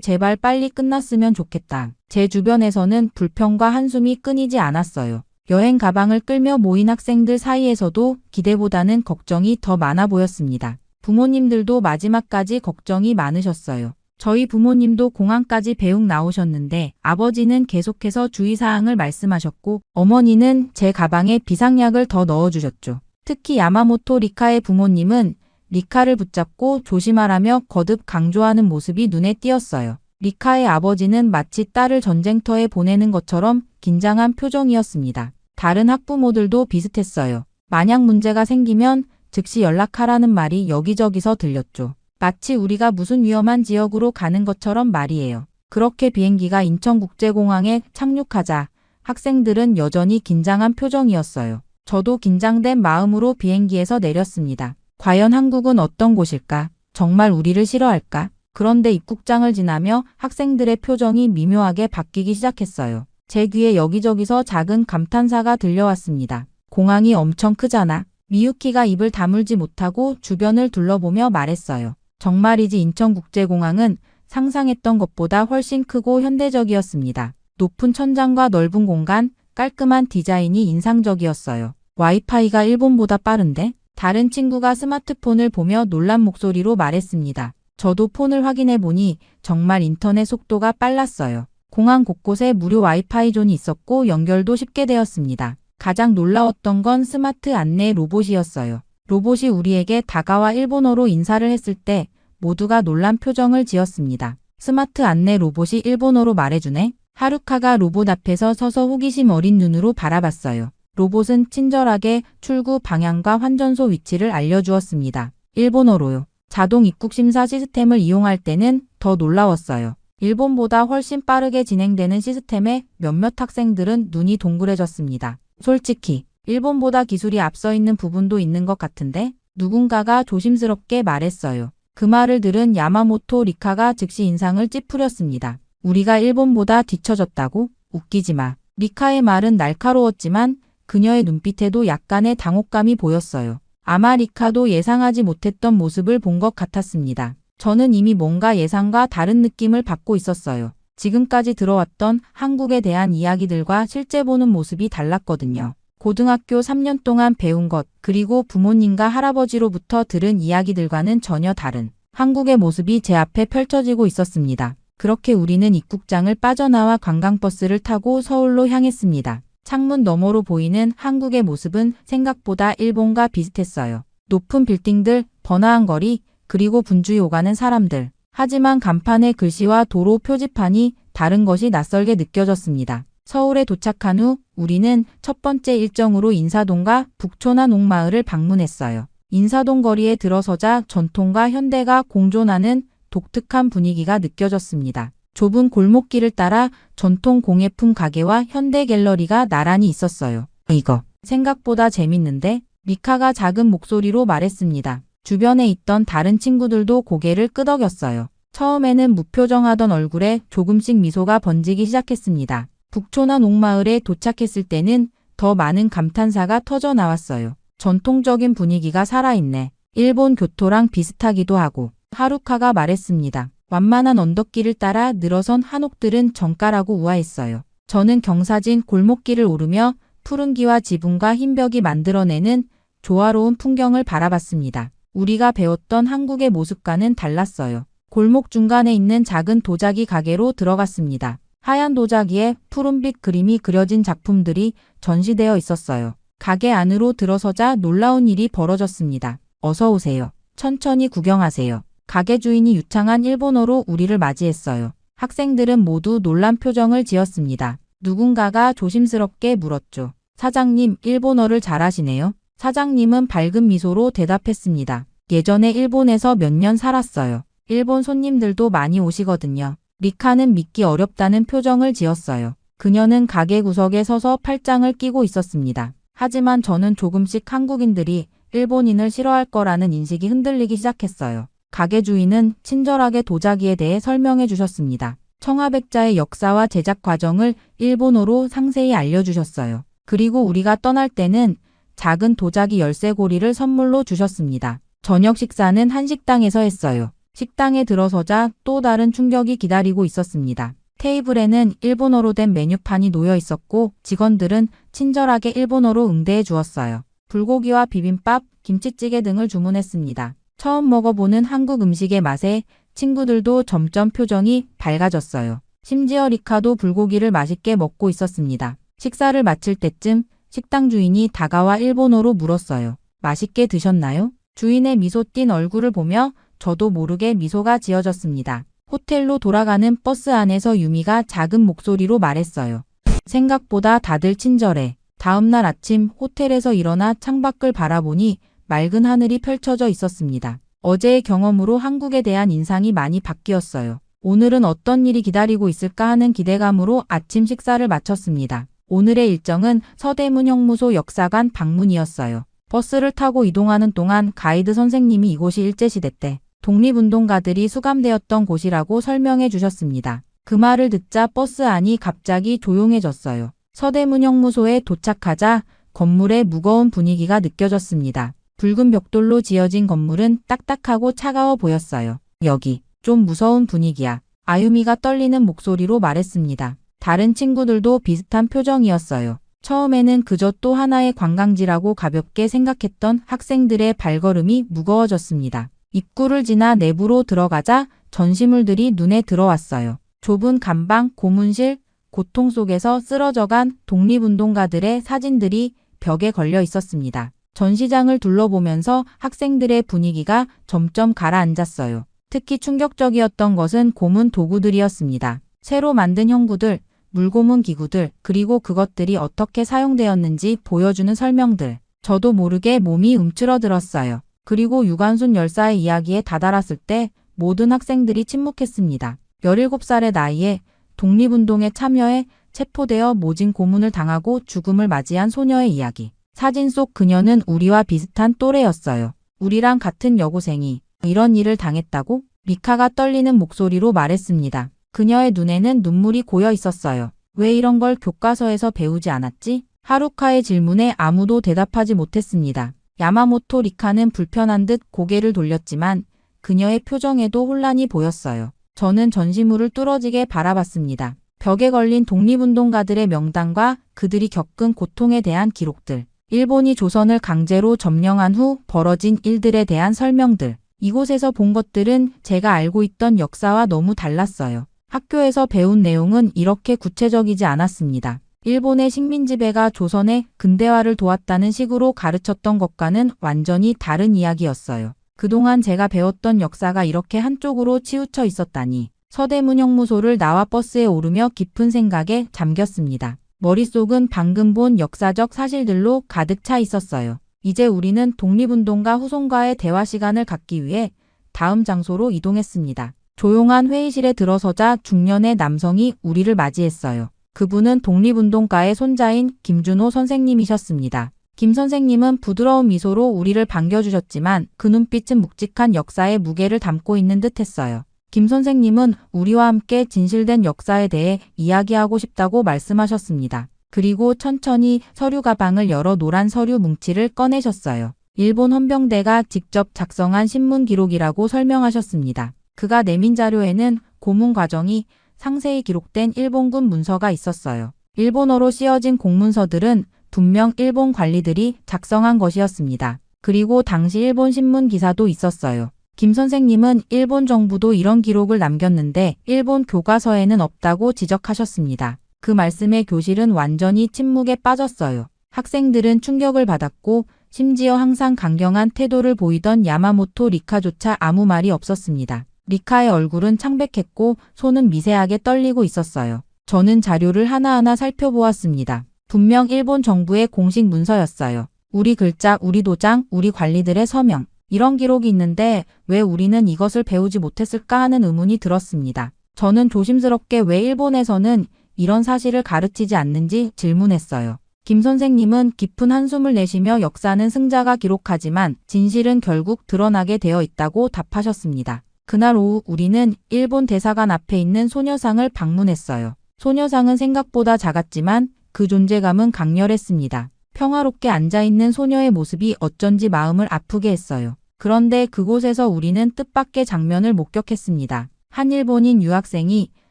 [SPEAKER 5] 제발 빨리 끝났으면 좋겠다. 제 주변에서는 불평과 한숨이 끊이지 않았어요. 여행 가방을 끌며 모인 학생들 사이에서도 기대보다는 걱정이 더 많아 보였습니다. 부모님들도 마지막까지 걱정이 많으셨어요. 저희 부모님도 공항까지 배웅 나오셨는데 아버지는 계속해서 주의사항을 말씀하셨고 어머니는 제 가방에 비상약을 더 넣어주셨죠. 특히 야마모토 리카의 부모님은 리카를 붙잡고 조심하라며 거듭 강조하는 모습이 눈에 띄었어요. 리카의 아버지는 마치 딸을 전쟁터에 보내는 것처럼 긴장한 표정이었습니다. 다른 학부모들도 비슷했어요. 만약 문제가 생기면 즉시 연락하라는 말이 여기저기서 들렸죠. 마치 우리가 무슨 위험한 지역으로 가는 것처럼 말이에요. 그렇게 비행기가 인천국제공항에 착륙하자 학생들은 여전히 긴장한 표정이었어요. 저도 긴장된 마음으로 비행기에서 내렸습니다. 과연 한국은 어떤 곳일까? 정말 우리를 싫어할까? 그런데 입국장을 지나며 학생들의 표정이 미묘하게 바뀌기 시작했어요. 제 귀에 여기저기서 작은 감탄사가 들려왔습니다. 공항이 엄청 크잖아. 미유키가 입을 다물지 못하고 주변을 둘러보며 말했어요. 정말이지 인천국제공항은 상상했던 것보다 훨씬 크고 현대적이었습니다. 높은 천장과 넓은 공간, 깔끔한 디자인이 인상적이었어요. 와이파이가 일본보다 빠른데? 다른 친구가 스마트폰을 보며 놀란 목소리로 말했습니다. 저도 폰을 확인해 보니 정말 인터넷 속도가 빨랐어요. 공항 곳곳에 무료 와이파이 존이 있었고 연결도 쉽게 되었습니다. 가장 놀라웠던 건 스마트 안내 로봇이었어요. 로봇이 우리에게 다가와 일본어로 인사를 했을 때 모두가 놀란 표정을 지었습니다. 스마트 안내 로봇이 일본어로 말해주네? 하루카가 로봇 앞에서 서서 호기심 어린 눈으로 바라봤어요. 로봇은 친절하게 출구 방향과 환전소 위치를 알려주었습니다. 일본어로요. 자동 입국 심사 시스템을 이용할 때는 더 놀라웠어요. 일본보다 훨씬 빠르게 진행되는 시스템에 몇몇 학생들은 눈이 동그래졌습니다. 솔직히 일본보다 기술이 앞서 있는 부분도 있는 것 같은데? 누군가가 조심스럽게 말했어요. 그 말을 들은 야마모토 리카가 즉시 인상을 찌푸렸습니다. 우리가 일본보다 뒤처졌다고? 웃기지 마. 리카의 말은 날카로웠지만 그녀의 눈빛에도 약간의 당혹감이 보였어요. 아마 리카도 예상하지 못했던 모습을 본 것 같았습니다. 저는 이미 뭔가 예상과 다른 느낌을 받고 있었어요. 지금까지 들어왔던 한국에 대한 이야기들과 실제 보는 모습이 달랐거든요. 고등학교 3년 동안 배운 것, 그리고 부모님과 할아버지로부터 들은 이야기들과는 전혀 다른 한국의 모습이 제 앞에 펼쳐지고 있었습니다. 그렇게 우리는 입국장을 빠져나와 관광버스를 타고 서울로 향했습니다. 창문 너머로 보이는 한국의 모습은 생각보다 일본과 비슷했어요. 높은 빌딩들, 번화한 거리, 그리고 분주히 오가는 사람들. 하지만 간판의 글씨와 도로 표지판이 다른 것이 낯설게 느껴졌습니다. 서울에 도착한 후 우리는 첫 번째 일정으로 인사동과 북촌한 옥마을을 방문했어요. 인사동 거리에 들어서자 전통과 현대가 공존하는 독특한 분위기가 느껴졌습니다. 좁은 골목길을 따라 전통 공예품 가게와 현대 갤러리가 나란히 있었어요. 이거 생각보다 재밌는데? 미카가 작은 목소리로 말했습니다. 주변에 있던 다른 친구들도 고개를 끄덕였어요. 처음에는 무표정하던 얼굴에 조금씩 미소가 번지기 시작했습니다. 북촌한 옥마을에 도착했을 때는 더 많은 감탄사가 터져 나왔어요. 전통적인 분위기가 살아있네. 일본 교토랑 비슷하기도 하고. 하루카가 말했습니다. 완만한 언덕길을 따라 늘어선 한옥들은 정갈하고 우아했어요. 저는 경사진 골목길을 오르며 푸른기와 지붕과 흰벽이 만들어내는 조화로운 풍경을 바라봤습니다. 우리가 배웠던 한국의 모습과는 달랐어요. 골목 중간에 있는 작은 도자기 가게로 들어갔습니다. 하얀 도자기에 푸른빛 그림이 그려진 작품들이 전시되어 있었어요. 가게 안으로 들어서자 놀라운 일이 벌어졌습니다. 어서 오세요. 천천히 구경하세요. 가게 주인이 유창한 일본어로 우리를 맞이했어요. 학생들은 모두 놀란 표정을 지었습니다. 누군가가 조심스럽게 물었죠. 사장님, 일본어를 잘하시네요. 사장님은 밝은 미소로 대답했습니다. 예전에 일본에서 몇 년 살았어요. 일본 손님들도 많이 오시거든요. 리카는 믿기 어렵다는 표정을 지었어요. 그녀는 가게 구석에 서서 팔짱을 끼고 있었습니다. 하지만 저는 조금씩 한국인들이 일본인을 싫어할 거라는 인식이 흔들리기 시작했어요. 가게 주인은 친절하게 도자기에 대해 설명해 주셨습니다. 청아백자의 역사와 제작 과정을 일본어로 상세히 알려주셨어요. 그리고 우리가 떠날 때는 작은 도자기 열쇠고리를 선물로 주셨습니다. 저녁 식사는 한식당에서 했어요. 식당에 들어서자 또 다른 충격이 기다리고 있었습니다. 테이블에는 일본어로 된 메뉴판이 놓여 있었고 직원들은 친절하게 일본어로 응대해 주었어요. 불고기와 비빔밥, 김치찌개 등을 주문했습니다. 처음 먹어보는 한국 음식의 맛에 친구들도 점점 표정이 밝아졌어요. 심지어 리카도 불고기를 맛있게 먹고 있었습니다. 식사를 마칠 때쯤 식당 주인이 다가와 일본어로 물었어요. 맛있게 드셨나요? 주인의 미소 띤 얼굴을 보며 저도 모르게 미소가 지어졌습니다. 호텔로 돌아가는 버스 안에서 유미가 작은 목소리로 말했어요. 생각보다 다들 친절해. 다음날 아침 호텔에서 일어나 창밖을 바라보니 맑은 하늘이 펼쳐져 있었습니다. 어제의 경험으로 한국에 대한 인상이 많이 바뀌었어요. 오늘은 어떤 일이 기다리고 있을까 하는 기대감으로 아침 식사를 마쳤습니다. 오늘의 일정은 서대문 형무소 역사관 방문이었어요. 버스를 타고 이동하는 동안 가이드 선생님이 이곳이 일제시대 때 독립운동가들이 수감되었던 곳이라고 설명해 주셨습니다. 그 말을 듣자 버스 안이 갑자기 조용해졌어요. 서대문 형무소에 도착하자 건물의 무거운 분위기가 느껴졌습니다. 붉은 벽돌로 지어진 건물은 딱딱하고 차가워 보였어요. 여기 좀 무서운 분위기야. 아유미가 떨리는 목소리로 말했습니다. 다른 친구들도 비슷한 표정이었어요. 처음에는 그저 또 하나의 관광지라고 가볍게 생각했던 학생들의 발걸음이 무거워졌습니다. 입구를 지나 내부로 들어가자 전시물들이 눈에 들어왔어요. 좁은 감방, 고문실, 고통 속에서 쓰러져간 독립운동가들의 사진들이 벽에 걸려 있었습니다. 전시장을 둘러보면서 학생들의 분위기가 점점 가라앉았어요. 특히 충격적이었던 것은 고문 도구들이었습니다. 새로 만든 형구들, 물고문 기구들, 그리고 그것들이 어떻게 사용되었는지 보여주는 설명들. 저도 모르게 몸이 움츠러들었어요. 그리고 유관순 열사의 이야기에 다다랐을 때 모든 학생들이 침묵했습니다. 17살의 나이에 독립운동에 참여해 체포되어 모진 고문을 당하고 죽음을 맞이한 소녀의 이야기. 사진 속 그녀는 우리와 비슷한 또래였어요. 우리랑 같은 여고생이 이런 일을 당했다고? 리카가 떨리는 목소리로 말했습니다. 그녀의 눈에는 눈물이 고여 있었어요. 왜 이런 걸 교과서에서 배우지 않았지? 하루카의 질문에 아무도 대답하지 못했습니다. 야마모토 리카는 불편한 듯 고개를 돌렸지만 그녀의 표정에도 혼란이 보였어요. 저는 전시물을 뚫어지게 바라봤습니다. 벽에 걸린 독립운동가들의 명단과 그들이 겪은 고통에 대한 기록들. 일본이 조선을 강제로 점령한 후 벌어진 일들에 대한 설명들. 이곳에서 본 것들은 제가 알고 있던 역사와 너무 달랐어요. 학교에서 배운 내용은 이렇게 구체적이지 않았습니다. 일본의 식민지배가 조선의 근대화를 도왔다는 식으로 가르쳤던 것과는 완전히 다른 이야기였어요. 그동안 제가 배웠던 역사가 이렇게 한쪽으로 치우쳐 있었다니. 서대문 형무소를 나와 버스에 오르며 깊은 생각에 잠겼습니다. 머릿속은 방금 본 역사적 사실들로 가득 차 있었어요. 이제 우리는 독립운동가 후손과의 대화 시간을 갖기 위해 다음 장소로 이동했습니다. 조용한 회의실에 들어서자 중년의 남성이 우리를 맞이했어요. 그분은 독립운동가의 손자인 김준호 선생님이셨습니다. 김 선생님은 부드러운 미소로 우리를 반겨주셨지만 그 눈빛은 묵직한 역사의 무게를 담고 있는 듯했어요. 김 선생님은 우리와 함께 진실된 역사에 대해 이야기하고 싶다고 말씀하셨습니다. 그리고 천천히 서류 가방을 열어 노란 서류 뭉치를 꺼내셨어요. 일본 헌병대가 직접 작성한 신문 기록이라고 설명하셨습니다. 그가 내민 자료에는 고문 과정이 상세히 기록된 일본군 문서가 있었어요. 일본어로 씌어진 공문서들은 분명 일본 관리들이 작성한 것이었습니다. 그리고 당시 일본 신문 기사도 있었어요. 김 선생님은 일본 정부도 이런 기록을 남겼는데 일본 교과서에는 없다고 지적하셨습니다. 그 말씀에 교실은 완전히 침묵에 빠졌어요. 학생들은 충격을 받았고 심지어 항상 강경한 태도를 보이던 야마모토 리카조차 아무 말이 없었습니다. 리카의 얼굴은 창백했고 손은 미세하게 떨리고 있었어요. 저는 자료를 하나하나 살펴보았습니다. 분명 일본 정부의 공식 문서였어요. 우리 글자, 우리 도장, 우리 관리들의 서명. 이런 기록이 있는데 왜 우리는 이것을 배우지 못했을까 하는 의문이 들었습니다. 저는 조심스럽게 왜 일본에서는 이런 사실을 가르치지 않는지 질문했어요. 김 선생님은 깊은 한숨을 내쉬며 역사는 승자가 기록하지만 진실은 결국 드러나게 되어 있다고 답하셨습니다. 그날 오후 우리는 일본 대사관 앞에 있는 소녀상을 방문했어요. 소녀상은 생각보다 작았지만 그 존재감은 강렬했습니다. 평화롭게 앉아있는 소녀의 모습이 어쩐지 마음을 아프게 했어요. 그런데 그곳에서 우리는 뜻밖의 장면을 목격했습니다. 한 일본인 유학생이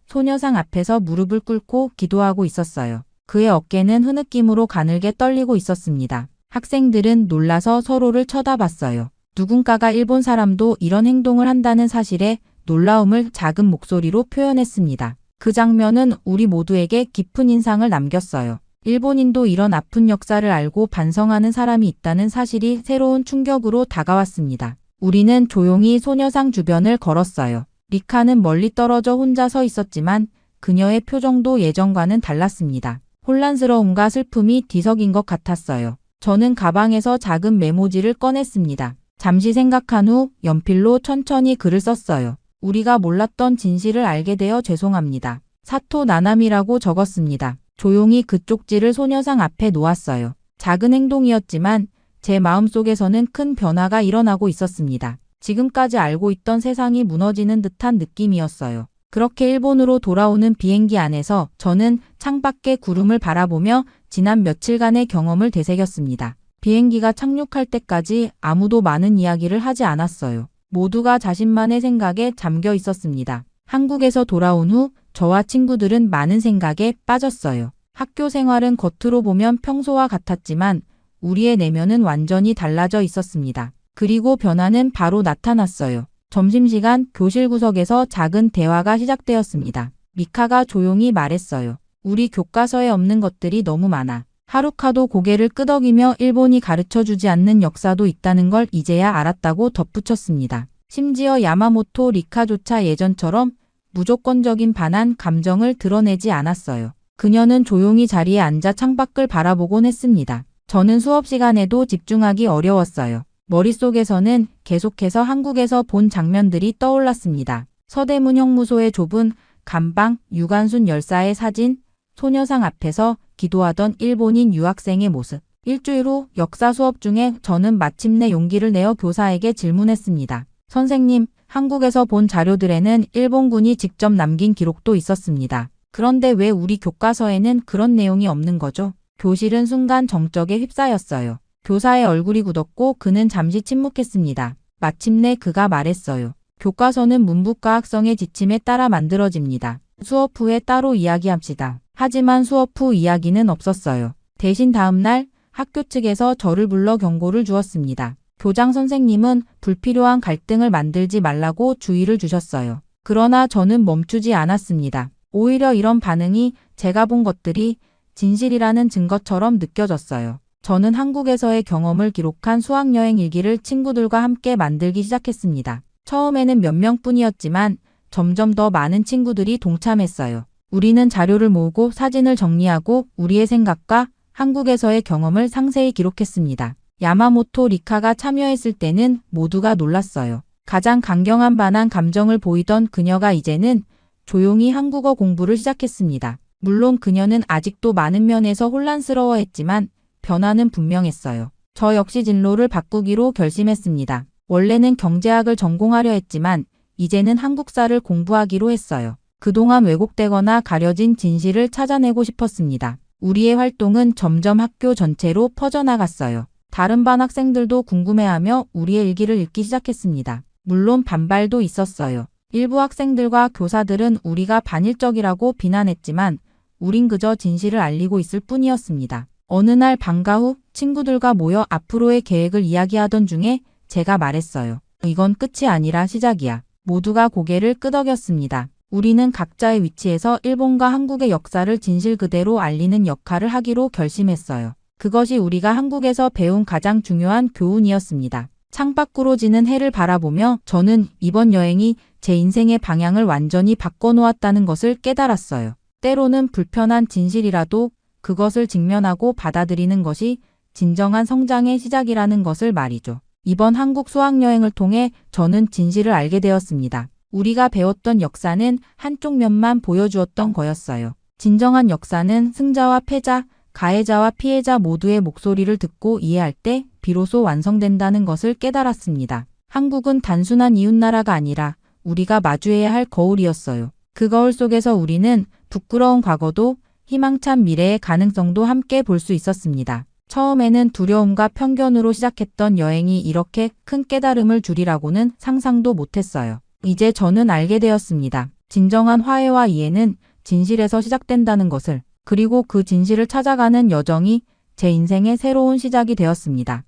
[SPEAKER 5] 소녀상 앞에서 무릎을 꿇고 기도하고 있었어요. 그의 어깨는 흐느낌으로 가늘게 떨리고 있었습니다. 학생들은 놀라서 서로를 쳐다봤어요. 누군가가 일본 사람도 이런 행동을 한다는 사실에 놀라움을 작은 목소리로 표현했습니다. 그 장면은 우리 모두에게 깊은 인상을 남겼어요. 일본인도 이런 아픈 역사를 알고 반성하는 사람이 있다는 사실이 새로운 충격으로 다가왔습니다. 우리는 조용히 소녀상 주변을 걸었어요. 리카는 멀리 떨어져 혼자 서 있었지만 그녀의 표정도 예전과는 달랐습니다. 혼란스러움과 슬픔이 뒤섞인 것 같았어요. 저는 가방에서 작은 메모지를 꺼냈습니다. 잠시 생각한 후 연필로 천천히 글을 썼어요. 우리가 몰랐던 진실을 알게 되어 죄송합니다. 사토 나나미라고 적었습니다. 조용히 그 쪽지를 소녀상 앞에 놓았어요. 작은 행동이었지만 제 마음속에서는 큰 변화가 일어나고 있었습니다. 지금까지 알고 있던 세상이 무너지는 듯한 느낌이었어요. 그렇게 일본으로 돌아오는 비행기 안에서 저는 창밖의 구름을 바라보며 지난 며칠간의 경험을 되새겼습니다. 비행기가 착륙할 때까지 아무도 많은 이야기를 하지 않았어요. 모두가 자신만의 생각에 잠겨 있었습니다. 한국에서 돌아온 후 저와 친구들은 많은 생각에 빠졌어요. 학교 생활은 겉으로 보면 평소와 같았지만 우리의 내면은 완전히 달라져 있었습니다. 그리고 변화는 바로 나타났어요. 점심시간 교실 구석에서 작은 대화가 시작되었습니다. 미카가 조용히 말했어요. 우리 교과서에 없는 것들이 너무 많아. 하루카도 고개를 끄덕이며 일본이 가르쳐주지 않는 역사도 있다는 걸 이제야 알았다고 덧붙였습니다. 심지어 야마모토 리카조차 예전처럼 무조건적인 반한 감정을 드러내지 않았어요. 그녀는 조용히 자리에 앉아 창밖을 바라보곤 했습니다. 저는 수업 시간에도 집중하기 어려웠어요. 머릿속에서는 계속해서 한국에서 본 장면들이 떠올랐습니다. 서대문 형무소의 좁은 감방, 유관순 열사의 사진, 소녀상 앞에서 기도하던 일본인 유학생의 모습. 일주일 후 역사 수업 중에 저는 마침내 용기를 내어 교사에게 질문했습니다. 선생님, 한국에서 본 자료들에는 일본군이 직접 남긴 기록도 있었습니다. 그런데 왜 우리 교과서에는 그런 내용이 없는 거죠? 교실은 순간 정적에 휩싸였어요. 교사의 얼굴이 굳었고 그는 잠시 침묵했습니다. 마침내 그가 말했어요. 교과서는 문부과학성의 지침에 따라 만들어집니다. 수업 후에 따로 이야기합시다. 하지만 수업 후 이야기는 없었어요. 대신 다음 날 학교 측에서 저를 불러 경고를 주었습니다. 교장 선생님은 불필요한 갈등을 만들지 말라고 주의를 주셨어요. 그러나 저는 멈추지 않았습니다. 오히려 이런 반응이 제가 본 것들이 진실이라는 증거처럼 느껴졌어요. 저는 한국에서의 경험을 기록한 수학여행 일기를 친구들과 함께 만들기 시작했습니다. 처음에는 몇 명뿐이었지만 점점 더 많은 친구들이 동참했어요. 우리는 자료를 모으고 사진을 정리하고 우리의 생각과 한국에서의 경험을 상세히 기록했습니다. 야마모토 리카가 참여했을 때는 모두가 놀랐어요. 가장 강경한 반한 감정을 보이던 그녀가 이제는 조용히 한국어 공부를 시작했습니다. 물론 그녀는 아직도 많은 면에서 혼란스러워했지만 변화는 분명했어요. 저 역시 진로를 바꾸기로 결심했습니다. 원래는 경제학을 전공하려 했지만 이제는 한국사를 공부하기로 했어요. 그동안 왜곡되거나 가려진 진실을 찾아내고 싶었습니다. 우리의 활동은 점점 학교 전체로 퍼져나갔어요. 다른 반 학생들도 궁금해하며 우리의 일기를 읽기 시작했습니다. 물론 반발도 있었어요. 일부 학생들과 교사들은 우리가 반일적이라고 비난했지만 우린 그저 진실을 알리고 있을 뿐이었습니다. 어느 날 방과 후 친구들과 모여 앞으로의 계획을 이야기하던 중에 제가 말했어요. 이건 끝이 아니라 시작이야. 모두가 고개를 끄덕였습니다. 우리는 각자의 위치에서 일본과 한국의 역사를 진실 그대로 알리는 역할을 하기로 결심했어요. 그것이 우리가 한국에서 배운 가장 중요한 교훈이었습니다. 창밖으로 지는 해를 바라보며 저는 이번 여행이 제 인생의 방향을 완전히 바꿔놓았다는 것을 깨달았어요. 때로는 불편한 진실이라도 그것을 직면하고 받아들이는 것이 진정한 성장의 시작이라는 것을 말이죠. 이번 한국 수학여행을 통해 저는 진실을 알게 되었습니다. 우리가 배웠던 역사는 한쪽 면만 보여주었던 거였어요. 진정한 역사는 승자와 패자, 가해자와 피해자 모두의 목소리를 듣고 이해할 때 비로소 완성된다는 것을 깨달았습니다. 한국은 단순한 이웃나라가 아니라 우리가 마주해야 할 거울이었어요. 그 거울 속에서 우리는 부끄러운 과거도 희망찬 미래의 가능성도 함께 볼 수 있었습니다. 처음에는 두려움과 편견으로 시작했던 여행이 이렇게 큰 깨달음을 주리라고는 상상도 못했어요. 이제 저는 알게 되었습니다. 진정한 화해와 이해는 진실에서 시작된다는 것을, 그리고 그 진실을 찾아가는 여정이 제 인생의 새로운 시작이 되었습니다.